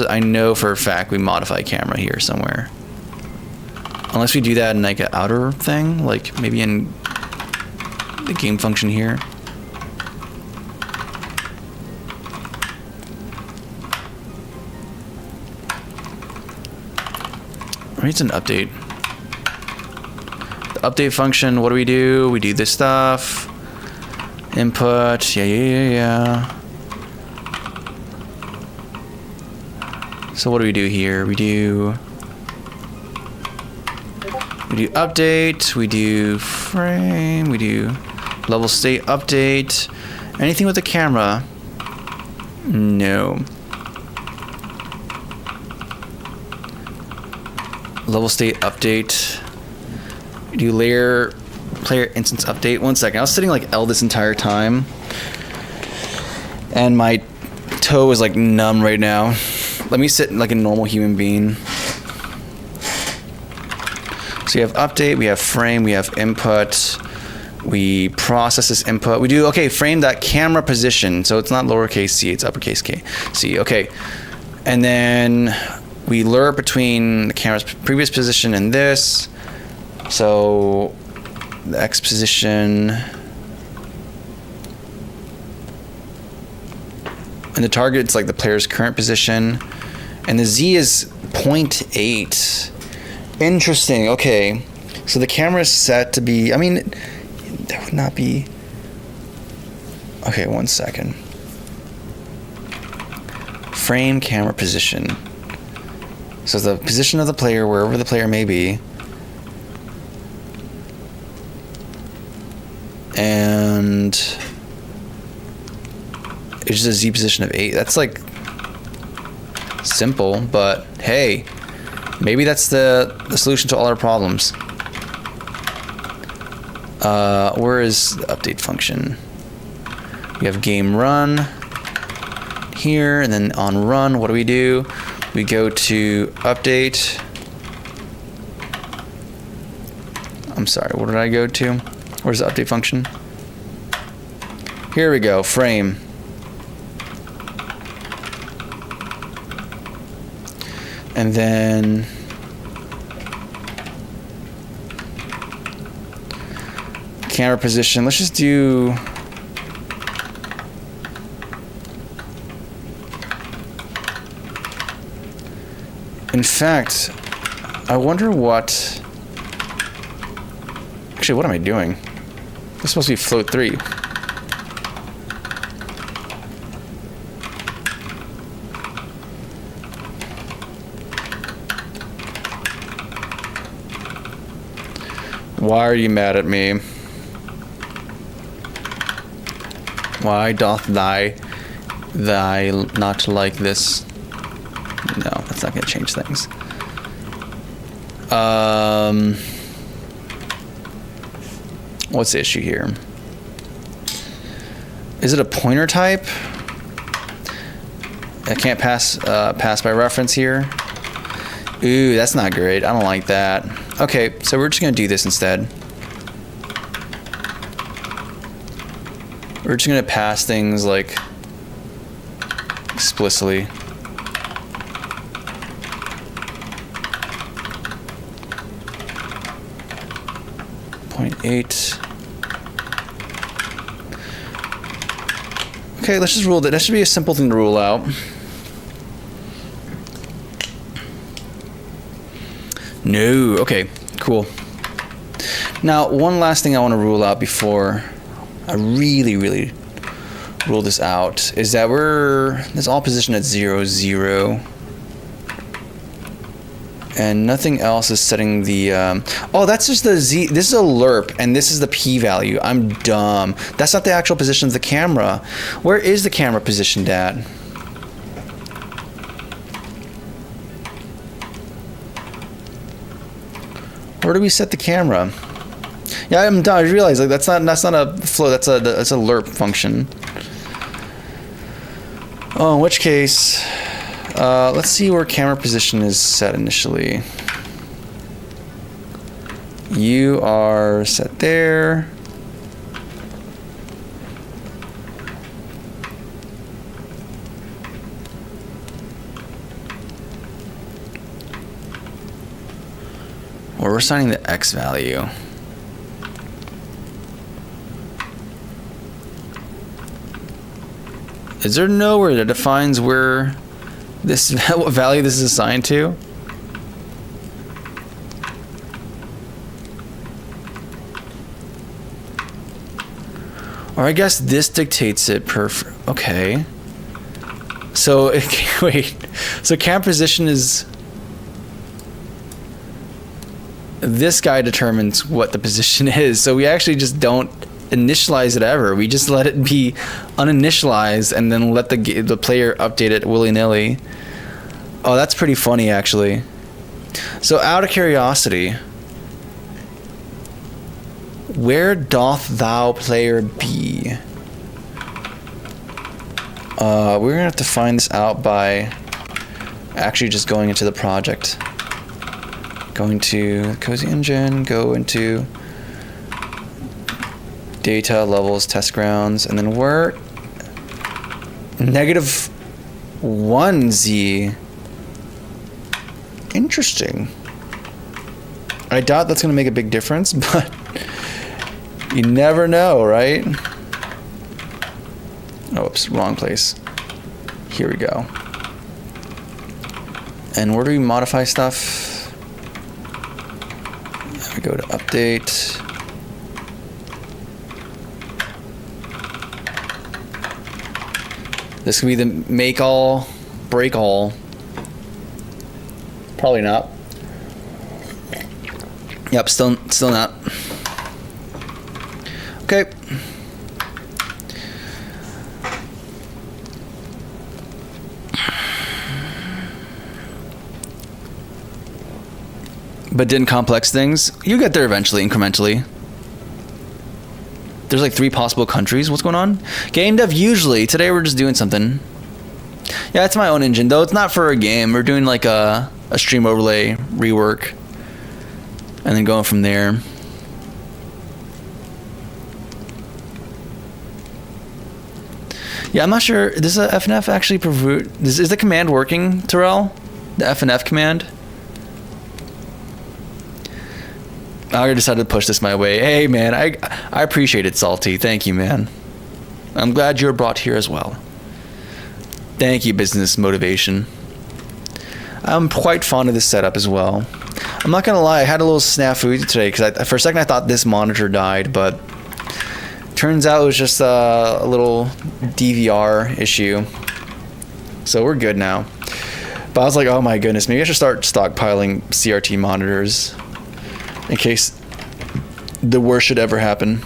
I know for a fact we modify camera here somewhere. Unless we do that in like an outer thing, like maybe in the game function here. Or it's an update. The update function, what do? We do this stuff. Input, yeah. So what do we do here? We do update, we do frame, we do level state update. Anything with the camera? No. Level state update. We do player instance update. 1 second. I was sitting like L this entire time, and my toe is like numb right now. Let me sit like a normal human being. So we have update, we have frame, we have input. We process this input. We do, okay, frame that camera position. So it's not lowercase c, it's uppercase c. Okay. And then we lerp between the camera's previous position and this. So the X position. And the target, it's like the player's current position. And the Z is 0.8. Interesting. Okay. So the camera is set to be, I mean, that would not be. Okay, 1 second. Frame camera position. So the position of the player, wherever the player may be. And it's just a Z position of 8. That's like simple, but hey, maybe that's the solution to all our problems. Where is the update function? We have game run here, and then on run, what do? We go to update. I'm sorry, what did I go to? Where's the update function? Here we go, frame. And then camera position. Let's just do in fact, I wonder what actually what am I doing? This is supposed to be float 3. Why are you mad at me? Why doth thy not like this? No, that's not going to change things. What's the issue here? Is it a pointer type? I can't pass by reference here. Ooh, that's not great. I don't like that. Okay, so we're just gonna do this instead. We're just gonna pass things like explicitly. .8. Okay, let's just rule that. That should be a simple thing to rule out. No. Okay, cool. Now, one last thing I want to rule out before I really rule this out is that this all positioned at 0, 0. And nothing else is setting the, oh, that's just the Z, this is a lerp, and this is the p-value. I'm dumb. That's not the actual position of the camera. Where is the camera positioned at? Where do we set the camera? Yeah, I'm done. I realize like that's not a flow. That's a lerp function. Oh, in which case, let's see where camera position is set initially. You are set there. Or we're assigning the X value. Is there nowhere that defines where this what value this is assigned to? Or I guess this dictates it okay. So wait. So cam position is this guy determines what the position is. So we actually just don't initialize it ever. We just let it be uninitialized and then let the player update it willy-nilly. Oh, that's pretty funny actually. So out of curiosity, where doth thou player be? We're gonna have to find this out by actually just going into the project. Going to Cozy Engine, go into data, levels, test grounds, and then we're -1Z. Interesting. I doubt that's going to make a big difference, but you never know, right? Oh, oops, wrong place. Here we go. And where do we modify stuff? We go to update. This could be the make all, break all. Probably not. Yep, still not. Okay. But didn't complex things. You get there eventually, incrementally. There's like 3 possible countries. What's going on? Game dev usually. Today we're just doing something. Yeah, it's my own engine, though. It's not for a game. We're doing like a stream overlay rework. And then going from there. Yeah, I'm not sure. Does the FNF actually is the command working, Terrell? The FNF command? I decided to push this my way. Hey, man, I appreciate it, Salty. Thank you, man. I'm glad you're brought here as well. Thank you, Business Motivation. I'm quite fond of this setup as well. I'm not gonna lie, I had a little snafu today because for a second I thought this monitor died, but turns out it was just a little DVR issue. So we're good now. But I was like, oh my goodness, maybe I should start stockpiling CRT monitors in case the worst should ever happen.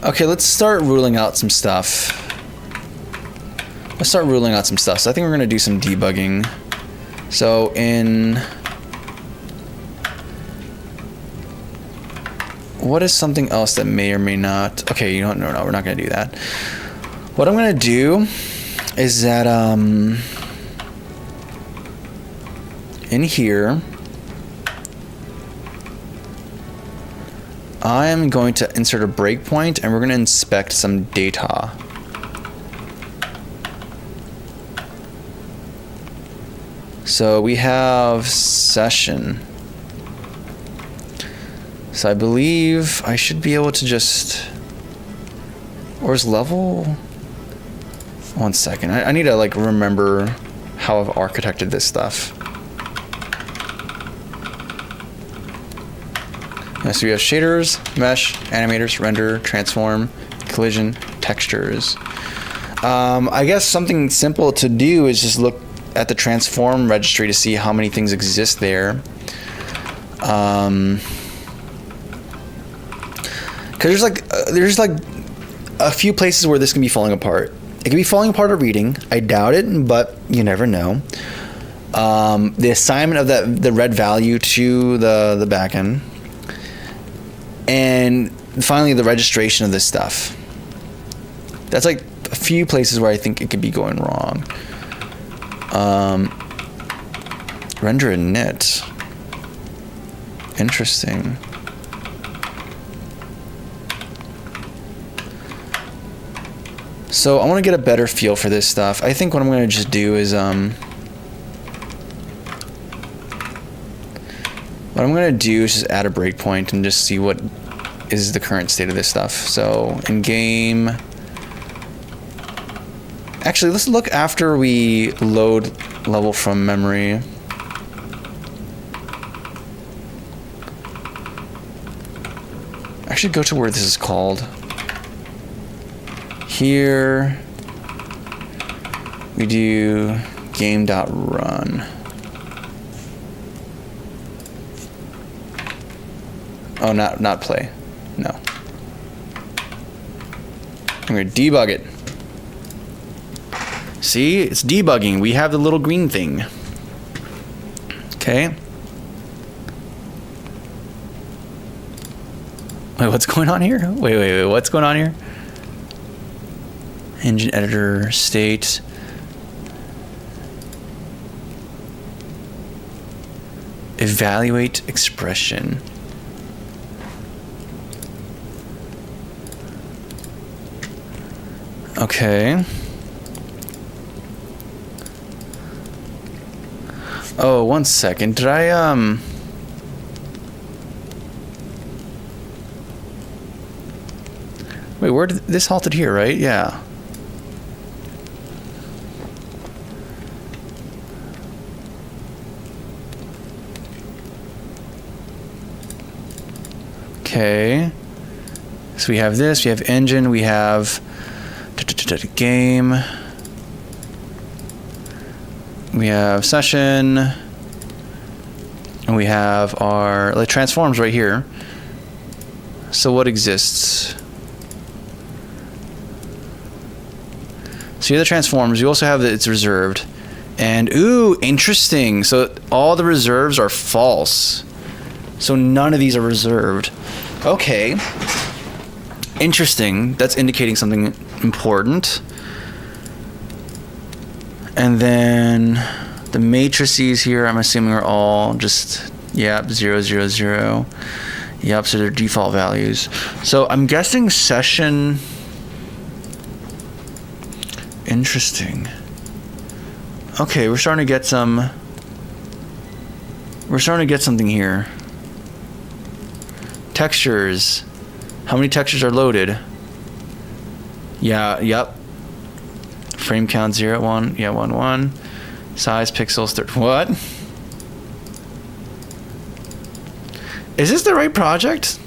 Okay, let's start ruling out some stuff. So I think we're gonna do some debugging. So in what is something else that may or may not... Okay, you know what? No, we're not going to do that. What I'm going to do is that in here, I am going to insert a breakpoint, and we're going to inspect some data. So we have session. So I believe I should be able to just... Or is level... One second. I need to like remember how I've architected this stuff. Yeah, so we have shaders, mesh, animators, render, transform, collision, textures. I guess something simple to do is just look at the transform registry to see how many things exist there. Because there's like a few places where this can be falling apart. It can be falling apart at reading. I doubt it, but you never know. The assignment of the red value to the backend, and finally the registration of this stuff. That's like a few places where I think it could be going wrong. Render init. Interesting. So I want to get a better feel for this stuff. I think what I'm going to just do is what I'm going to do is just add a breakpoint and just see what is the current state of this stuff. So in game, actually let's look after we load level from memory. Actually go to where this is called. Here we do game.run. Oh, not play. No. I'm going to debug it. See, it's debugging. We have the little green thing. Okay. Wait, what's going on here? Wait, what's going on here? Engine editor state. Evaluate expression. Okay. Oh, one second. Did I Wait, where did this halted here, right? Yeah. Okay. So we have this, we have engine, we have game, we have session, and we have our like transforms right here. So what exists? So here are the transforms. You also have that it's reserved. And ooh, interesting. So all the reserves are false. So none of these are reserved. Okay. Interesting. That's indicating something important. And then the matrices here, I'm assuming are all just, yep, 0, 0, 0. Yep, so they're default values. So I'm guessing session. Interesting. Okay, we're starting to get some. We're starting to get something here. Textures. How many textures are loaded? Yeah, yep. Frame count 0, 1. Yeah, 1, 1. Size pixels 30. What? Is this the right project?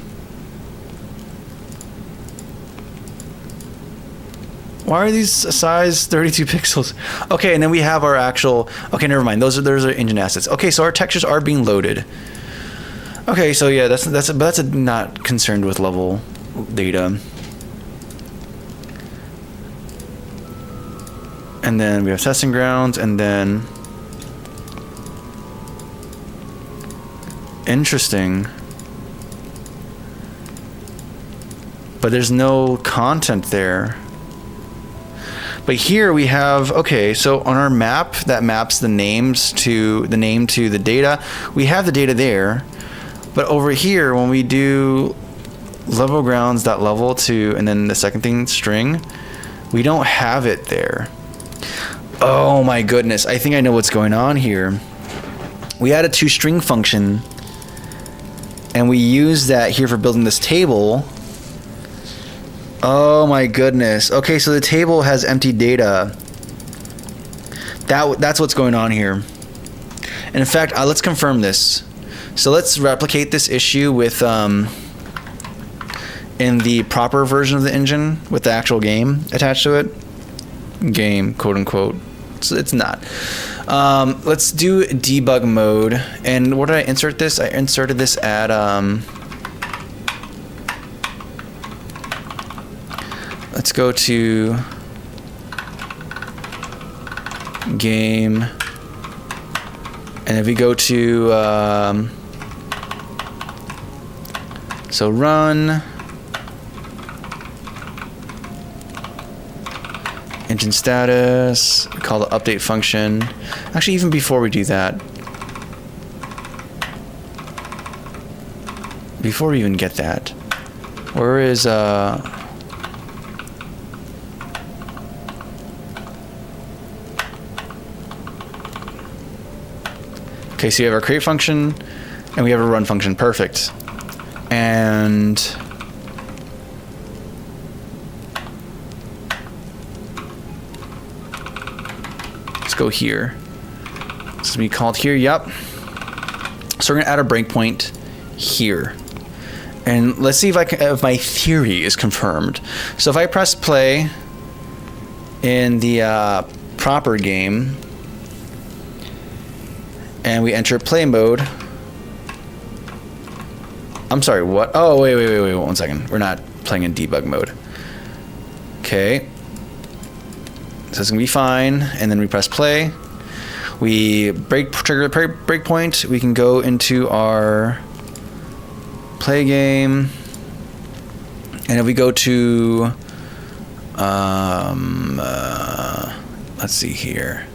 Why are these size 32 pixels? Okay, and then we have our actual. Okay, never mind. Those are engine assets. Okay, so our textures are being loaded. Okay, so yeah, that's not concerned with level data. And then we have testing grounds, and then interesting. but there's no content there. But here we have, okay, so on our map that maps the name to the data, we have the data there. But over here, when we do level grounds.level to, and then the second thing, string, we don't have it there. Oh my goodness, I think I know what's going on here. We added toString function, and we use that here for building this table. Oh my goodness. Okay, so the table has empty data. That's what's going on here. And in fact, let's confirm this. So let's replicate this issue with in the proper version of the engine with the actual game attached to it. Game, quote unquote. So it's not. Let's do debug mode. And where did I insert this? I inserted this at let's go to game, and if we go to so run engine status, we call the update function. Actually, even before we do that, before we even get that, where is okay, so you have our create function, and we have a run function. Perfect. And let's go here. This is going to be called here. Yep. So we're going to add a breakpoint here. And let's see if my theory is confirmed. So if I press play in the proper game, and we enter play mode. I'm sorry, what? Oh, wait, 1 second. We're not playing in debug mode. Okay. So it's gonna be fine. And then we press play. We trigger the breakpoint. We can go into our play game. And if we go to, let's see here.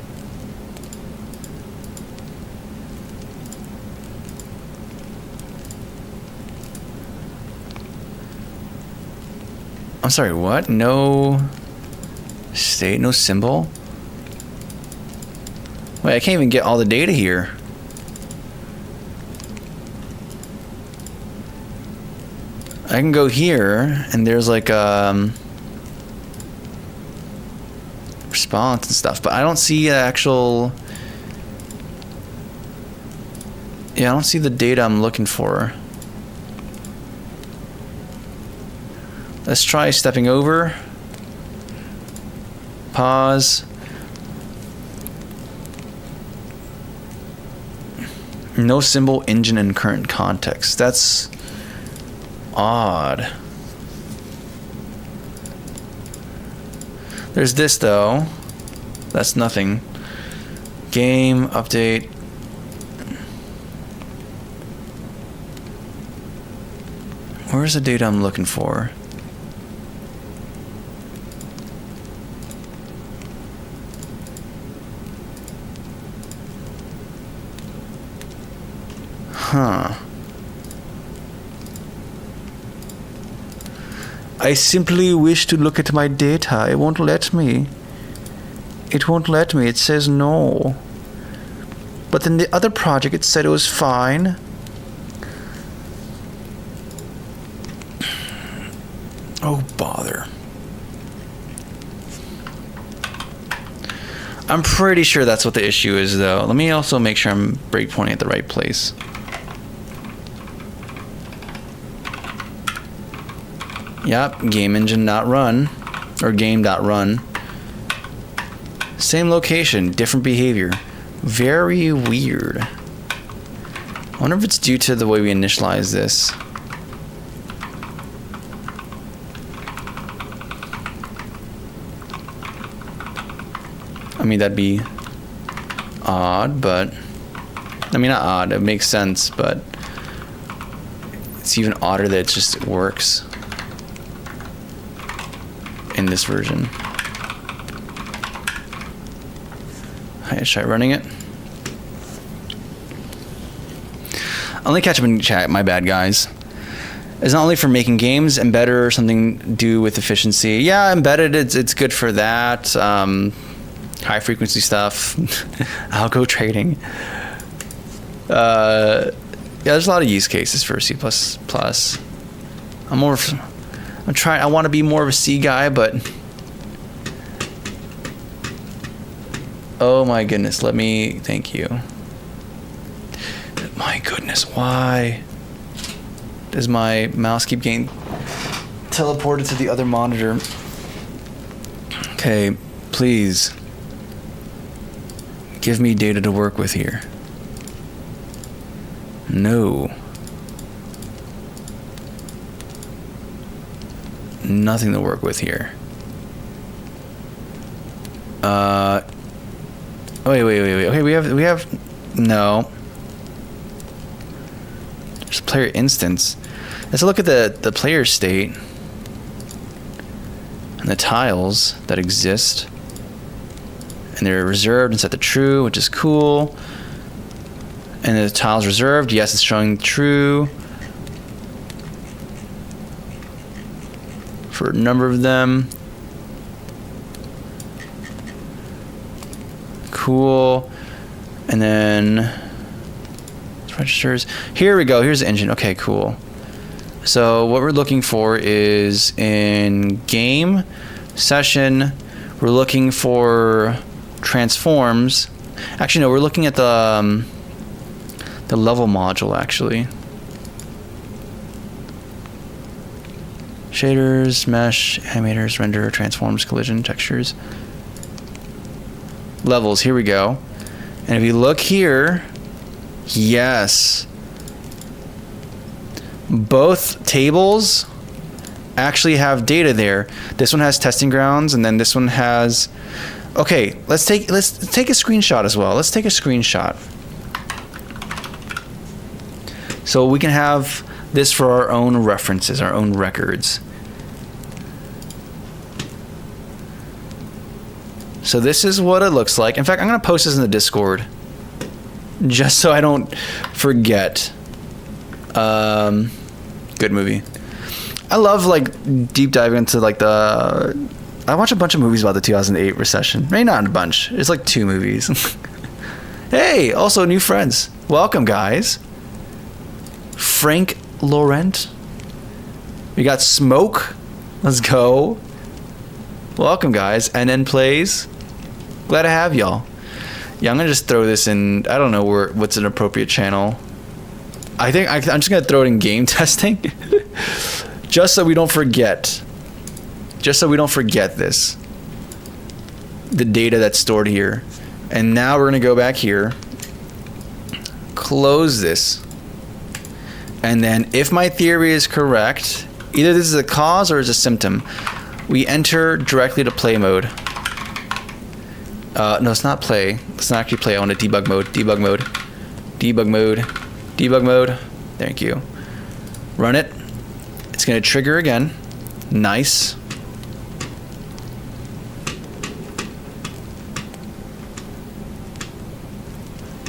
I'm sorry, what? No state, no symbol? Wait, I can't even get all the data here. I can go here, and there's like response and stuff, but I don't see actual. Yeah, I don't see the data I'm looking for. Let's try stepping over. Pause. No symbol, engine, and current context. That's odd. There's this though. That's nothing. Game, update. Where's the data I'm looking for? Huh. I simply wish to look at my data. It won't let me. It won't let me. It says no. But in the other project, it said it was fine. Oh, bother. I'm pretty sure that's what the issue is, though. Let me also make sure I'm breakpointing at the right place. Yep, game engine not run, or game.run. Same location, different behavior. Very weird. I wonder if it's due to the way we initialize this. I mean, that'd be odd, but I mean, not odd, it makes sense, but it's even odder that it just works. find this version. Alright, let's try running it. Only catch up in chat, my bad, guys. It's not only for making games, embedded or something to do with efficiency. Yeah, embedded, it's good for that. High frequency stuff. Algo trading. Yeah, there's a lot of use cases for C++. I want to be more of a C guy, but oh my goodness, thank you. My goodness, why does my mouse keep getting teleported to the other monitor? Okay, please give me data to work with here. No. Nothing to work with here. Wait. Okay, we have no. There's a player instance. Let's look at the player state and the tiles that exist. And they're reserved and set to true, which is cool. And the tile's reserved. Yes, it's showing true for a number of them. Cool. And then registers. Here we go. Here's the engine. Okay, cool. So what we're looking for is in game session, we're looking for transforms. Actually, no, we're looking at the level module, actually. Shaders, mesh, animators, render, transforms, collision, textures. Levels, here we go. And if you look here, yes, both tables actually have data there. This one has testing grounds, and then this one has. Okay, let's take a screenshot as well. Let's take a screenshot so we can have this for our own references, our own records. So this is what it looks like. In fact, I'm gonna post this in the Discord just so I don't forget. Good movie. I love like deep diving into like I watch a bunch of movies about the 2008 recession. Maybe not a bunch. It's like 2 movies. Hey, also new friends. Welcome, guys. Frank Laurent. We got Smoke. Let's go. Welcome, guys. NN Plays. Glad to have y'all. Yeah, I'm gonna just throw this in. I don't know what's an appropriate channel. I think I'm just gonna throw it in game testing, just so we don't forget. Just so we don't forget this. The data that's stored here, and now we're gonna go back here, close this, and then if my theory is correct, either this is a cause or is a symptom. We enter directly to play mode. No, it's not play. It's not actually play. I want to debug mode. Debug mode. Debug mode. Debug mode. Thank you. Run it. It's going to trigger again. Nice.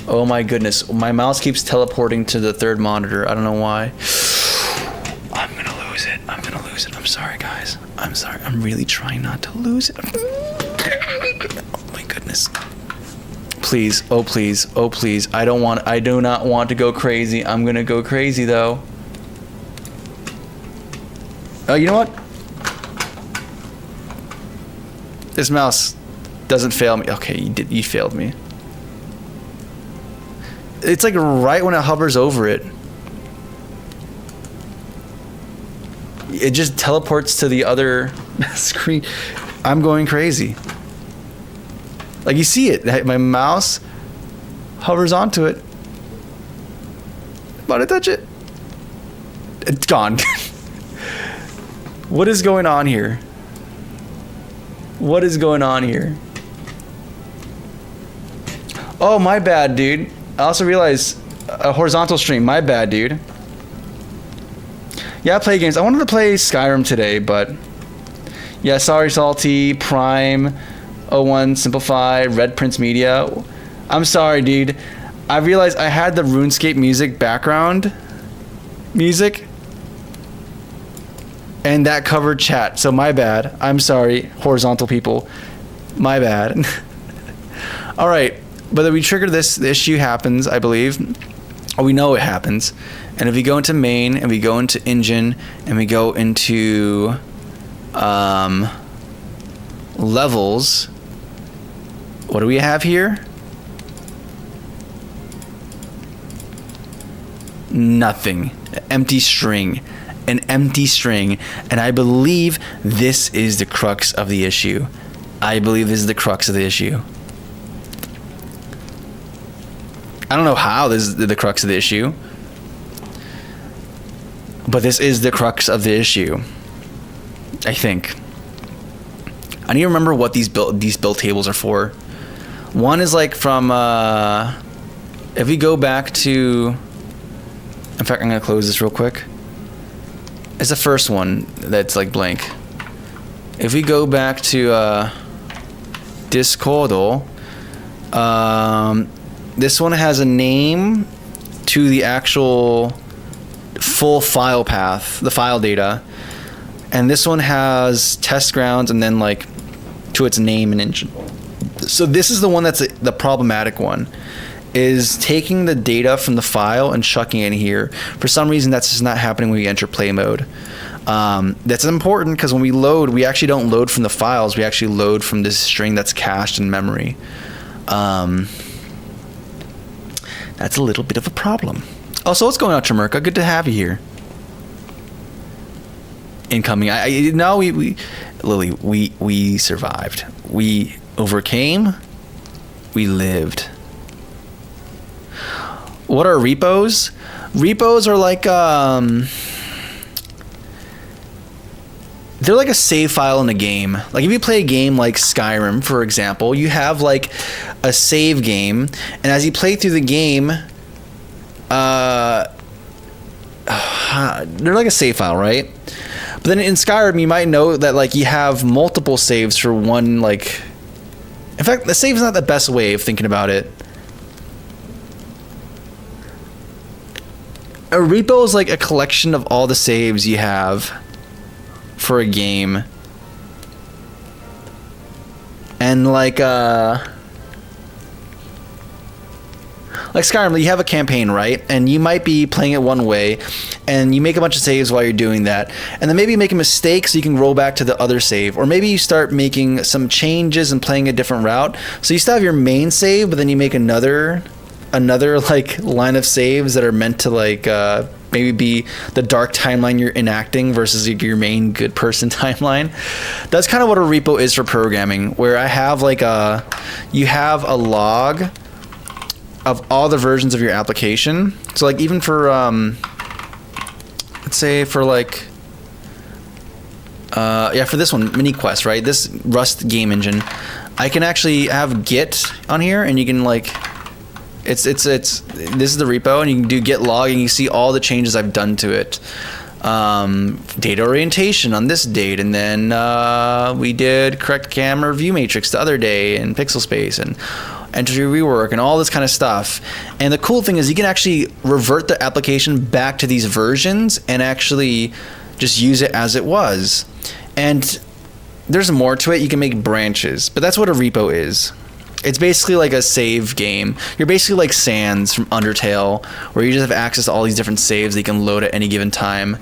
Oh my goodness. My mouse keeps teleporting to the third monitor. I don't know why. I'm going to lose it. I'm going to lose it. I'm sorry, guys. I'm sorry. I'm really trying not to lose it. Oh my goodness. Please. Oh, please. Oh, please. I do not want to go crazy. I'm going to go crazy, though. Oh, you know what? This mouse doesn't fail me. Okay, you failed me. It's like right when it hovers over it. It just teleports to the other screen. I'm going crazy. Like, you see it. My mouse hovers onto it. About to touch it. It's gone. What is going on here? What is going on here? Oh, my bad, dude. I also realized a horizontal stream. My bad, dude. Yeah, I play games. I wanted to play Skyrim today, but Yeah, sorry, Salty, Prime, O1, Simplify, Red Prince Media. I'm sorry, dude. I realized I had the RuneScape music background music, and that covered chat, so my bad. I'm sorry, horizontal people. My bad. All right, but then we triggered this. The issue happens, I believe. Or we know it happens. And if we go into main, and we go into engine, and we go into levels, what do we have here? Nothing. Empty string. An empty string. And I believe this is the crux of the issue. I believe this is the crux of the issue. I don't know how this is the crux of the issue, but this is the crux of the issue, I think. I need to remember what these build tables are for. One is like from, if we go back to, in fact, I'm going to close this real quick. It's the first one that's like blank. If we go back to Discord, this one has a name to the actual full file path, the file data. And this one has test grounds and then like to its name and engine. So this is the one that's the problematic one, is taking the data from the file and chucking it in here. For some reason, that's just not happening when we enter play mode. That's important because when we load, we actually don't load from the files. We actually load from this string that's cached in memory. That's a little bit of a problem. Oh, so what's going on, Tremerka? Good to have you here. Incoming. Lily, we survived. We overcame. We lived. What are repos? Repos are like they're like a save file in a game. Like if you play a game like Skyrim, for example, you have like a save game, and as you play through the game, they're like a save file, right? But then in Skyrim, you might know that like you have multiple saves for one, like, in fact, the save is not the best way of thinking about it. A repo is like a collection of all the saves you have for a game. And like Skyrim, you have a campaign, right? And you might be playing it one way, and you make a bunch of saves while you're doing that. And then maybe you make a mistake so you can roll back to the other save. Or maybe you start making some changes and playing a different route. So you still have your main save, but then you make another like line of saves that are meant to like maybe be the dark timeline you're enacting versus your main good person timeline. That's kind of what a repo is for programming, where I have like you have a log of all the versions of your application. So like even for let's say for like for this one, MiniQuest, right? This Rust game engine, I can actually have Git on here, and you can like it's this is the repo, and you can do git log, and you see all the changes I've done to it. Data orientation on this date, and then we did correct camera view matrix the other day in Pixel Space, and entry rework, and all this kind of stuff. And the cool thing is you can actually revert the application back to these versions and actually just use it as it was. And there's more to it. You can make branches, but that's what a repo is. It's basically like a save game. You're basically like Sans from Undertale, where you just have access to all these different saves that you can load at any given time,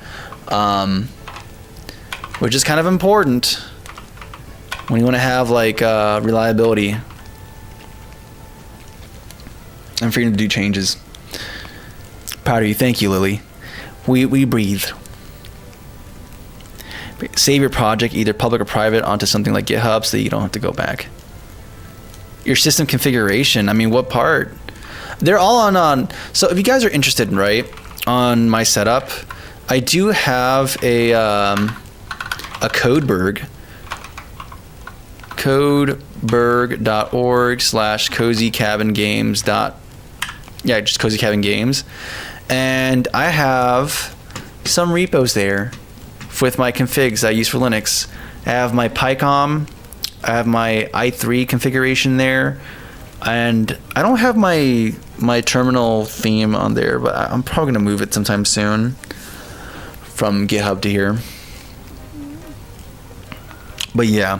which is kind of important when you want to have like reliability and freedom to do changes. Proud of you. Thank you, Lily. We breathe. Save your project, either public or private, onto something like GitHub so that you don't have to go back. Your system configuration, I mean, what part? They're all on so if you guys are interested, right, on my setup, I do have a Codeberg. Codeberg.org/cozycabingames. Just Cozy Cabin Games. And I have some repos there with my configs I use for Linux. I have my PyCom. I have my i3 configuration there. And I don't have my terminal theme on there, but I'm probably going to move it sometime soon from GitHub to here. But yeah.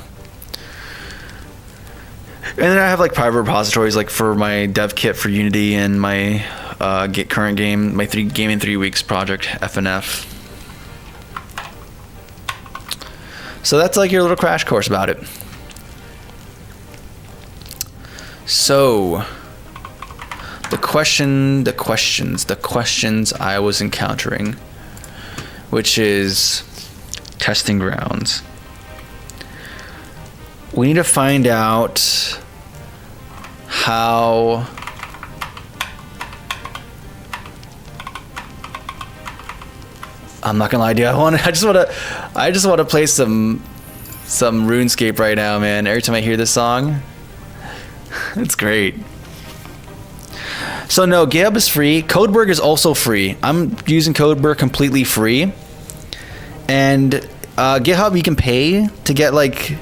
And then I have like private repositories like for my dev kit for Unity and my current game, my game in 3 weeks project, FNF. So that's like your little crash course about it. So the questions I was encountering, which is testing grounds. We need to find out how I'm not gonna lie to you. I just want to play some RuneScape right now, man. Every time I hear this song, it's great. So no, GitHub is free. Codeberg is also free. I'm using Codeberg completely free. And GitHub you can pay to get like,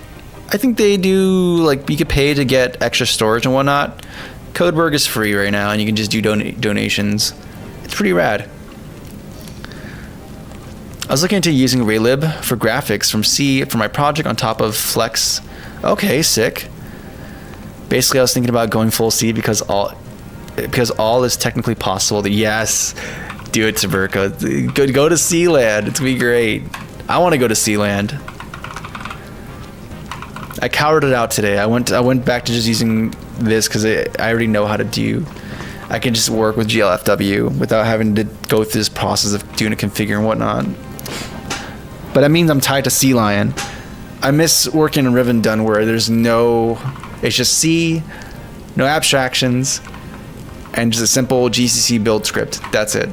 I think they do like you could pay to get extra storage and whatnot. Codeberg is free right now, and you can just do donations. It's pretty rad. I was looking into using Raylib for graphics from C for my project on top of Flex. Okay, sick. Basically, I was thinking about going full C because all is technically possible. Yes, do it, Taberka. Go to Sealand. It's gonna be great. I want to go to Sealand. I cowered it out today. I went back to just using this because I already know how to do. I can just work with GLFW without having to go through this process of doing a configure and whatnot. But that means I'm tied to Sea Lion. I miss working in Rivendun where it's just C, no abstractions, and just a simple GCC build script. That's it.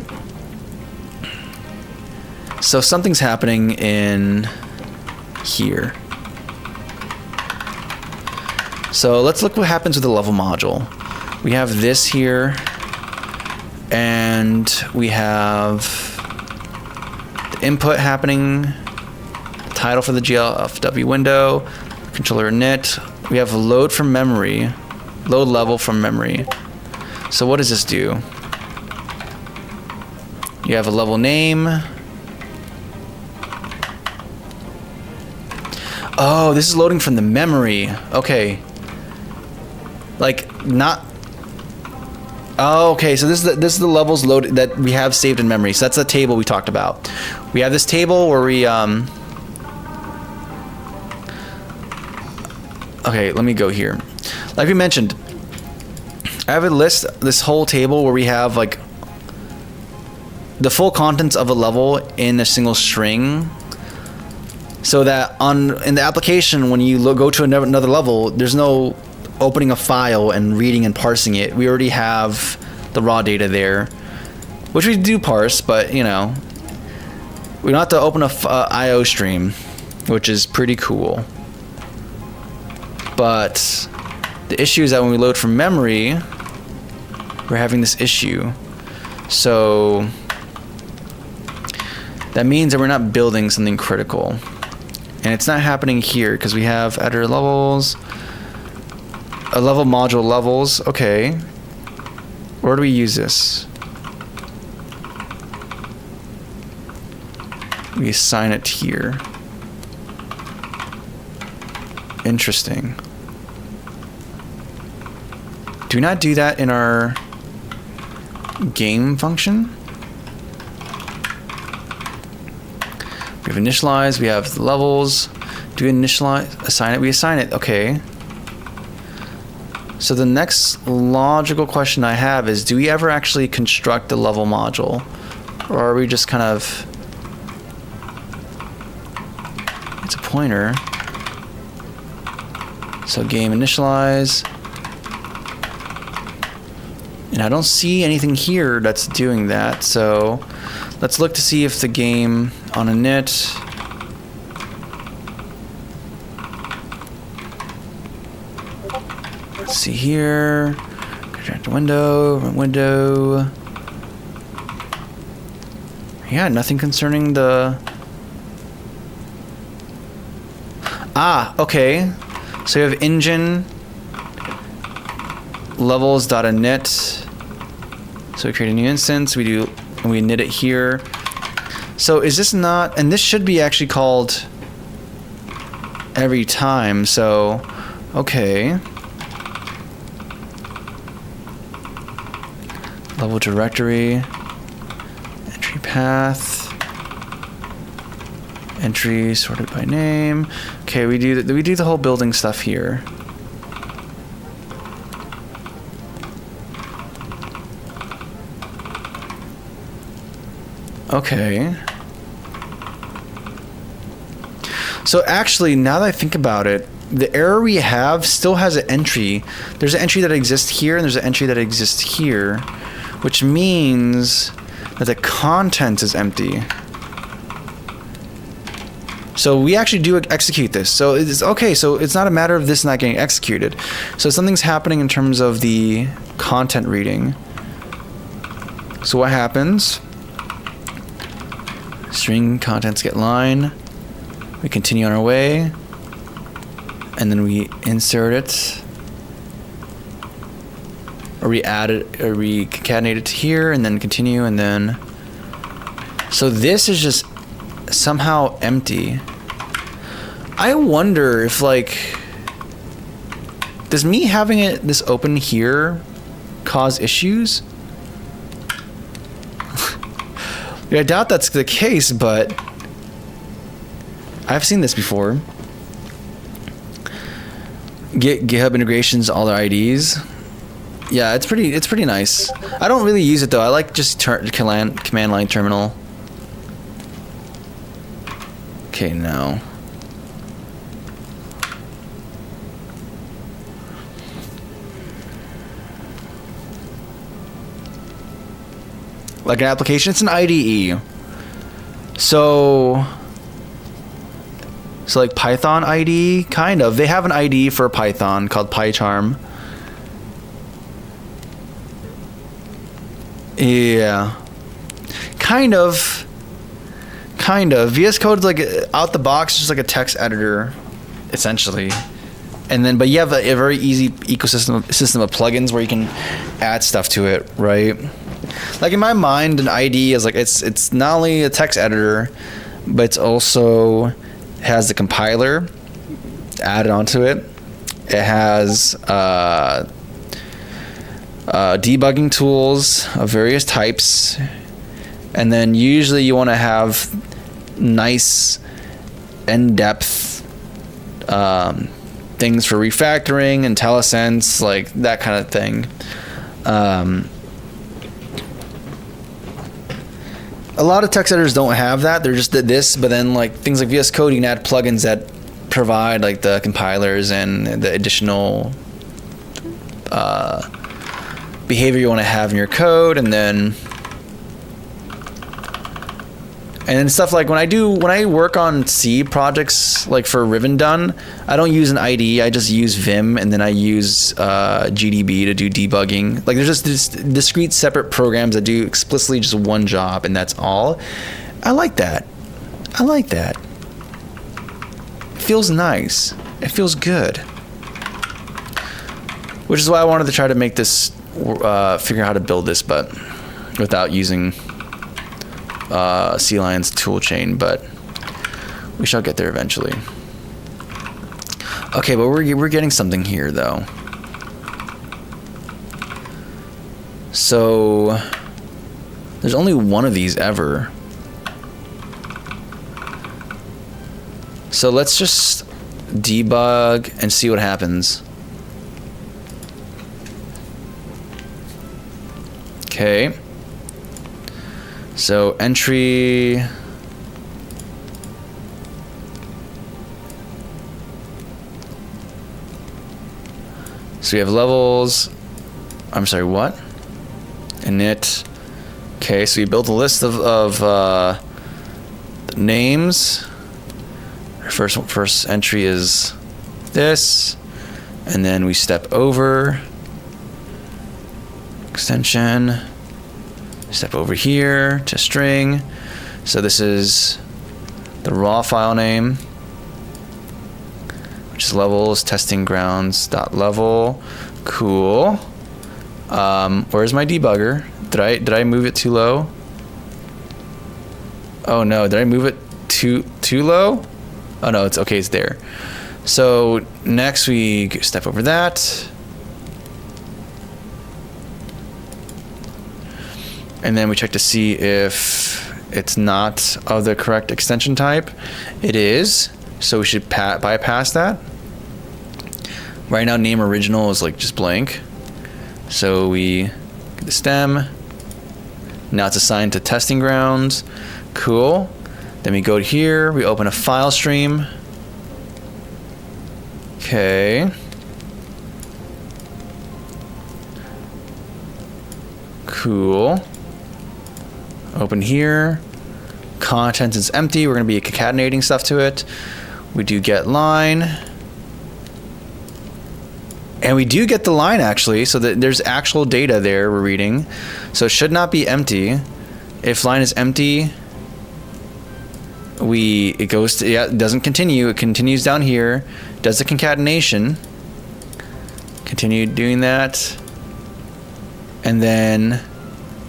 So something's happening in here. So let's look what happens with the level module. We have this here, and we have the input happening, title for the GLFW window, controller init. We have load from memory, load level from memory. So what does this do? You have a level name. Oh, this is loading from the memory. Okay. Like not. Oh, okay. So this is the levels loaded that we have saved in memory. So that's the table we talked about. We have this table where we Okay, let me go here. Like we mentioned, I have a list, this whole table where we have like the full contents of a level in a single string, so that in the application when you go to another level, there's no opening a file and reading and parsing it. We already have the raw data there, which we do parse, but you know, we don't have to open a IO stream, which is pretty cool. But the issue is that when we load from memory, we're having this issue. So that means that we're not building something critical. And it's not happening here because we have editor levels, a level module levels. Okay. Where do we use this? We assign it here. Interesting. Do we not do that in our game function? We have initialize, we have the levels. Do we initialize, assign it? We assign it, okay. So the next logical question I have is, do we ever actually construct the level module? Or are we just kind of, it's a pointer. So game initialize. And I don't see anything here that's doing that, so let's look to see if the game on init. Let's see here. Contract window, run window. Yeah, nothing concerning the. Okay. So you have engine levels.init. So we create a new instance. We init it here. So is this not? And this should be actually called every time. So okay. Level directory, entry path, entry sorted by name. Okay, we do the whole building stuff here. Okay. So actually, now that I think about it, the error we have still has an entry. There's an entry that exists here, and there's an entry that exists here, which means that the content is empty. So we actually do execute this. So it's okay. So it's not a matter of this not getting executed. So something's happening in terms of the content reading. So what happens? String contents get line. We continue on our way. And then we insert it. Or we add it, or we concatenate it to here, and then continue, and then... So this is just somehow empty. I wonder if, like... Does me having this open here cause issues? I doubt that's the case, but... I've seen this before. GitHub integrations, all their IDs. Yeah, it's pretty nice. I don't really use it though. I like just command line terminal. Okay, now. Like an application, it's an IDE. So like Python IDE, kind of. They have an IDE for Python called PyCharm. Yeah. Kind of. VS Code is like out the box, just like a text editor, essentially. And then, but you have a very easy system of plugins where you can add stuff to it, right? Like in my mind, an IDE is like it's not only a text editor, but it's also has the compiler added onto it. It has debugging tools of various types, and then usually you want to have nice in-depth things for refactoring, IntelliSense, like that kind of thing. A lot of text editors don't have that. They're just this, but then like things like VS Code, you can add plugins that provide like the compilers and the additional behavior you want to have in your code, and then stuff like when I work on C projects like for Riven Done, I don't use an IDE. I just use Vim, and then I use GDB to do debugging. Like there's just discrete separate programs that do explicitly just one job, and that's all. I like that. It feels nice. It feels good. Which is why I wanted to try to make this, figure out how to build this, but without using CLion's toolchain, but we shall get there eventually. Okay, but we're getting something here though. So there's only one of these ever. So let's just debug and see what happens. Okay. So entry. So we have levels. I'm sorry, what? Init. Okay, so we built a list of names. Our first entry is this, and then we step over. Extension. Step over here to string. So this is the raw file name. which is levels, testing grounds dot level. Cool. Where's my debugger? Did I move it too low? Oh no, did I move it too low? Oh no, it's okay, it's there. So next we step over that. And then we check to see if it's not of the correct extension type. It is, so we should bypass that. Right now name original is like just blank. So we get the stem. Now it's assigned to testing grounds. Cool. Then we go to here, we open a file stream. Okay. Cool. Open here. Content is empty. We're going to be concatenating stuff to it. We do get line. And we do get the line actually, so that there's actual data there we're reading. So it should not be empty. If line is empty, it goes to, yeah, it doesn't continue. It continues down here, does the concatenation. Continue doing that. And then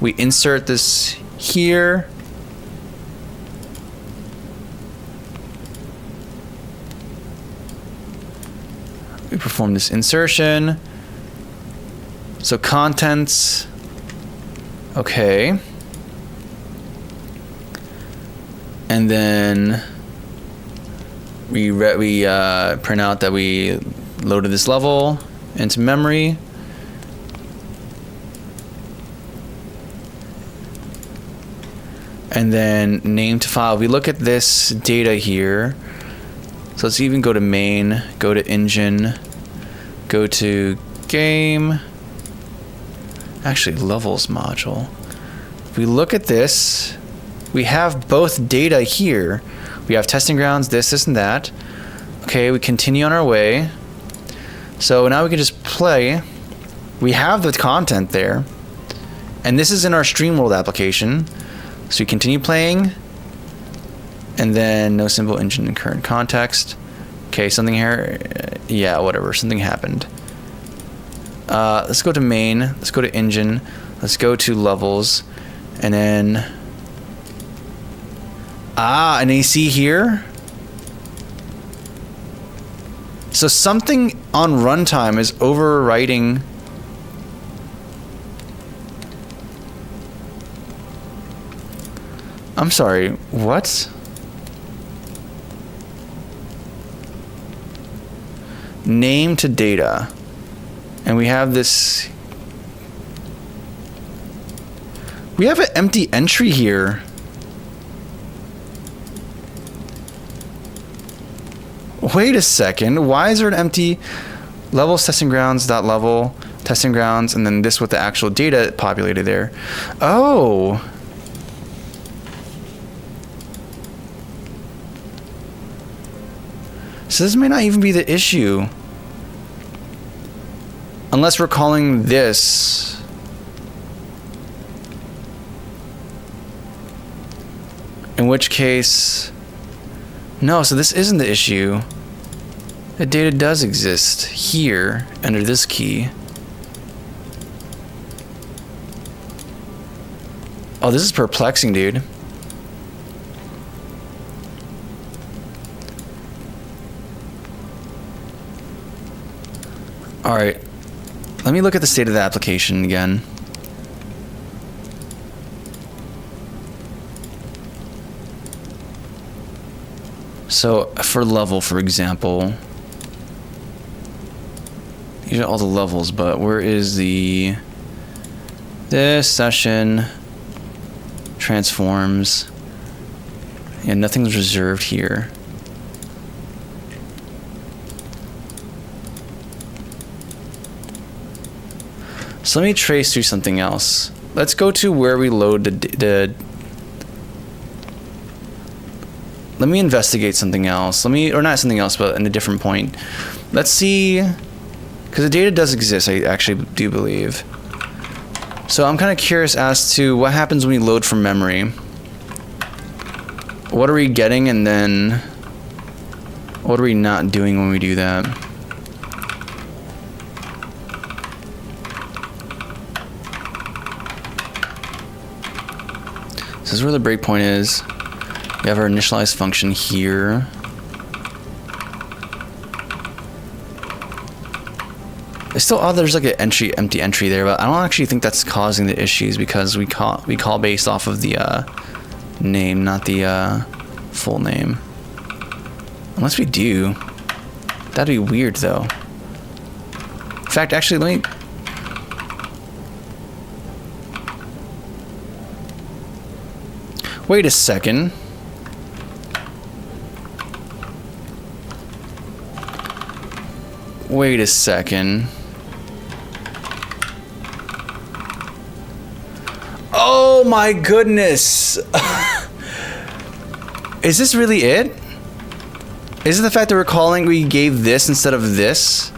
we insert this here. We perform this insertion. So contents, okay. And then we print out that we loaded this level into memory. And then name to file. We look at this data here. So let's even go to main, go to engine, go to game. Actually, levels module. If we look at this, we have both data here. We have testing grounds, this, and that. Okay, we continue on our way. So now we can just play. We have the content there. And this is in our StreamWorld application. So we continue playing. And then no symbol, engine, and current context. Okay, something here. Yeah, whatever, something happened. Let's go to main. Let's go to engine. Let's go to levels. And then... and you see here? So something on runtime is overwriting. I'm sorry, what? Name to data. And we have this. We have an empty entry here. Wait a second. Why is there an empty levels testing grounds dot level testing grounds and then this with the actual data populated there? Oh. So this may not even be the issue. Unless we're calling this. In which case, no, so this isn't the issue. The data does exist here under this key. Oh, this is perplexing, dude. All right, let me look at the state of the application again. So for level, for example, these are all the levels, but where is this session transforms? Yeah, nothing's reserved here. So let me trace through something else. Let's go to where we load the let me investigate something else. Or not something else, but in a different point. Let's see, because the data does exist, I actually do believe. So I'm kind of curious as to what happens when we load from memory. What are we getting, and then What are we not doing when we do that? This is where the breakpoint is. We have our initialize function here. It's still odd there's like an empty entry there, but I don't actually think that's causing the issues because we call based off of the name, not the full name. Unless we do. That'd be weird though. In fact, actually, let me... Wait a second. Wait a second. Oh my goodness! Is this really it? Is it the fact that we're calling we gave this instead of this?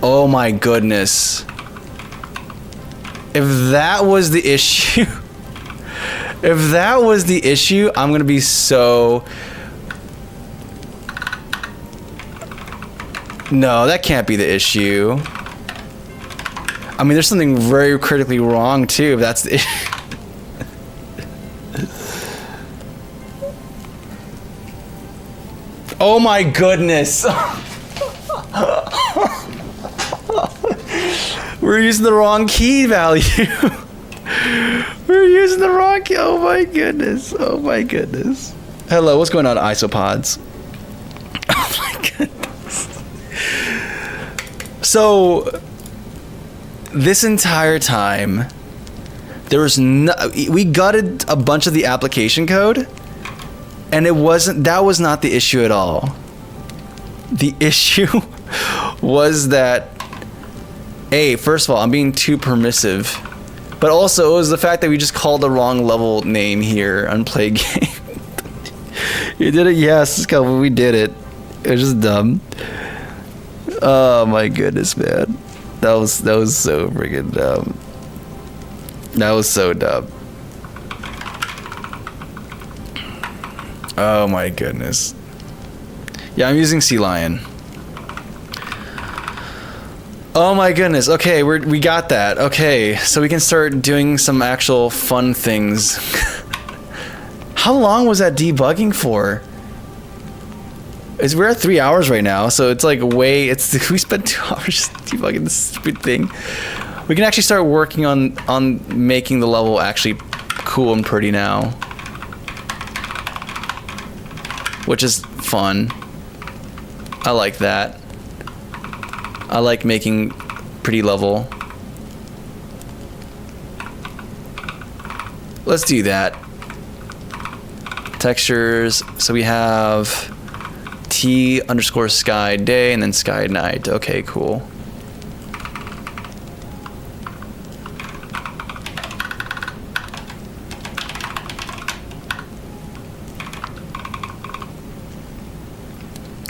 Oh my goodness. If that was the issue... If that was the issue, I'm gonna be so... No, that can't be the issue. I mean, there's something very critically wrong too, if that's the issue. Oh my goodness. We're using the wrong key value. We're using the wrong key. Oh my goodness. Oh my goodness. Hello, what's going on, isopods? Oh my goodness. So, this entire time, there was we gutted a bunch of the application code, and that was not the issue at all. The issue was that, first of all, I'm being too permissive, but also it was the fact that we just called the wrong level name here on Play Game. You did it, yes, we did it. It was just dumb. Oh my goodness, man. That was so freaking dumb. That was so dumb. Oh my goodness. Yeah, I'm using Sea Lion. Oh my goodness. Okay, we got that. Okay, so we can start doing some actual fun things. How long was that debugging for? We're at 3 hours right now, so it's like we spent 2 hours just debugging this stupid thing. We can actually start working on making the level actually cool and pretty now, which is fun. I like that. I like making pretty level. Let's do that. Textures. So we have T_sky day and then sky night. Okay, cool.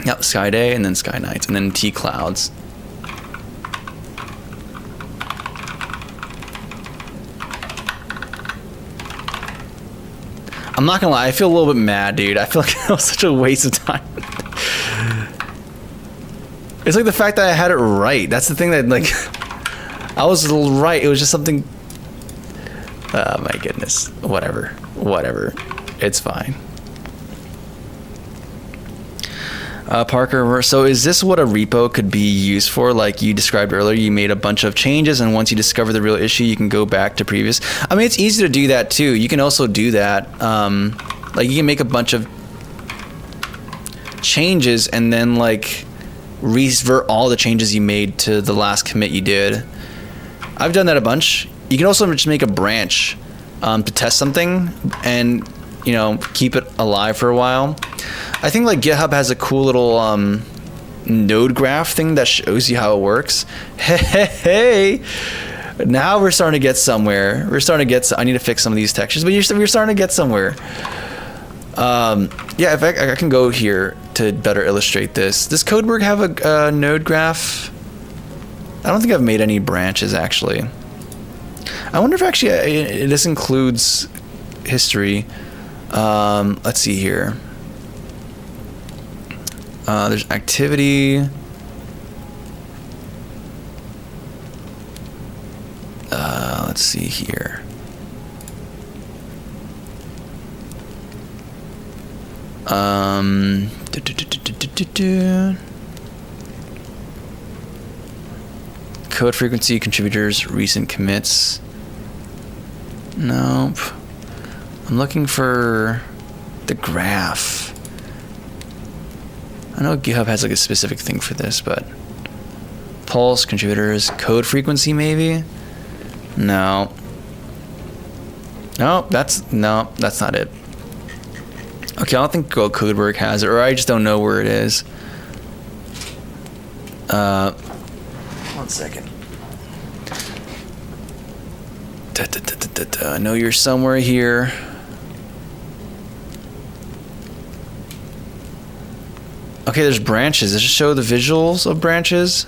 Yep, sky day and then sky night and then T clouds. I'm not gonna lie, I feel a little bit mad, dude. I feel like that was such a waste of time. It's like the fact that I had it right. That's the thing that, like, I was right. It was just something. Oh my goodness. Whatever. It's fine. Parker, so is this what a repo could be used for? Like you described earlier, you made a bunch of changes, and once you discover the real issue, you can go back to previous. I mean, it's easy to do that too. You can also do that. Like you can make a bunch of changes and then like revert all the changes you made to the last commit you did. I've done that a bunch. You can also just make a branch to test something and, you know, keep it alive for a while. I think like GitHub has a cool little node graph thing that shows you how it works. Hey, now we're starting to get somewhere. I need to fix some of these textures, but we're starting to get somewhere. Yeah, if I can go here to better illustrate this. Does Codeberg have a node graph? I don't think I've made any branches actually. I wonder if actually this includes history. Let's see here. There's activity. Let's see here. Code frequency, contributors, recent commits. Nope. I'm looking for the graph. I know GitHub has like a specific thing for this, but pulse, contributors, code frequency maybe? No. No, that's not it. Okay, I don't think Codework has it, or I just don't know where it is. 1 second. I know you're somewhere here. Okay, there's branches. Does it show the visuals of branches?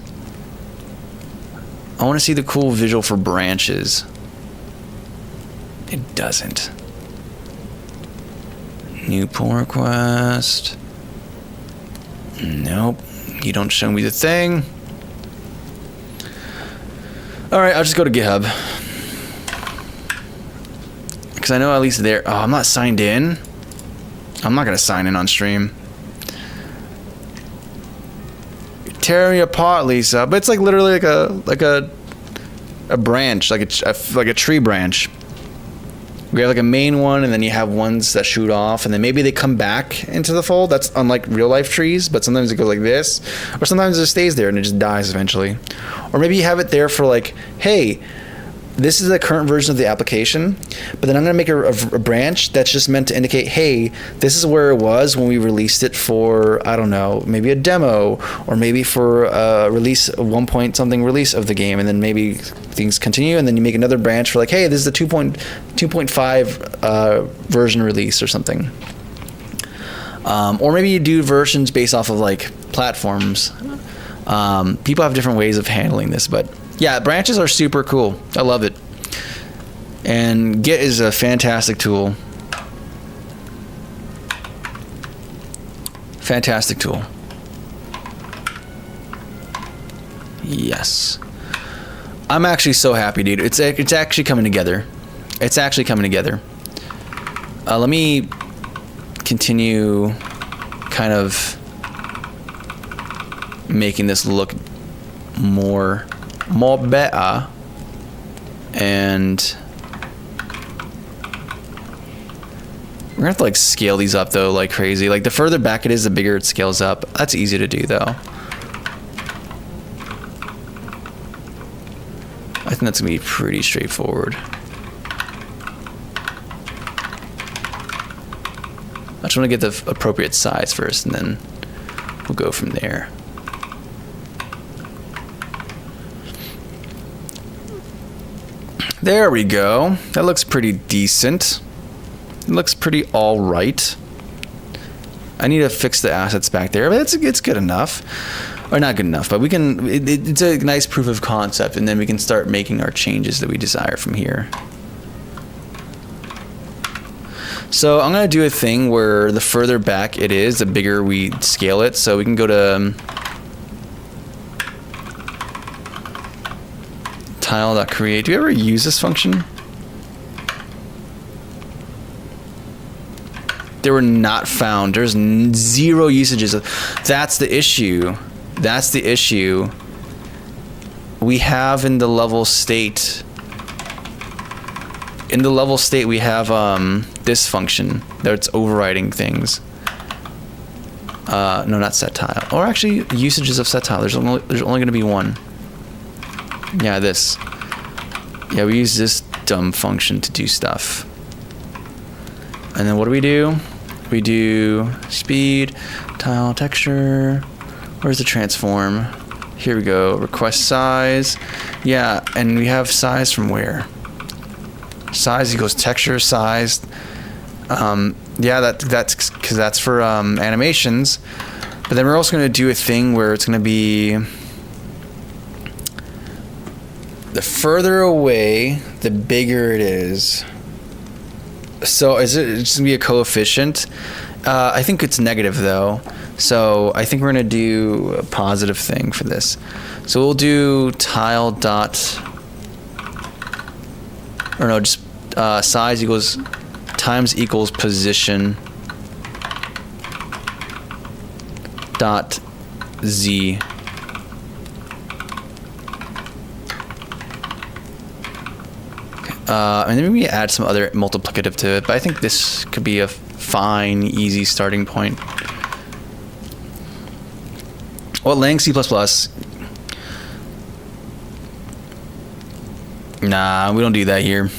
I want to see the cool visual for branches. It doesn't. New pull request. Nope. You don't show me the thing. Alright, I'll just go to GitHub. Because I know at least there... Oh, I'm not signed in. I'm not going to sign in on stream. You're tearing me apart, Lisa. But it's like literally like a branch, like a tree branch. We have like a main one, and then you have ones that shoot off, and then maybe they come back into the fold. That's unlike real life trees, but sometimes it goes like this, or sometimes it stays there and it just dies eventually. Or maybe you have it there for like, hey, this is the current version of the application, but then I'm going to make a branch that's just meant to indicate, hey, this is where it was when we released it for, I don't know, maybe a demo, or maybe for a release, 1 point something release of the game, and then maybe things continue, and then you make another branch for like, hey, this is the 2.5 version release or something. Or maybe you do versions based off of like platforms. People have different ways of handling this, but yeah, branches are super cool. I love it. And Git is a fantastic tool. Fantastic tool. Yes. I'm actually so happy, dude. It's actually coming together. It's actually coming together. Let me continue kind of making this look more better, and we're gonna have to like scale these up though like crazy. Like the further back it is, the bigger it scales up. That's easy to do though. I think that's gonna be pretty straightforward. I just want to get the appropriate size first, and then we'll go from there. There we go. That looks pretty decent. It looks pretty all right. I need to fix the assets back there, but it's good enough. Or not good enough, but we can. It's a nice proof of concept, and then we can start making our changes that we desire from here. So I'm gonna do a thing where the further back it is, the bigger we scale it. So we can go to tile.create. Do you ever use this function? They were not found. There's 0 usages. That's the issue. That's the issue. We have in the level state. In the level state, we have this function that's overriding things. No, not set tile. Or actually, usages of set tile. There's only going to be one. Yeah, this. Yeah, we use this dumb function to do stuff. And then what do? We do speed, tile texture. Where's the transform? Here we go. Request size. Yeah, and we have size from where? Size equals texture size. Yeah, that's because that's for animations. But then we're also going to do a thing where it's going to be the further away, the bigger it is. So it's just going to be a coefficient, I think it's negative though. So I think we're gonna do a positive thing for this. So we'll do tile dot, or no, just size equals times equals position dot z. And then maybe add some other multiplicative to it, but I think this could be a fine, easy starting point. Well, Lang C++. Nah, we don't do that here.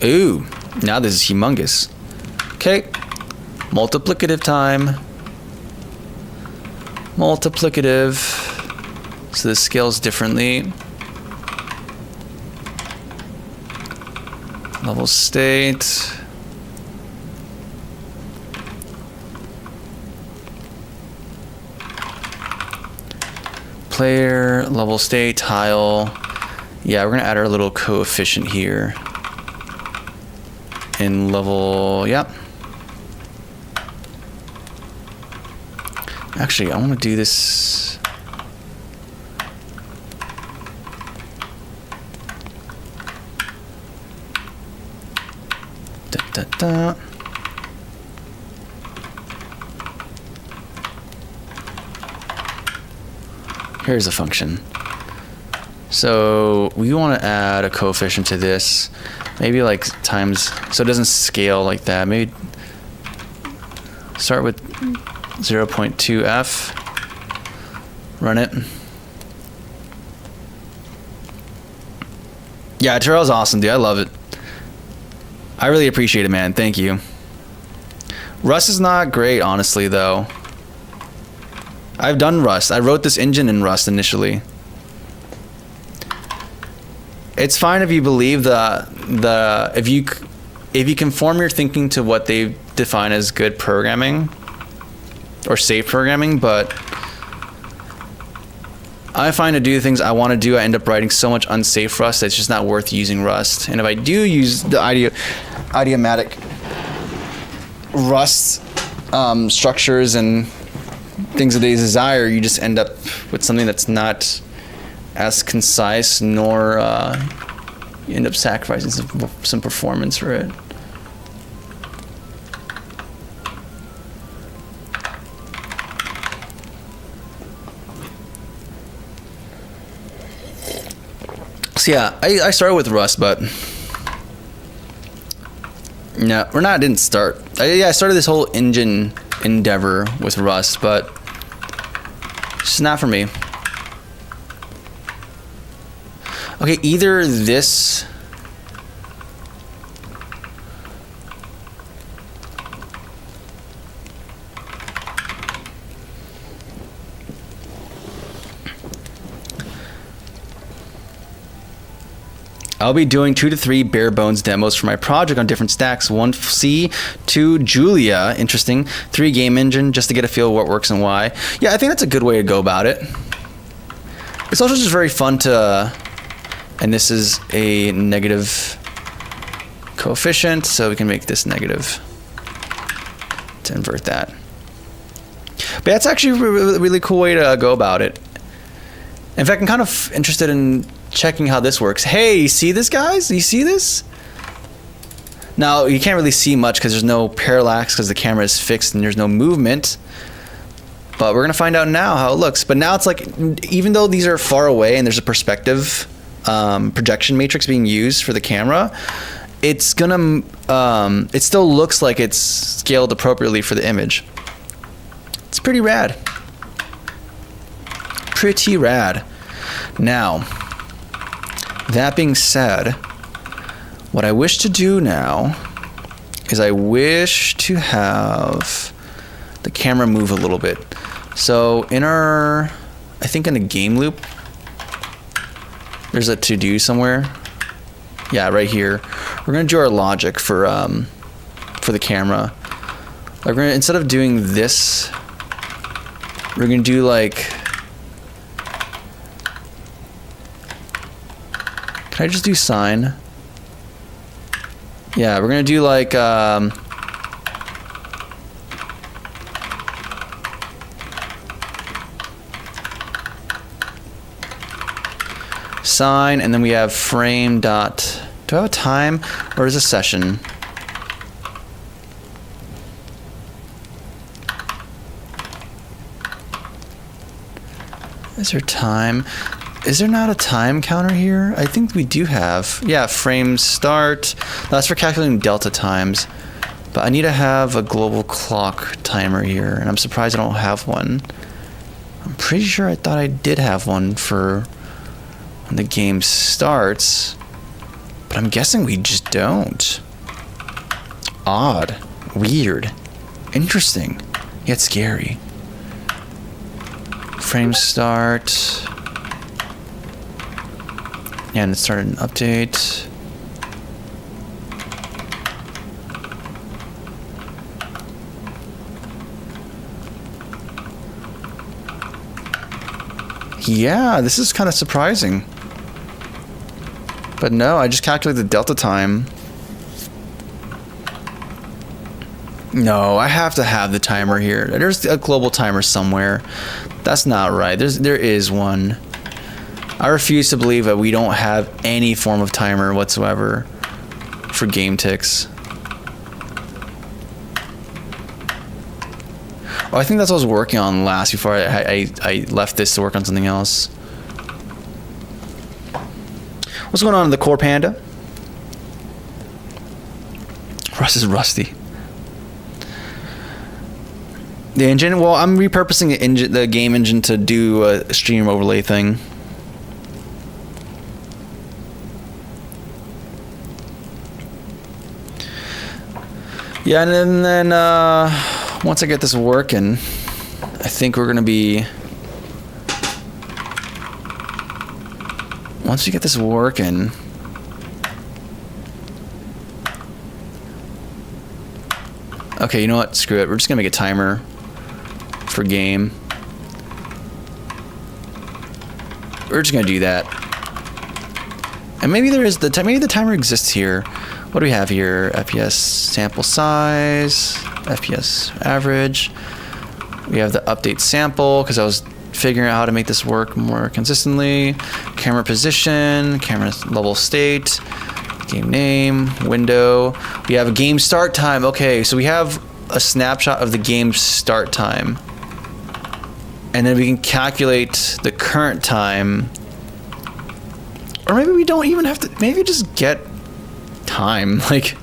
Ooh, now this is humongous. Okay, multiplicative time. Multiplicative. So this scales differently. Level state. Player, level state, tile. Yeah, we're gonna add our little coefficient here. In level, yep. Actually, I wanna do this. Da, da, da. Here's a function. So we want to add a coefficient to this, maybe like times, so it doesn't scale like that. Maybe start with 0.2f, run it. Yeah, Terrell's awesome, dude. I love it. I really appreciate it, man. Thank you. Rust is not great, honestly, though. I've done Rust. I wrote this engine in Rust initially. It's fine if you believe if you conform your thinking to what they define as good programming or safe programming, but I find to do the things I want to do, I end up writing so much unsafe Rust that it's just not worth using Rust. And if I do use the idiomatic Rust structures and things that they desire, you just end up with something that's not as concise, nor you end up sacrificing some performance for it. So yeah, I started with Rust, but no, didn't start. I started this whole engine endeavor with Rust, but it's just not for me. Okay, either this. I'll be doing 2 to 3 bare bones demos for my project on different stacks. 1 C, 2 Julia, interesting. 3 game engine, just to get a feel of what works and why. Yeah, I think that's a good way to go about it. It's also just very fun to, and this is a negative coefficient, so we can make this negative to invert that. But that's actually a really cool way to go about it. In fact, I'm kind of interested in checking how this works. Hey, you see this, guys? You see this? Now, you can't really see much because there's no parallax because the camera is fixed and there's no movement. But we're going to find out now how it looks. But now it's like, even though these are far away and there's a perspective projection matrix being used for the camera, it's gonna, it still looks like it's scaled appropriately for the image. It's pretty rad. Pretty rad. Now, that being said, what I wish to do now is I wish to have the camera move a little bit. So in our, I think in the game loop, there's a to do somewhere. Yeah, right here. We're gonna do our logic for the camera. We're gonna, instead of doing this, we're gonna do like, can I just do sine? Yeah, we're gonna do like Sign, and then we have frame dot. Do I have a time or is it a session? Is there time? Is there not a time counter here? I think we do have. Yeah, frame start. That's for calculating delta times. But I need to have a global clock timer here, and I'm surprised I don't have one. I'm pretty sure I thought I did have one for when the game starts, but I'm guessing we just don't. Odd. Weird. Interesting. Yet scary. Frame start. Yeah, and it started an update. Yeah, this is kind of surprising. But no, I just calculated the delta time. No, I have to have the timer here. There's a global timer somewhere. That's not right. There is one. I refuse to believe that we don't have any form of timer whatsoever for game ticks. Oh, I think that's what I was working on last before I left this to work on something else. What's going on in the Core Panda? Russ is rusty. The engine? Well, I'm repurposing the game engine to do a stream overlay thing. Yeah, and then once I get this working, I think we're gonna be. Once we get this working, okay, you know what? Screw it. We're just gonna make a timer for game. We're just gonna do that, and maybe there is maybe the timer exists here. What do we have here? FPS sample size, FPS average. We have the update sample because I was figuring out how to make this work more consistently. Camera position, camera level state, game name, window. We have a game start time. Okay, so we have a snapshot of the game start time. And then we can calculate the current time. Or maybe we don't even have to, maybe just get time, like,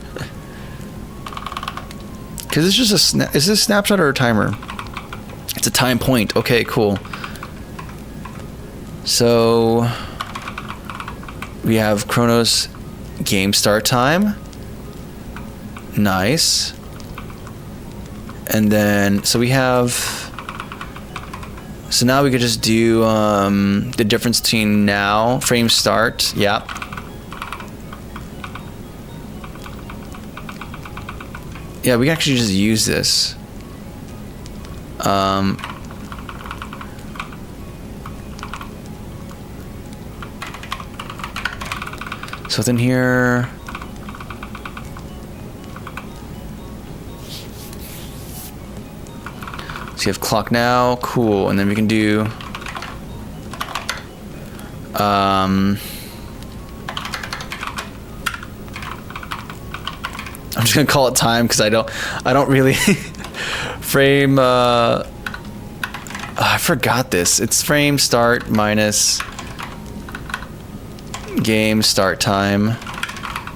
because it's just is this a snapshot or a timer? It's a time point. Okay, cool. So we have Chronos game start time. Nice. And then so we have, so now we could just do the difference between now frame start. Yeah. Yeah, we can actually just use this. So within here, so you have clock now, cool, and then we can do I'm just gonna call it time because I don't really frame. I forgot this. It's frame start minus game start time,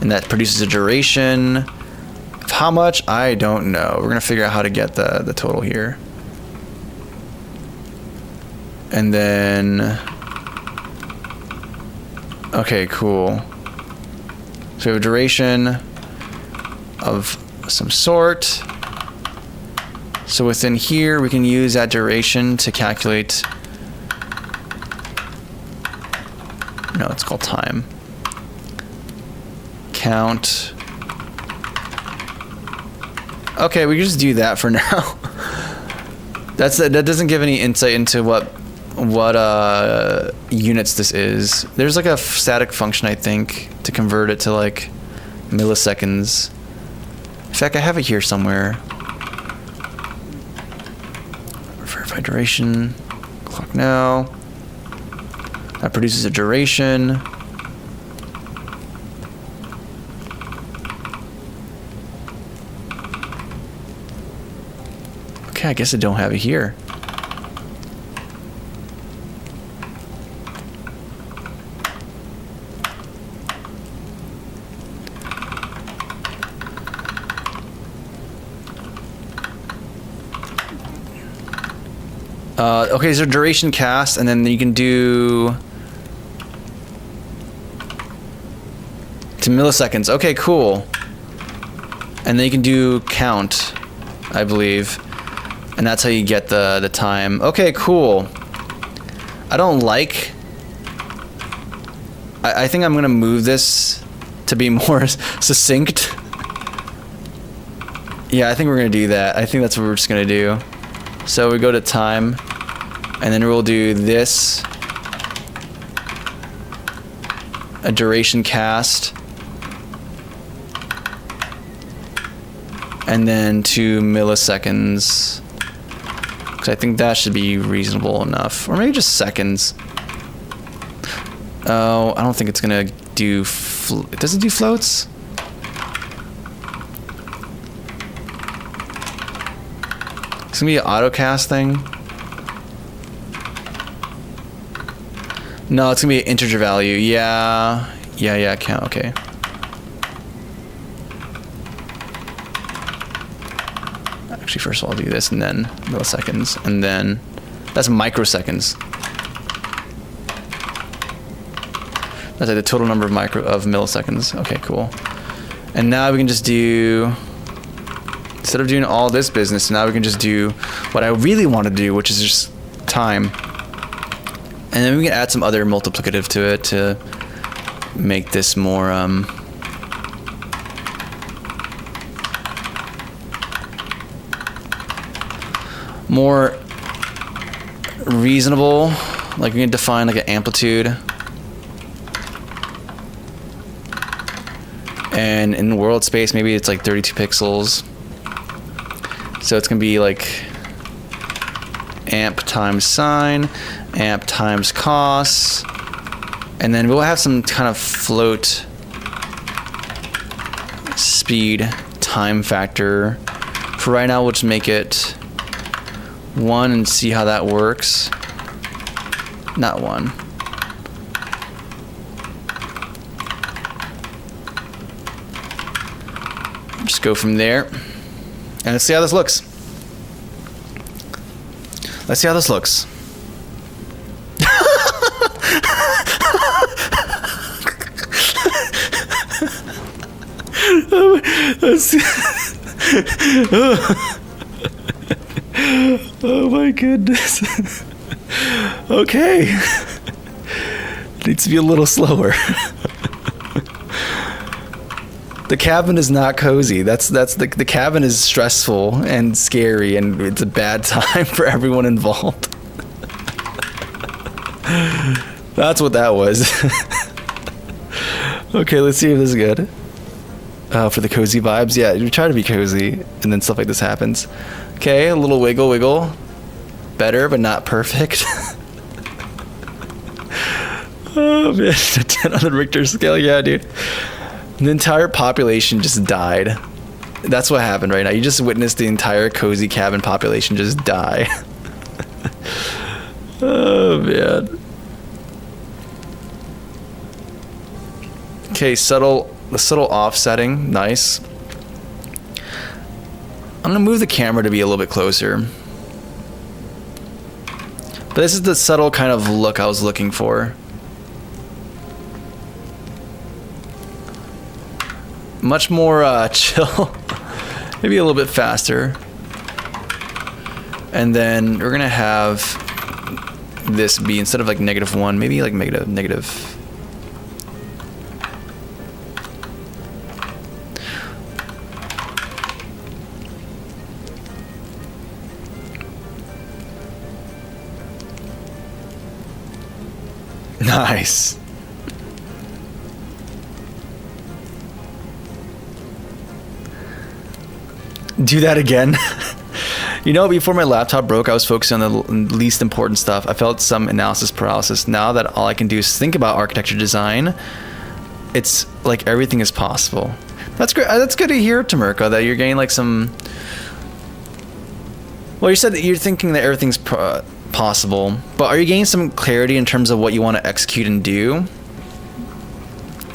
and that produces a duration. Of how much? I don't know. We're gonna figure out how to get the total here, and then okay, cool. So we have a duration of some sort. So within here, we can use that duration to calculate. No, it's called time. Count. Okay, we can just do that for now. That doesn't give any insight into what units this is. There's like a static function, I think, to convert it to like milliseconds. In fact, I have it here somewhere. Verify duration. Clock now. That produces a duration. Okay, I guess I don't have it here. Okay, so duration cast, and then you can do to milliseconds. Okay, cool. And then you can do count, I believe, and that's how you get the time. Okay, cool. I don't like. I think I'm gonna move this to be more succinct. Yeah, I think we're gonna do that. I think that's what we're just gonna do. So we go to time, and then we'll do this, a duration cast, and then 2 milliseconds, because I think that should be reasonable enough, or maybe just seconds. Oh, I don't think it's gonna do. Does it do floats? It's gonna be an autocast thing. No, it's gonna be an integer value. Yeah, count. Okay. Actually, first of all, I'll do this, and then milliseconds, and then that's microseconds. That's like the total number of milliseconds. Okay, cool. And now we can just do. Instead of doing all this business, now we can just do what I really want to do, which is just time. And then we can add some other multiplicative to it to make this more more reasonable. Like we can define like an amplitude. And in world space, maybe it's like 32 pixels. So it's gonna be like amp times sine, amp times cos, and then we'll have some kind of float speed time factor. For right now, we'll just make it 1 and see how that works. Not 1. Just go from there. And let's see how this looks. Let's see how this looks. Oh my goodness. Okay. Needs to be a little slower. The cabin is not cozy. That's the cabin is stressful and scary, and it's a bad time for everyone involved. That's what that was. Okay, let's see if this is good. For the cozy vibes, yeah, you try to be cozy, and then stuff like this happens. Okay, a little wiggle. Better, but not perfect. Oh man, 10 on the Richter scale, yeah, dude. The entire population just died. That's what happened right now. You just witnessed the entire cozy cabin population just die. Oh man. Okay, the subtle offsetting, nice. I'm gonna move the camera to be a little bit closer. But this is the subtle kind of look I was looking for. Much more chill. Maybe a little bit faster. And then we're gonna have this be, instead of like -1, maybe like negative. Nice. Do that again. You know, before my laptop broke, I was focusing on the least important stuff. I felt some analysis paralysis. Now that all I can do is think about architecture design, it's like everything is possible. That's great. That's good to hear, Tamirko, that you're getting like some... Well, you said that you're thinking that everything's possible, but are you gaining some clarity in terms of what you want to execute and do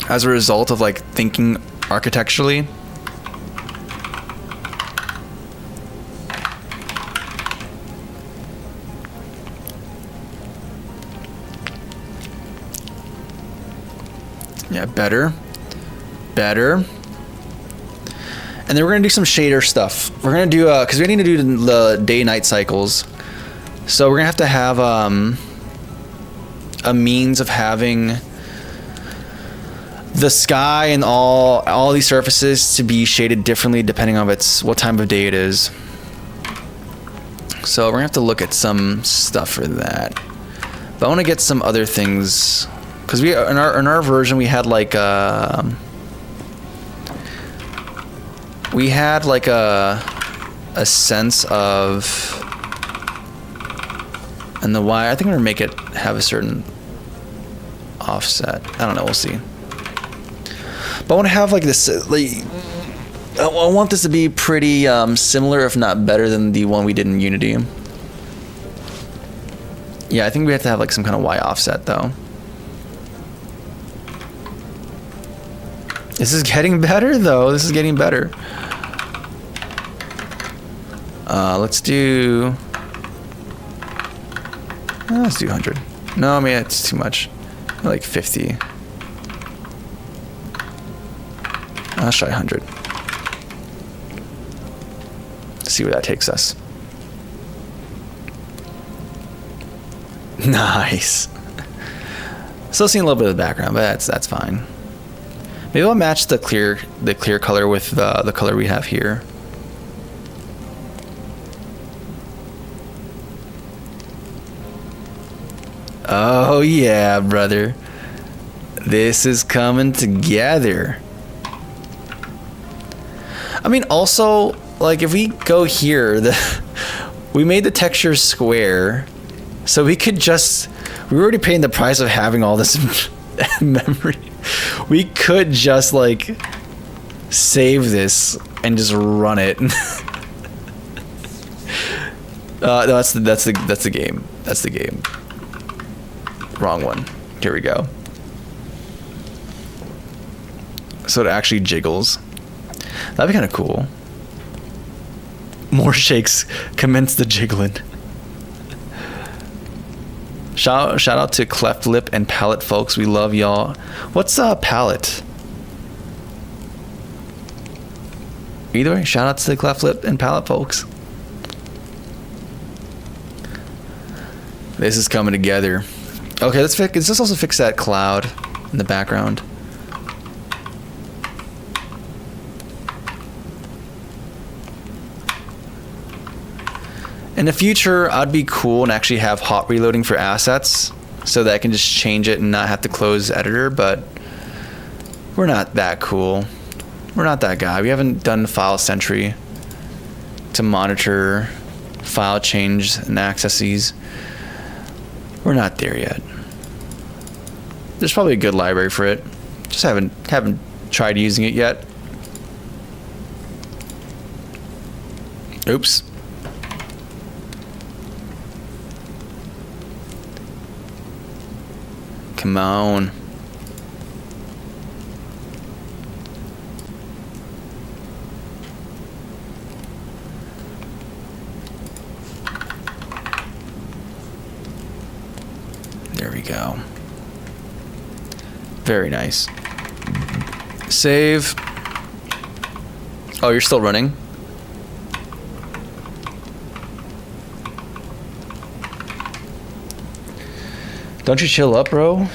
as a result of like thinking architecturally? Yeah, better. And then we're gonna do some shader stuff. We're gonna do because we need to do the day-night cycles. So we're gonna have a means of having the sky and all these surfaces to be shaded differently depending on what time of day it is. So we're gonna have to look at some stuff for that. But I want to get some other things because in our version we had like a sense of, and the Y, I think I'm gonna make it have a certain offset. I don't know, we'll see. But I want to have like this, like, I want this to be pretty similar, if not better than the one we did in Unity. Yeah, I think we have to have like some kind of Y offset though. This is getting better though. This is getting better. Let's do 100. No, I mean, it's too much. Like 50. Let's try 100. See where that takes us. Nice. Still seeing a little bit of the background, but that's fine. Maybe I'll match the clear color with the color we have here. Oh yeah, brother. This is coming together. I mean, also, like, if we go here, we made the texture square, so we could just... We were already paying the price of having all this memory. We could just, like, save this and just run it. No, that's the game. That's the game. Wrong one. Here we go. So it actually jiggles. That'd be kind of cool. More shakes. Commence the jiggling. Shout out to Cleft Lip and Palette folks. We love y'all. What's Palette? Either way, shout out to the Cleft Lip and Palette folks. This is coming together. Okay, let's also fix that cloud in the background. In the future, I'd be cool and actually have hot reloading for assets so that I can just change it and not have to close editor, but we're not that cool. We're not that guy. We haven't done file sentry to monitor file change and accesses. We're not there yet. There's probably a good library for it. Just haven't tried using it yet. Oops. Come on. There we go. Very nice. Save. Oh, you're still running? Don't you chill up, bro?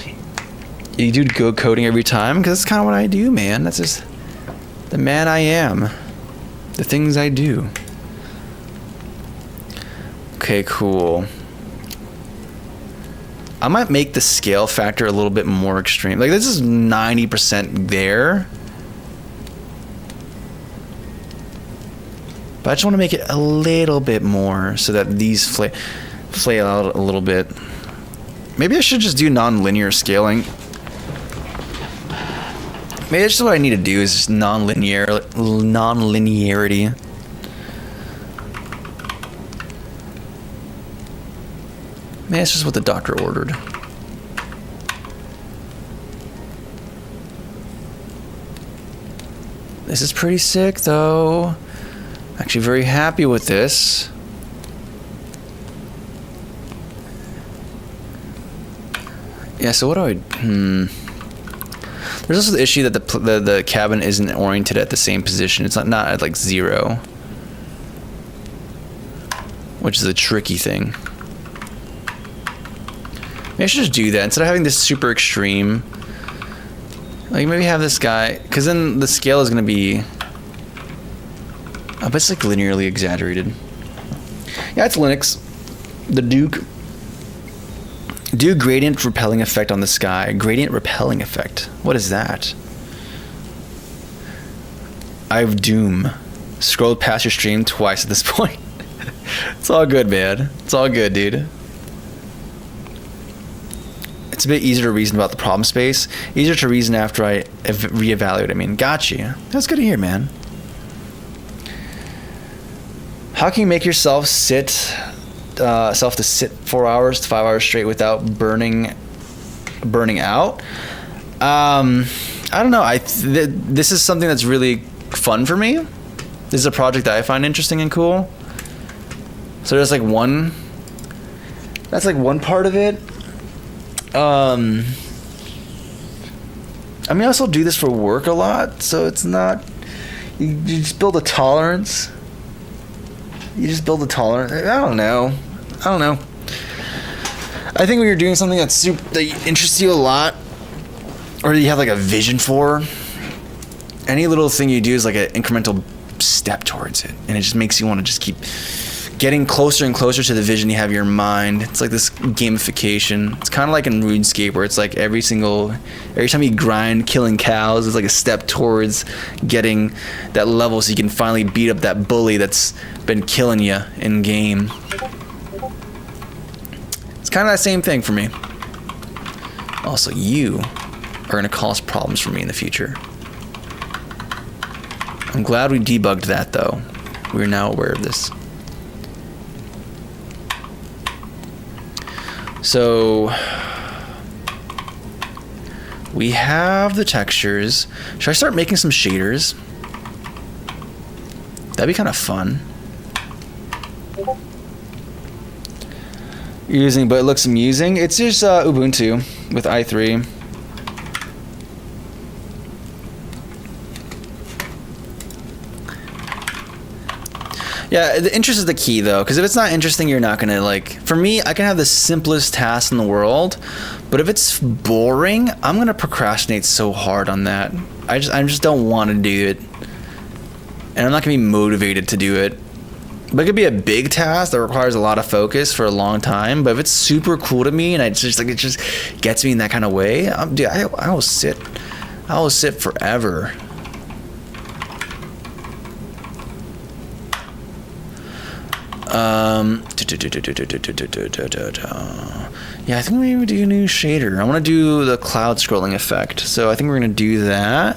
You do go coding every time? Because that's kind of what I do, man. That's just the man I am. The things I do. Okay, cool. I might make the scale factor a little bit more extreme. Like, this is 90% there. But But I just want to make it a little bit more so that these flail out a little bit. Maybe I should just do non-linear scaling. Maybe that's just what I need to do, is just non-linearity. Maybe that's just what the doctor ordered. This is pretty sick, though. Actually very happy with this. Yeah, so what do I... There's also the issue that the cabin isn't oriented at the same position. It's not at like 0. Which is a tricky thing. Maybe I should just do that. Instead of having this super extreme... Like, maybe have this guy... Because then the scale is going to be... but it's like linearly exaggerated. Yeah, it's Linux. The Duke. Do gradient repelling effect on the sky. Gradient repelling effect. What is that? I've Doom. Scrolled past your stream twice at this point. It's all good, man. It's all good, dude. It's a bit easier to reason about the problem space. Easier to reason after I reevaluate. I mean, got you. That's good to hear, man. How can you make yourself sit 4 hours to 5 hours straight without burning out? I don't know. This is something that's really fun for me. This is a project that I find interesting and cool. So there's like one. That's like one part of it. I mean, I also do this for work a lot, so it's not. You just build a tolerance. I don't know. I think when you're doing something that interests you a lot, or you have like a vision for, any little thing you do is like an incremental step towards it, and it just makes you want to just keep getting closer and closer to the vision you have in your mind. It's like this gamification. It's kind of like in RuneScape, where it's like every time you grind killing cows, it's like a step towards getting that level so you can finally beat up that bully that's been killing you in game. It's kind of that same thing for me. Also, you are going to cause problems for me in the future. I'm glad we debugged that, though. We're now aware of this. So we have the textures. Should I start making some shaders? That'd be kind of fun. But it looks amusing. It's just Ubuntu with i3. Yeah, the interest is the key, though, because if it's not interesting, you're not gonna like. For me, I can have the simplest task in the world, but if it's boring, I'm gonna procrastinate so hard on that. I just don't want to do it, and I'm not gonna be motivated to do it. But it could be a big task that requires a lot of focus for a long time. But if it's super cool to me and it just gets me in that kind of way, dude, I will sit forever. Yeah, I think we're gonna do a new shader. I want to do the cloud scrolling effect, so I think we're gonna do that.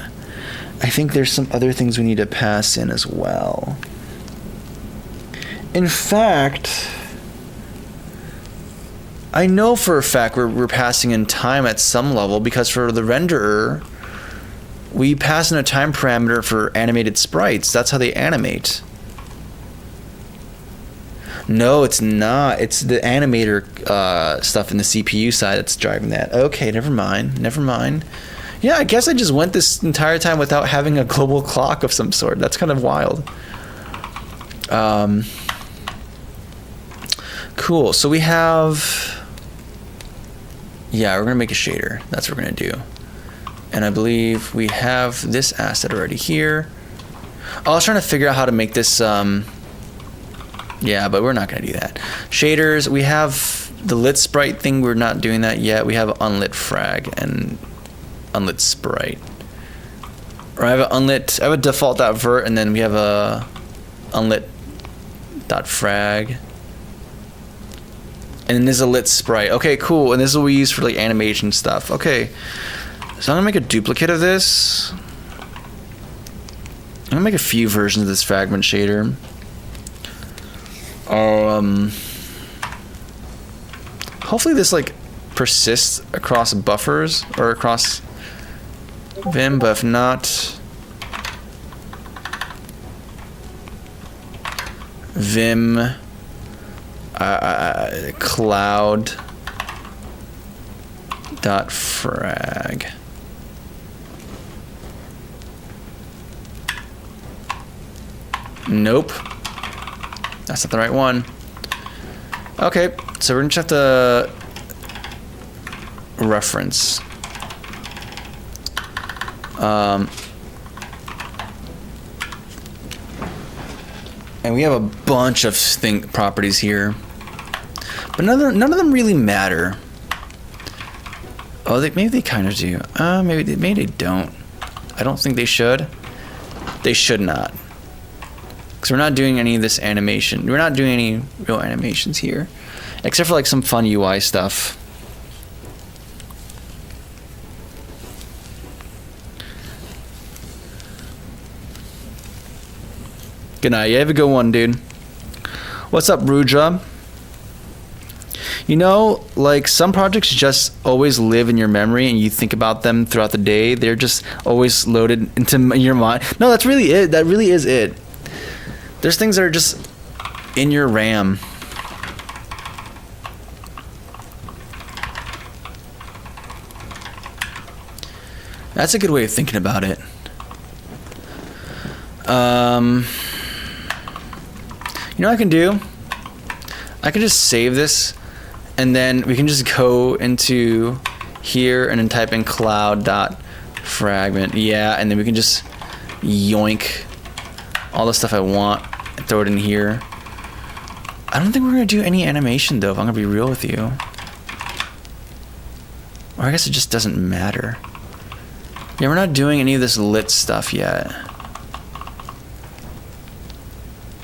I think there's some other things we need to pass in as well. In fact, I know for a fact we're passing in time at some level, because for the renderer, we pass in a time parameter for animated sprites. That's how they animate. No, it's not. It's the animator stuff in the CPU side that's driving that. Okay, never mind. Yeah, I guess I just went this entire time without having a global clock of some sort. That's kind of wild. Cool. So we have... Yeah, we're going to make a shader. That's what we're going to do. And I believe we have this asset already here. I was trying to figure out how to make this... Yeah, but we're not going to do that. Shaders, we have the lit sprite thing. We're not doing that yet. We have unlit frag and unlit sprite. Or I have a default.vert, and then we have a unlit dot frag. And then this is a lit sprite. Okay, cool. And this is what we use for like animation stuff. Okay. So I'm gonna make a duplicate of this. I'm gonna make a few versions of this fragment shader. Hopefully this like persists across buffers or across Vim, but if not, Vim cloud dot frag. Nope, that's not the right one. Okay, so we're gonna check the reference. And we have a bunch of properties here, but none of them really matter. Oh, maybe they kind of do. Maybe they don't. I don't think they should. They should not, because we're not doing any of this animation. We're not doing any real animations here, except for like some fun UI stuff. Good night. You have a good one, dude. What's up, Rudra? You know, like some projects just always live in your memory and you think about them throughout the day. They're just always loaded into your mind. No, that's really it. That really is it. There's things that are just in your RAM. That's a good way of thinking about it. You know what I can do? I can just save this, and then we can just go into here and then type in cloud.fragment. Yeah, and then we can just yoink all the stuff I want and throw it in here. I don't think we're gonna do any animation though, if I'm gonna be real with you. Or I guess it just doesn't matter. Yeah, we're not doing any of this lit stuff yet.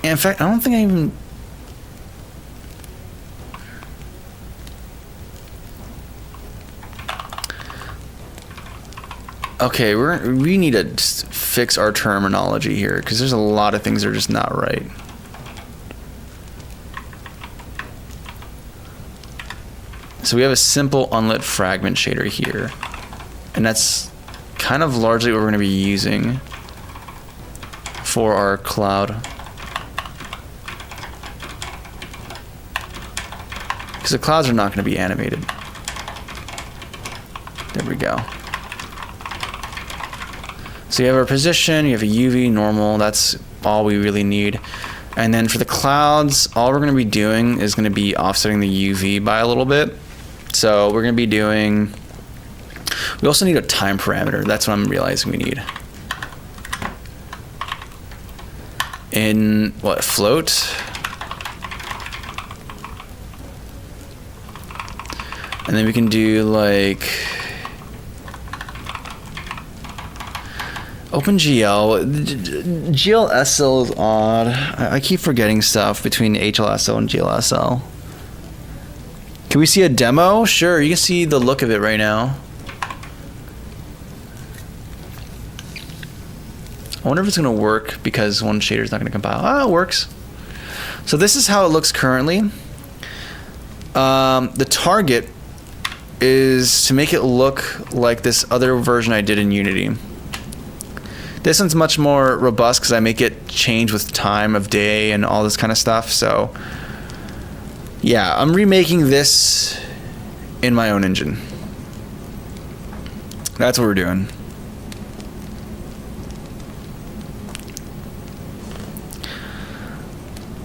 And in fact, I don't think I even... Okay, we need to just fix our terminology here, because there's a lot of things that are just not right. So we have a simple unlit fragment shader here, and that's kind of largely what we're going to be using for our cloud. Because the clouds are not going to be animated. There we go. So you have our position, you have a UV, normal, that's all we really need. And then for the clouds, all we're going to be doing is going to be offsetting the UV by a little bit. So we're going to be doing... We also need a time parameter. That's what I'm realizing we need. In, what, float? And then we can do like OpenGL. GLSL is odd. I keep forgetting stuff between HLSL and GLSL. Can we see a demo? Sure, you can see the look of it right now. I wonder if it's gonna work because one shader is not gonna compile. Ah, it works. So this is how it looks currently. The target is to make it look like this other version I did in Unity. This one's much more robust because I make it change with time of day and all this kind of stuff. So yeah, I'm remaking this in my own engine. That's what we're doing.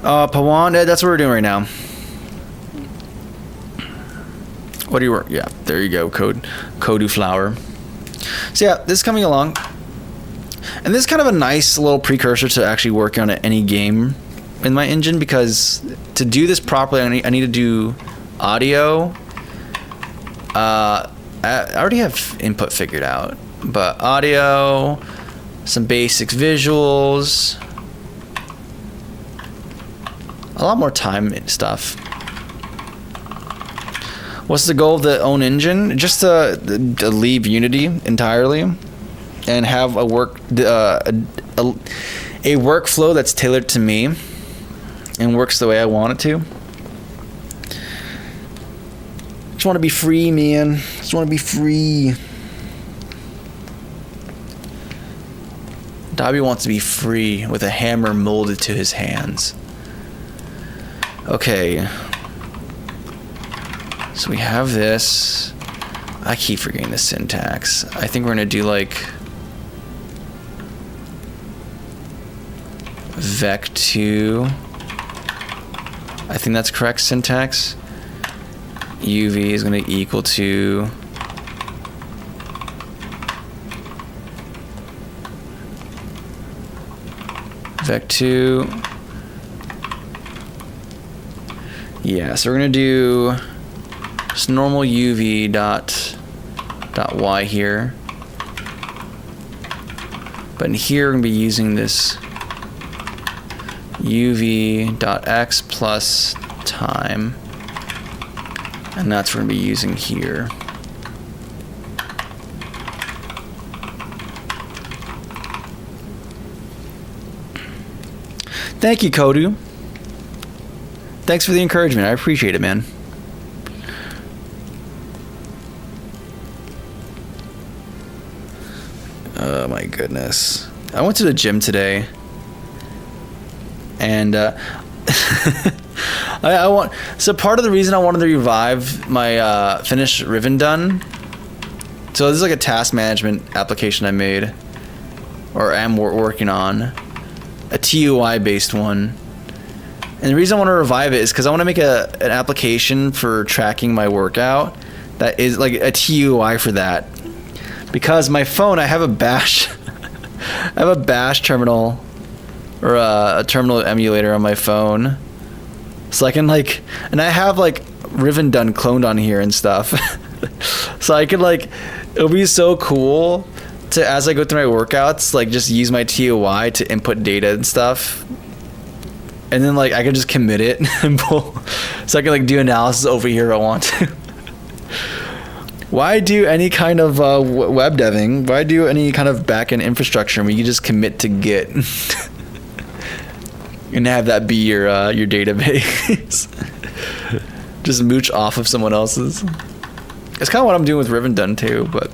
Pawan, that's what we're doing right now. What do you work? Yeah, there you go. Kodu flower. So yeah, this is coming along, and this is kind of a nice little precursor to actually working on any game in my engine, because to do this properly, I need to do audio. I already have input figured out, but audio, some basic visuals. a lot more time and stuff. What's the goal of the own engine? Just to leave Unity entirely and have a workflow that's tailored to me and works the way I want it to. Just want to be free, man. Just want to be free. Dobby wants to be free with a hammer molded to his hands. Okay. So we have this. I keep forgetting the syntax. I think we're going to do like vec2. I think that's correct syntax. UV is going to equal to vec2. Yeah, so we're going to do just normal UV dot Y here. But in here, we're going to be using this UV dot X plus time. And that's what we're going to be using here. Thank you, Kodu. Thanks for the encouragement. I appreciate it, man. Oh my goodness. I went to the gym today. And so part of the reason I wanted to revive my finish Riven Done. So this is like a task management application I made, or am working on, a TUI based one. And the reason I want to revive it is because I want to make an application for tracking my workout that is like a TUI for that. Because my phone, I have a bash, I have a bash terminal, or a terminal emulator on my phone. So I can like, and I have like Riven Done cloned on here and stuff. So I could like, it would be so cool to, as I go through my workouts, like just use my TUI to input data and stuff. And then like I could just commit it and pull, so I can like do analysis over here if I want to. Why do any kind of web deving? Why do any kind of backend infrastructure where you just commit to Git and have that be your database? Just mooch off of someone else's. It's kind of what I'm doing with Riven Done too, but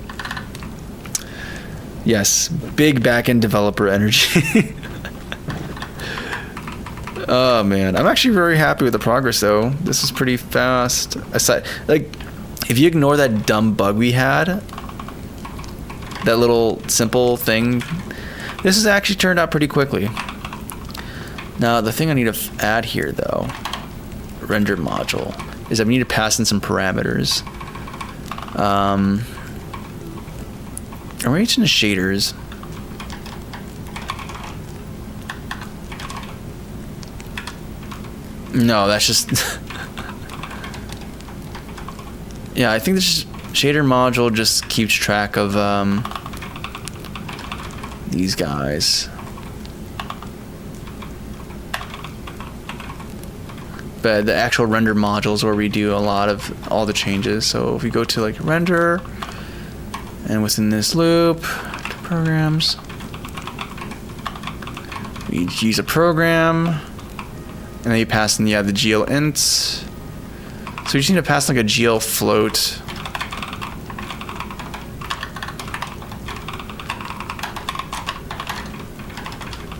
yes, big backend developer energy. Oh man, I'm actually very happy with the progress though. This is pretty fast. Aside, like, if you ignore that dumb bug we had, that little simple thing, this has actually turned out pretty quickly. Now the thing I need to add here though, render module, is I need to pass in some parameters. I'm reaching the shaders. No, that's just yeah, I think this shader module just keeps track of these guys. But the actual render module is where we do a lot of all the changes. So if we go to like render, and within this loop, programs, we use a program, and then you pass in the GL ints. So we just need to pass like a GL float.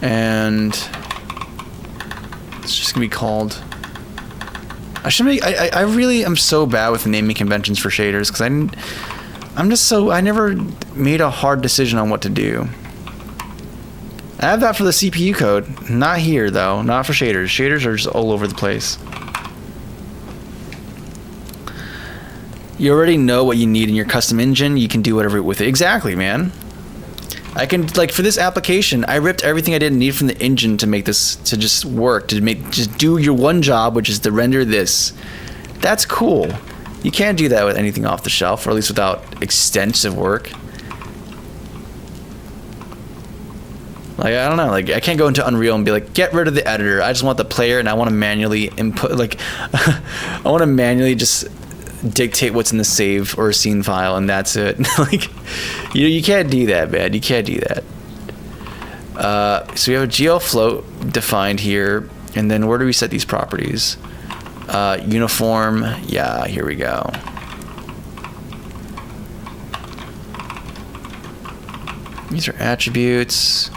And it's just gonna be called, I really am so bad with naming conventions for shaders because I never made a hard decision on what to do. I have that for the CPU code. Not here though, not for shaders. Shaders are just all over the place. You already know what you need in your custom engine. You can do whatever with it. Exactly, man. I can, like, for this application, I ripped everything I didn't need from the engine to make this, to just work, just do your one job, which is to render this. That's cool. You can't do that with anything off the shelf, or at least without extensive work. Like, I don't know. Like, I can't go into Unreal and be like, get rid of the editor. I just want the player, and I want to manually input. Like, I want to manually just dictate what's in the save or scene file, and that's it. Like, you can't do that, man. You can't do that. So we have a GL float defined here, and then where do we set these properties? Uniform. Yeah, here we go. These are attributes.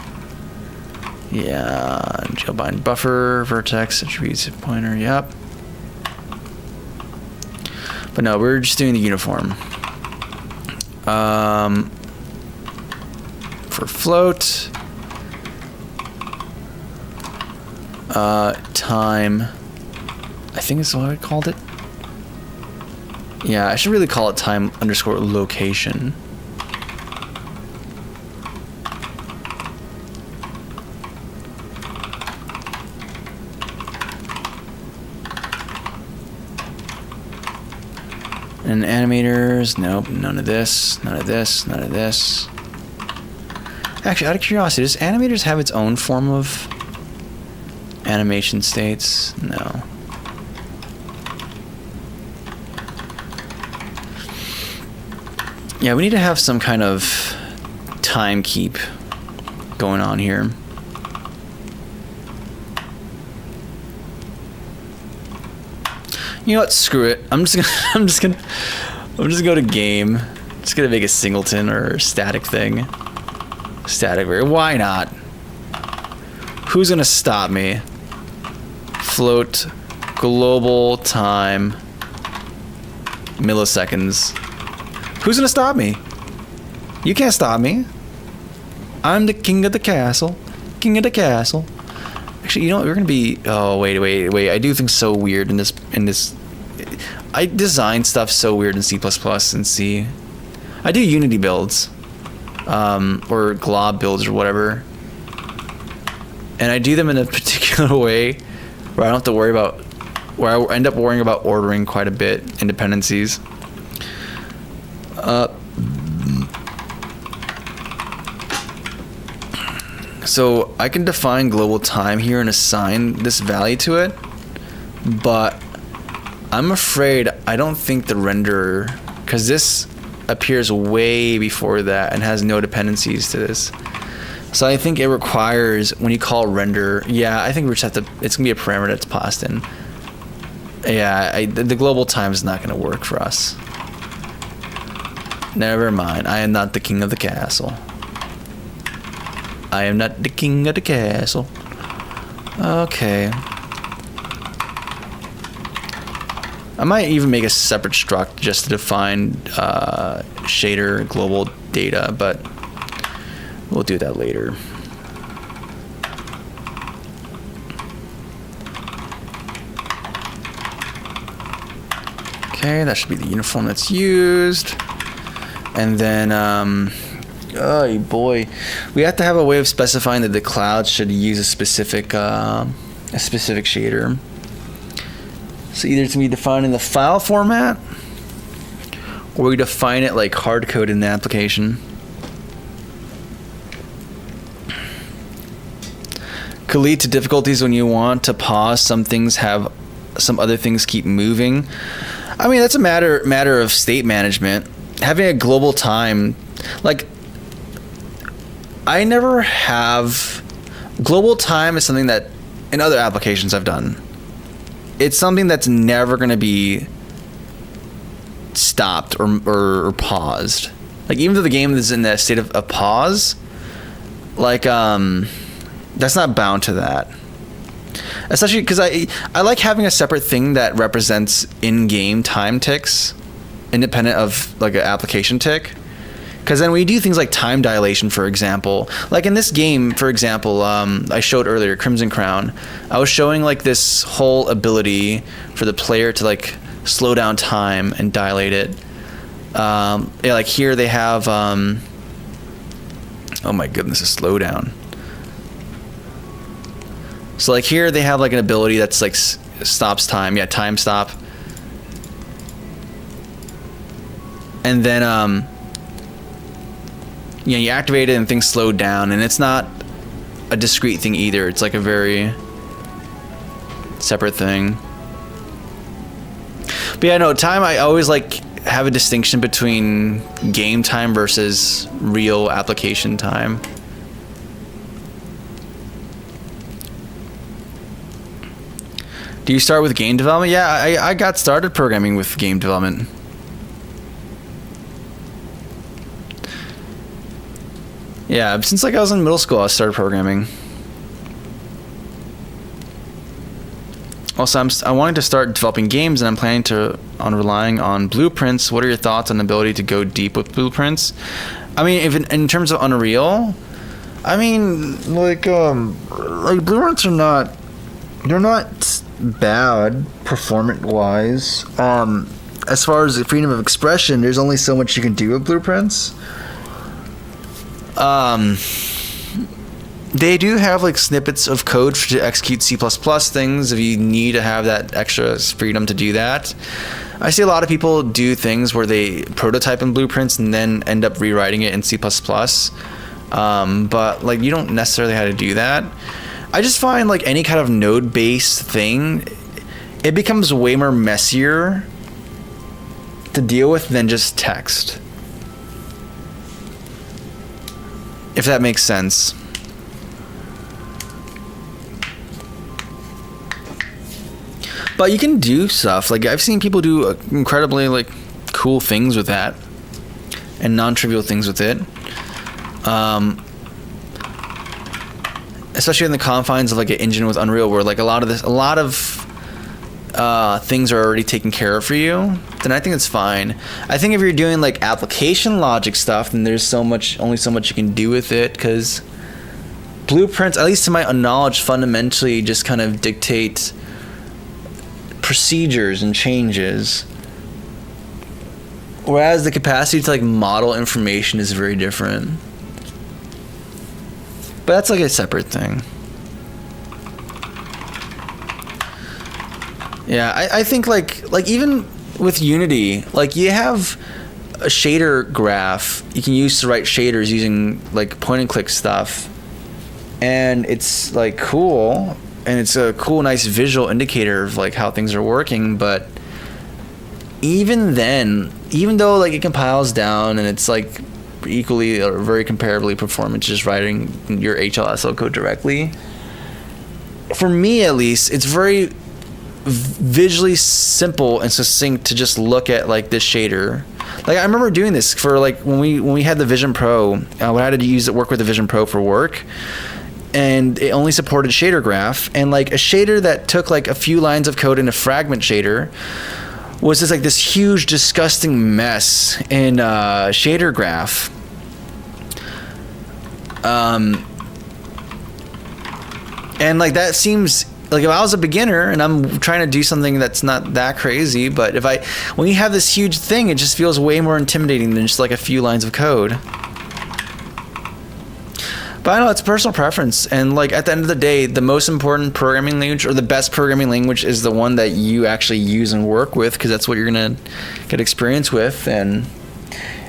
Yeah, GLBind buffer, vertex, attributes, pointer, yep. But no, we're just doing the uniform. For float, time, I think is what I called it. Yeah, I should really call it time underscore location. And animators, nope, none of this, none of this, none of this. Actually, out of curiosity, does animators have its own form of animation states? No. Yeah, we need to have some kind of time keep going on here. You know what? Screw it. I'm just gonna go to game. Just gonna make a singleton or static thing. Static variable. Why not? Who's gonna stop me? Float global time milliseconds. Who's gonna stop me? You can't stop me. I'm the king of the castle. King of the castle. Actually, you know what? We're gonna be. Oh wait. I do things so weird in this. I design stuff so weird in C++ and C. I do Unity builds, or glob builds or whatever, and I do them in a particular way where I don't have to worry about. Where I end up worrying about ordering quite a bit in dependencies. So I can define global time here and assign this value to it, but I'm afraid I don't think the renderer, because this appears way before that and has no dependencies to this. So I think it requires, when you call render, yeah, I think we just have to, it's gonna be a parameter that's passed in. Yeah, the global time is not gonna work for us. Never mind, I am not the king of the castle. I am not the king of the castle. Okay. I might even make a separate struct just to define shader global data, but we'll do that later. Okay, that should be the uniform that's used. And then, oh boy, we have to have a way of specifying that the cloud should use a specific shader. So either it's gonna be defined in the file format, or we define it like hard code in the application. Could lead to difficulties when you want to pause. Some things have, some other things keep moving. I mean, that's a matter of state management. Having a global time, like, I never have, global time is something that in other applications I've done. It's something that's never going to be stopped or paused. Like, even though the game is in that state of pause, like, that's not bound to that. Especially because I like having a separate thing that represents in-game time ticks, independent of, like, an application tick. Because then we do things like time dilation, for example. Like in this game, for example, I showed earlier, Crimson Crown. I was showing like this whole ability for the player to like slow down time and dilate it. Yeah, like here they have, oh my goodness, a slowdown. So like here they have like an ability that's like stops time. Yeah, time stop. And then, you activate it and things slow down, and it's not a discrete thing either. It's like a very separate thing. But yeah, no, time, I always like have a distinction between game time versus real application time. Do you start with game development? Yeah, I got started programming with game development. Yeah, since like I was in middle school, I started programming. Also, I'm wanting to start developing games, and I'm planning on relying on blueprints. What are your thoughts on the ability to go deep with blueprints? I mean, if in terms of Unreal, I mean, like blueprints are they're not bad performance wise. As far as the freedom of expression, there's only so much you can do with blueprints. They do have like snippets of code to execute C++ things if you need to have that extra freedom to do that. I see a lot of people do things where they prototype in blueprints and then end up rewriting it in C++. But like you don't necessarily have to do that. I just find like any kind of node-based thing, it becomes way more messier to deal with than just text. If that makes sense. But you can do stuff. Like I've seen people do incredibly like cool things with that, and non-trivial things with it. Especially in the confines of like an engine with Unreal, where like a lot of things are already taken care of for you, then I think it's fine. I think if you're doing like application logic stuff, then there's only so much you can do with it, because blueprints, at least to my knowledge, fundamentally just kind of dictate procedures and changes, whereas the capacity to like model information is very different. But that's like a separate thing. Yeah, I think like even with Unity, like you have a shader graph you can use to write shaders using like point and click stuff, and it's like cool, and it's a cool, nice visual indicator of like how things are working. But even then, even though like it compiles down and it's like equally or very comparably performant just writing your HLSL code directly, for me at least, it's very visually simple and succinct to just look at like this shader. Like I remember doing this for like when we had the Vision Pro, we had to work with the Vision Pro for work, and it only supported shader graph, and like a shader that took like a few lines of code in a fragment shader was just like this huge disgusting mess in shader graph. And like that seems like, if I was a beginner and I'm trying to do something that's not that crazy, but when you have this huge thing, it just feels way more intimidating than just like a few lines of code. But I know it's personal preference, and like at the end of the day, the most important programming language, or the best programming language, is the one that you actually use and work with, because that's what you're gonna get experience with. And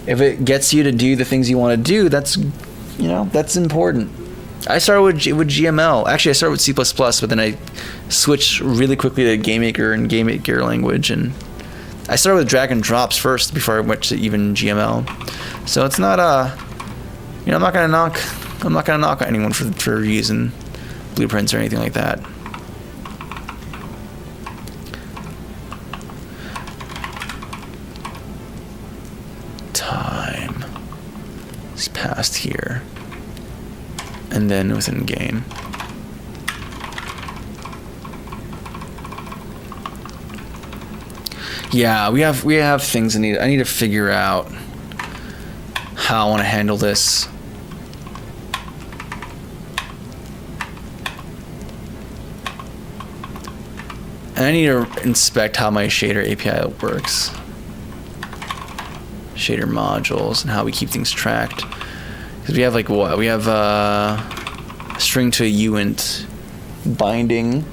if it gets you to do the things you want to do, that's important. I started with GML. Actually, I started with C++, but then I switched really quickly to GameMaker and GameMaker language, and I started with drag and drops first before I went to even GML. So it's not I'm not gonna knock anyone for using blueprints or anything like that. Time is passed here. And then within game. Yeah, we have things I need to figure out how I want to handle this. And I need to inspect how my shader API works. Shader modules and how we keep things tracked. Because we have like what? We have a string to a uint binding.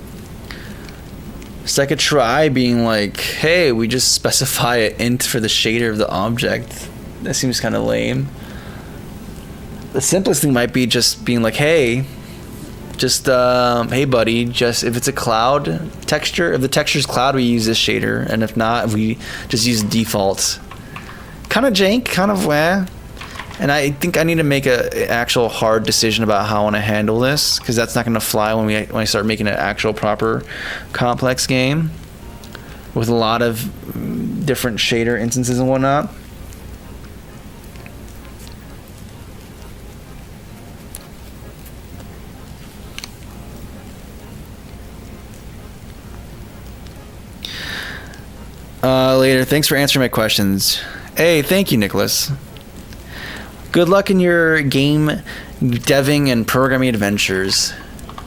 Second try being like, hey, we just specify an int for the shader of the object. That seems kind of lame. The simplest thing might be just being like, hey, Just hey buddy, just if it's a cloud texture, if the texture's cloud, we use this shader, and if not, we just use defaults. Kind of jank, kind of wah. And I think I need to make a actual hard decision about how I want to handle this, because that's not going to fly when I start making an actual proper complex game with a lot of different shader instances and whatnot. Later. Thanks for answering my questions. Hey, thank you, Nicholas. Good luck in your game deving and programming adventures.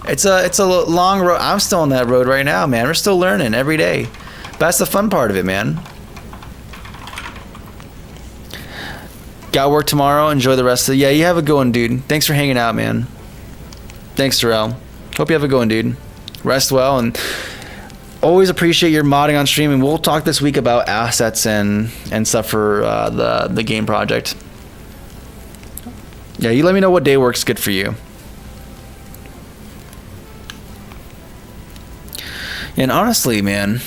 It's a long road. I'm still on that road right now, man. We're still learning every day. That's the fun part of it, man. Got work tomorrow. Enjoy the rest of the... Yeah, you have a good one, dude. Thanks for hanging out, man. Thanks, Terrell. Hope you have a good one, dude. Rest well, and always appreciate your modding on stream. And we'll talk this week about assets and stuff for the game project. Yeah, you let me know what day works good for you. And honestly, man,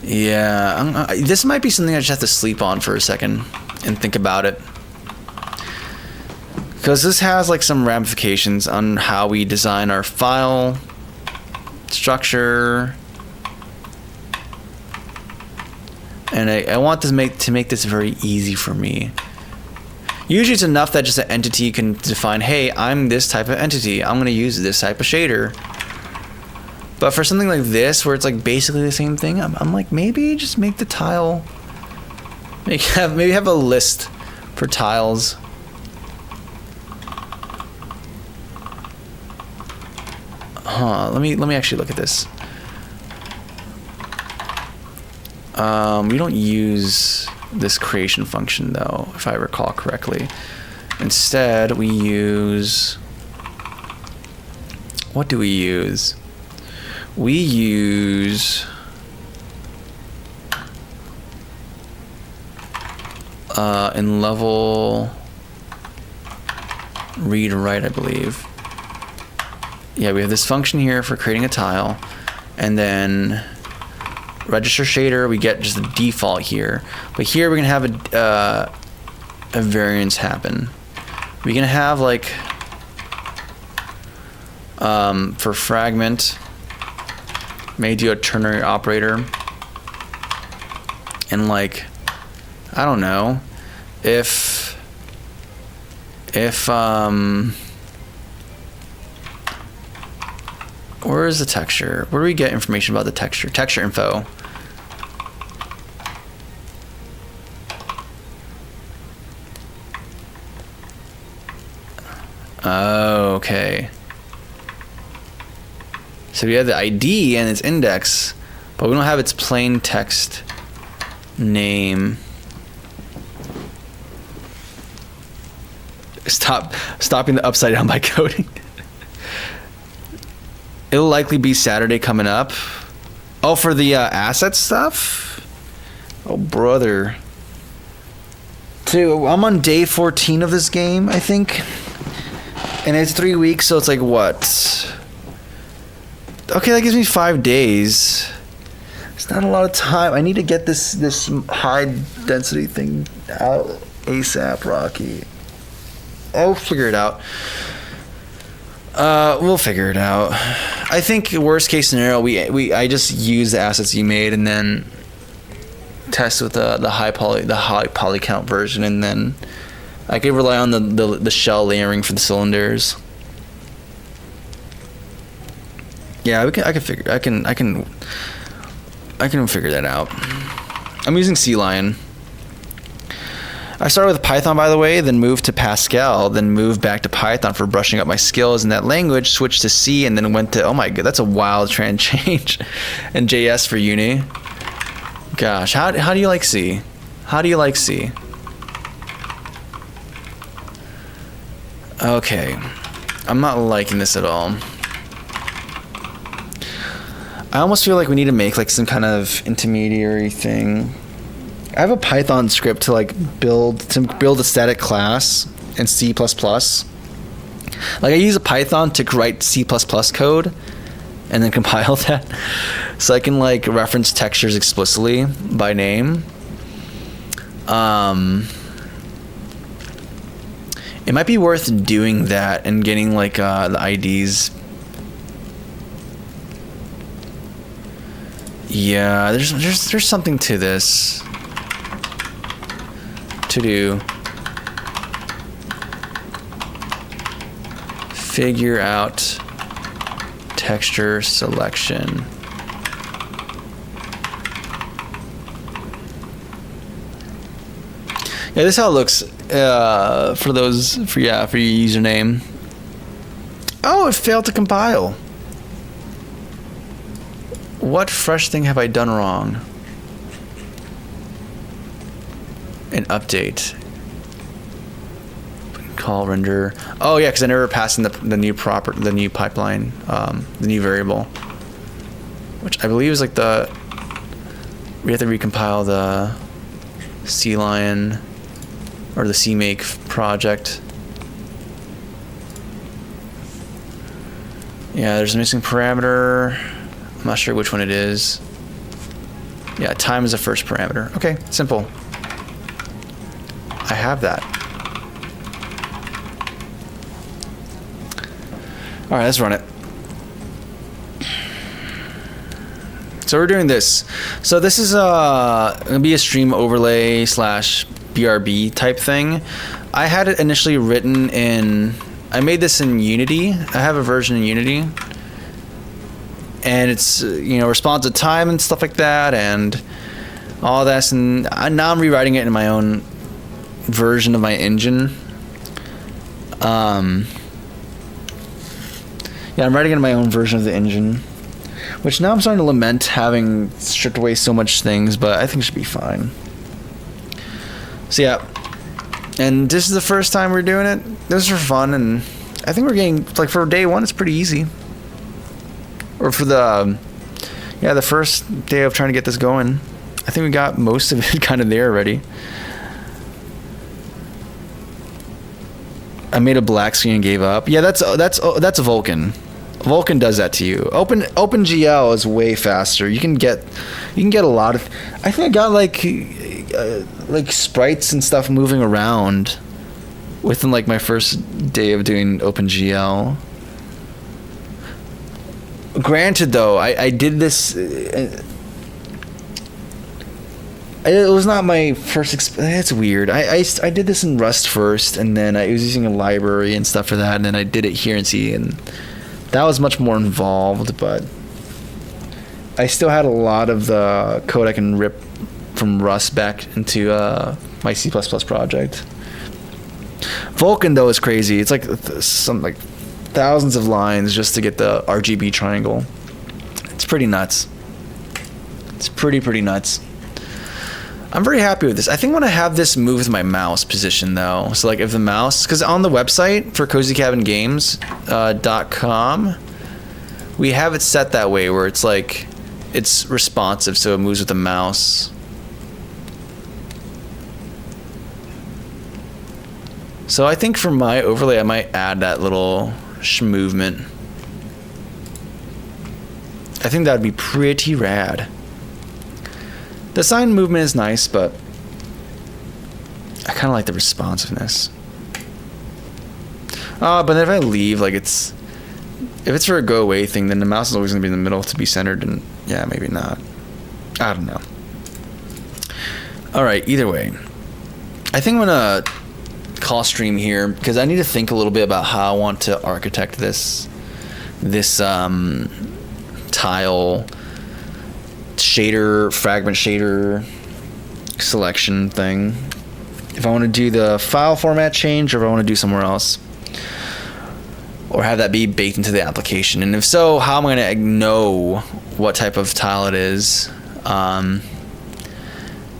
yeah, this might be something I just have to sleep on for a second and think about it. Because this has like some ramifications on how we design our file structure. And I want to make this very easy for me. Usually it's enough that just an entity can define, hey, I'm this type of entity. I'm going to use this type of shader. But for something like this, where it's like basically the same thing, I'm like, maybe just make the tile. Maybe have a list for tiles. Let me actually look at this. We don't use this creation function though, if I recall correctly. Instead, we use... What do we use? We use... in level... read write, I believe. Yeah, we have this function here for creating a tile, and then register shader, we get just the default here. But here we're gonna have a variance happen. We're gonna have like for fragment, may do a ternary operator, and like I don't know if where is the texture? Where do we get information about the texture? Texture info. Oh, okay. So we have the ID and its index, but we don't have its plain text name. Stopping the upside down by coding. It'll likely be Saturday coming up. Oh, for the asset stuff? Oh, brother. Dude, I'm on day 14 of this game, I think. And it's 3 weeks, so it's like what? Okay, that gives me 5 days. It's not a lot of time. I need to get this high density thing out ASAP, Rocky. I'll figure it out. We'll figure it out. I think worst case scenario, I just use the assets you made and then test with the high poly count version, and then I could rely on the shell layering for the cylinders. Yeah, I can figure that out. I'm using CLion. I started with Python, by the way, then moved to Pascal, then moved back to Python for brushing up my skills in that language, switched to C, and then went to, oh my god, that's a wild trend change, and JS for uni. Gosh, how do you like C? How do you like C? Okay, I'm not liking this at all. I almost feel like we need to make like some kind of intermediary thing. I have a Python script to like build a static class in C++. Like, I use a Python to write C++ code and then compile that, so I can like reference textures explicitly by name. It might be worth doing that and getting like the IDs. Yeah, there's something to this to do. Figure out texture selection. Yeah, this is how it looks for your username. Oh, it failed to compile. What fresh thing have I done wrong? An update. Call render. Oh yeah, because I never passed in the new pipeline, the new variable, which I believe is like we have to recompile the CLion or the CMake project. Yeah, there's a missing parameter. I'm not sure which one it is. Yeah, time is the first parameter. Okay, simple. I have that. All right, let's run it. So we're doing this. So this is gonna be a stream overlay / BRB type thing. I had it initially written in. I made this in Unity. I have a version in Unity, and it's responds to time and stuff like that, and all that. And now I'm rewriting it in my own version of my engine. Yeah, I'm writing in my own version of the engine, which now I'm starting to lament having stripped away so much things, but I think it should be fine. So yeah, and this is the first time we're doing it. This is for fun, and I think we're getting, like, for day one, it's pretty easy. Or for the first day of trying to get this going, I think we got most of it kind of there already. I made a black screen and gave up. Yeah, that's Vulkan. Vulkan does that to you. OpenGL is way faster. You can get a lot of. I think I got like sprites and stuff moving around within like my first day of doing OpenGL. Granted, though, I did this. It was not my first experience. It's weird. I did this in Rust first, and then I was using a library and stuff for that, and then I did it here in C, and that was much more involved, but I still had a lot of the code I can rip from Rust back into my C++ project. Vulkan, though, is crazy. It's like thousands of lines just to get the RGB triangle. It's pretty nuts. It's pretty nuts. I'm very happy with this. I think when I have this move with my mouse position, though, so like if the mouse, because on the website for cozycabingames.com, we have it set that way where it's like it's responsive, so it moves with the mouse. So I think for my overlay, I might add that little movement. I think that would be pretty rad. The sign movement is nice, but I kind of like the responsiveness. But if I leave, like if it's for a go away thing, then the mouse is always going to be in the middle to be centered, and yeah, maybe not. I don't know. All right, either way, I think I'm going to call stream here because I need to think a little bit about how I want to architect this tile fragment shader selection thing. If I want to do the file format change, or if I want to do somewhere else, or have that be baked into the application, and if so, how am I going to know what type of tile it is? I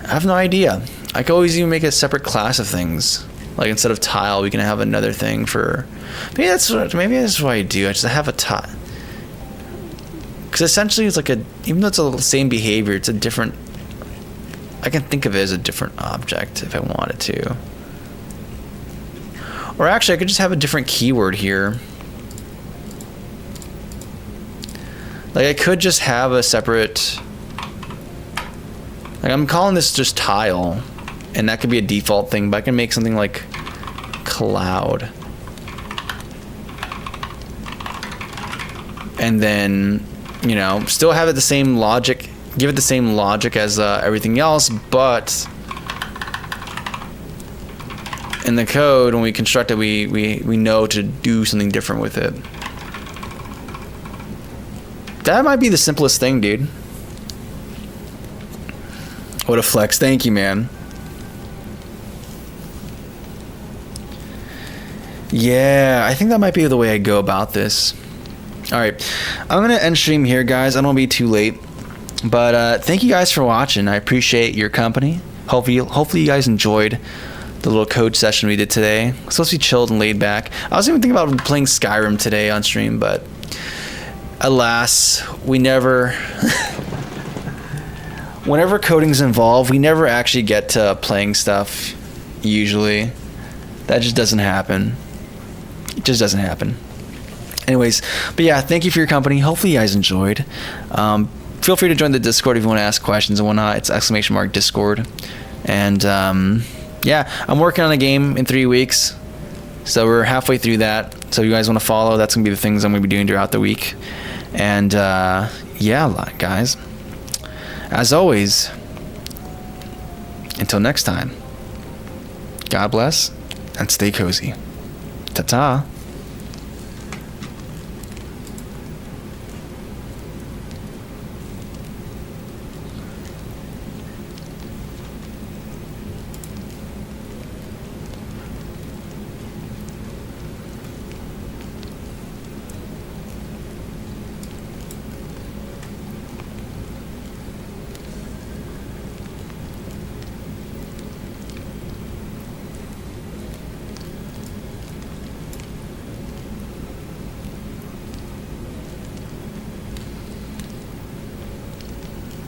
have no idea. I could always even make a separate class of things. Like instead of tile, we can have another thing for. Maybe that's what I do. I just have a tile. Because essentially it's like even though it's the same behavior, it's a different, I can think of it as a different object if I wanted to. Or actually, I could just have a different keyword here. Like, I could just have a separate... Like, I'm calling this just tile. And that could be a default thing, but I can make something like cloud. And then, you know, still have it the same logic, give it the same logic as everything else, but in the code, when we construct it, we know to do something different with it. That might be the simplest thing, dude. What a flex. Thank you, man. Yeah, I think that might be the way I go about this. All right, I'm gonna end stream here, guys. I don't want to be too late, but thank you guys for watching. I appreciate your company. Hopefully you guys enjoyed the little code session we did today. It's supposed to be chilled and laid back. I was even thinking about playing Skyrim today on stream, but alas, we never. Whenever coding's involved, we never actually get to playing stuff. Usually, that just doesn't happen. It just doesn't happen. Anyways, but yeah, thank you for your company. Hopefully you guys enjoyed. Feel free to join the Discord if you want to ask questions and whatnot. It's !Discord. And yeah, I'm working on a game in 3 weeks. So we're halfway through that. So if you guys want to follow, that's going to be the things I'm going to be doing throughout the week. And yeah, guys, as always, until next time, God bless and stay cozy. Ta-ta.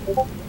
you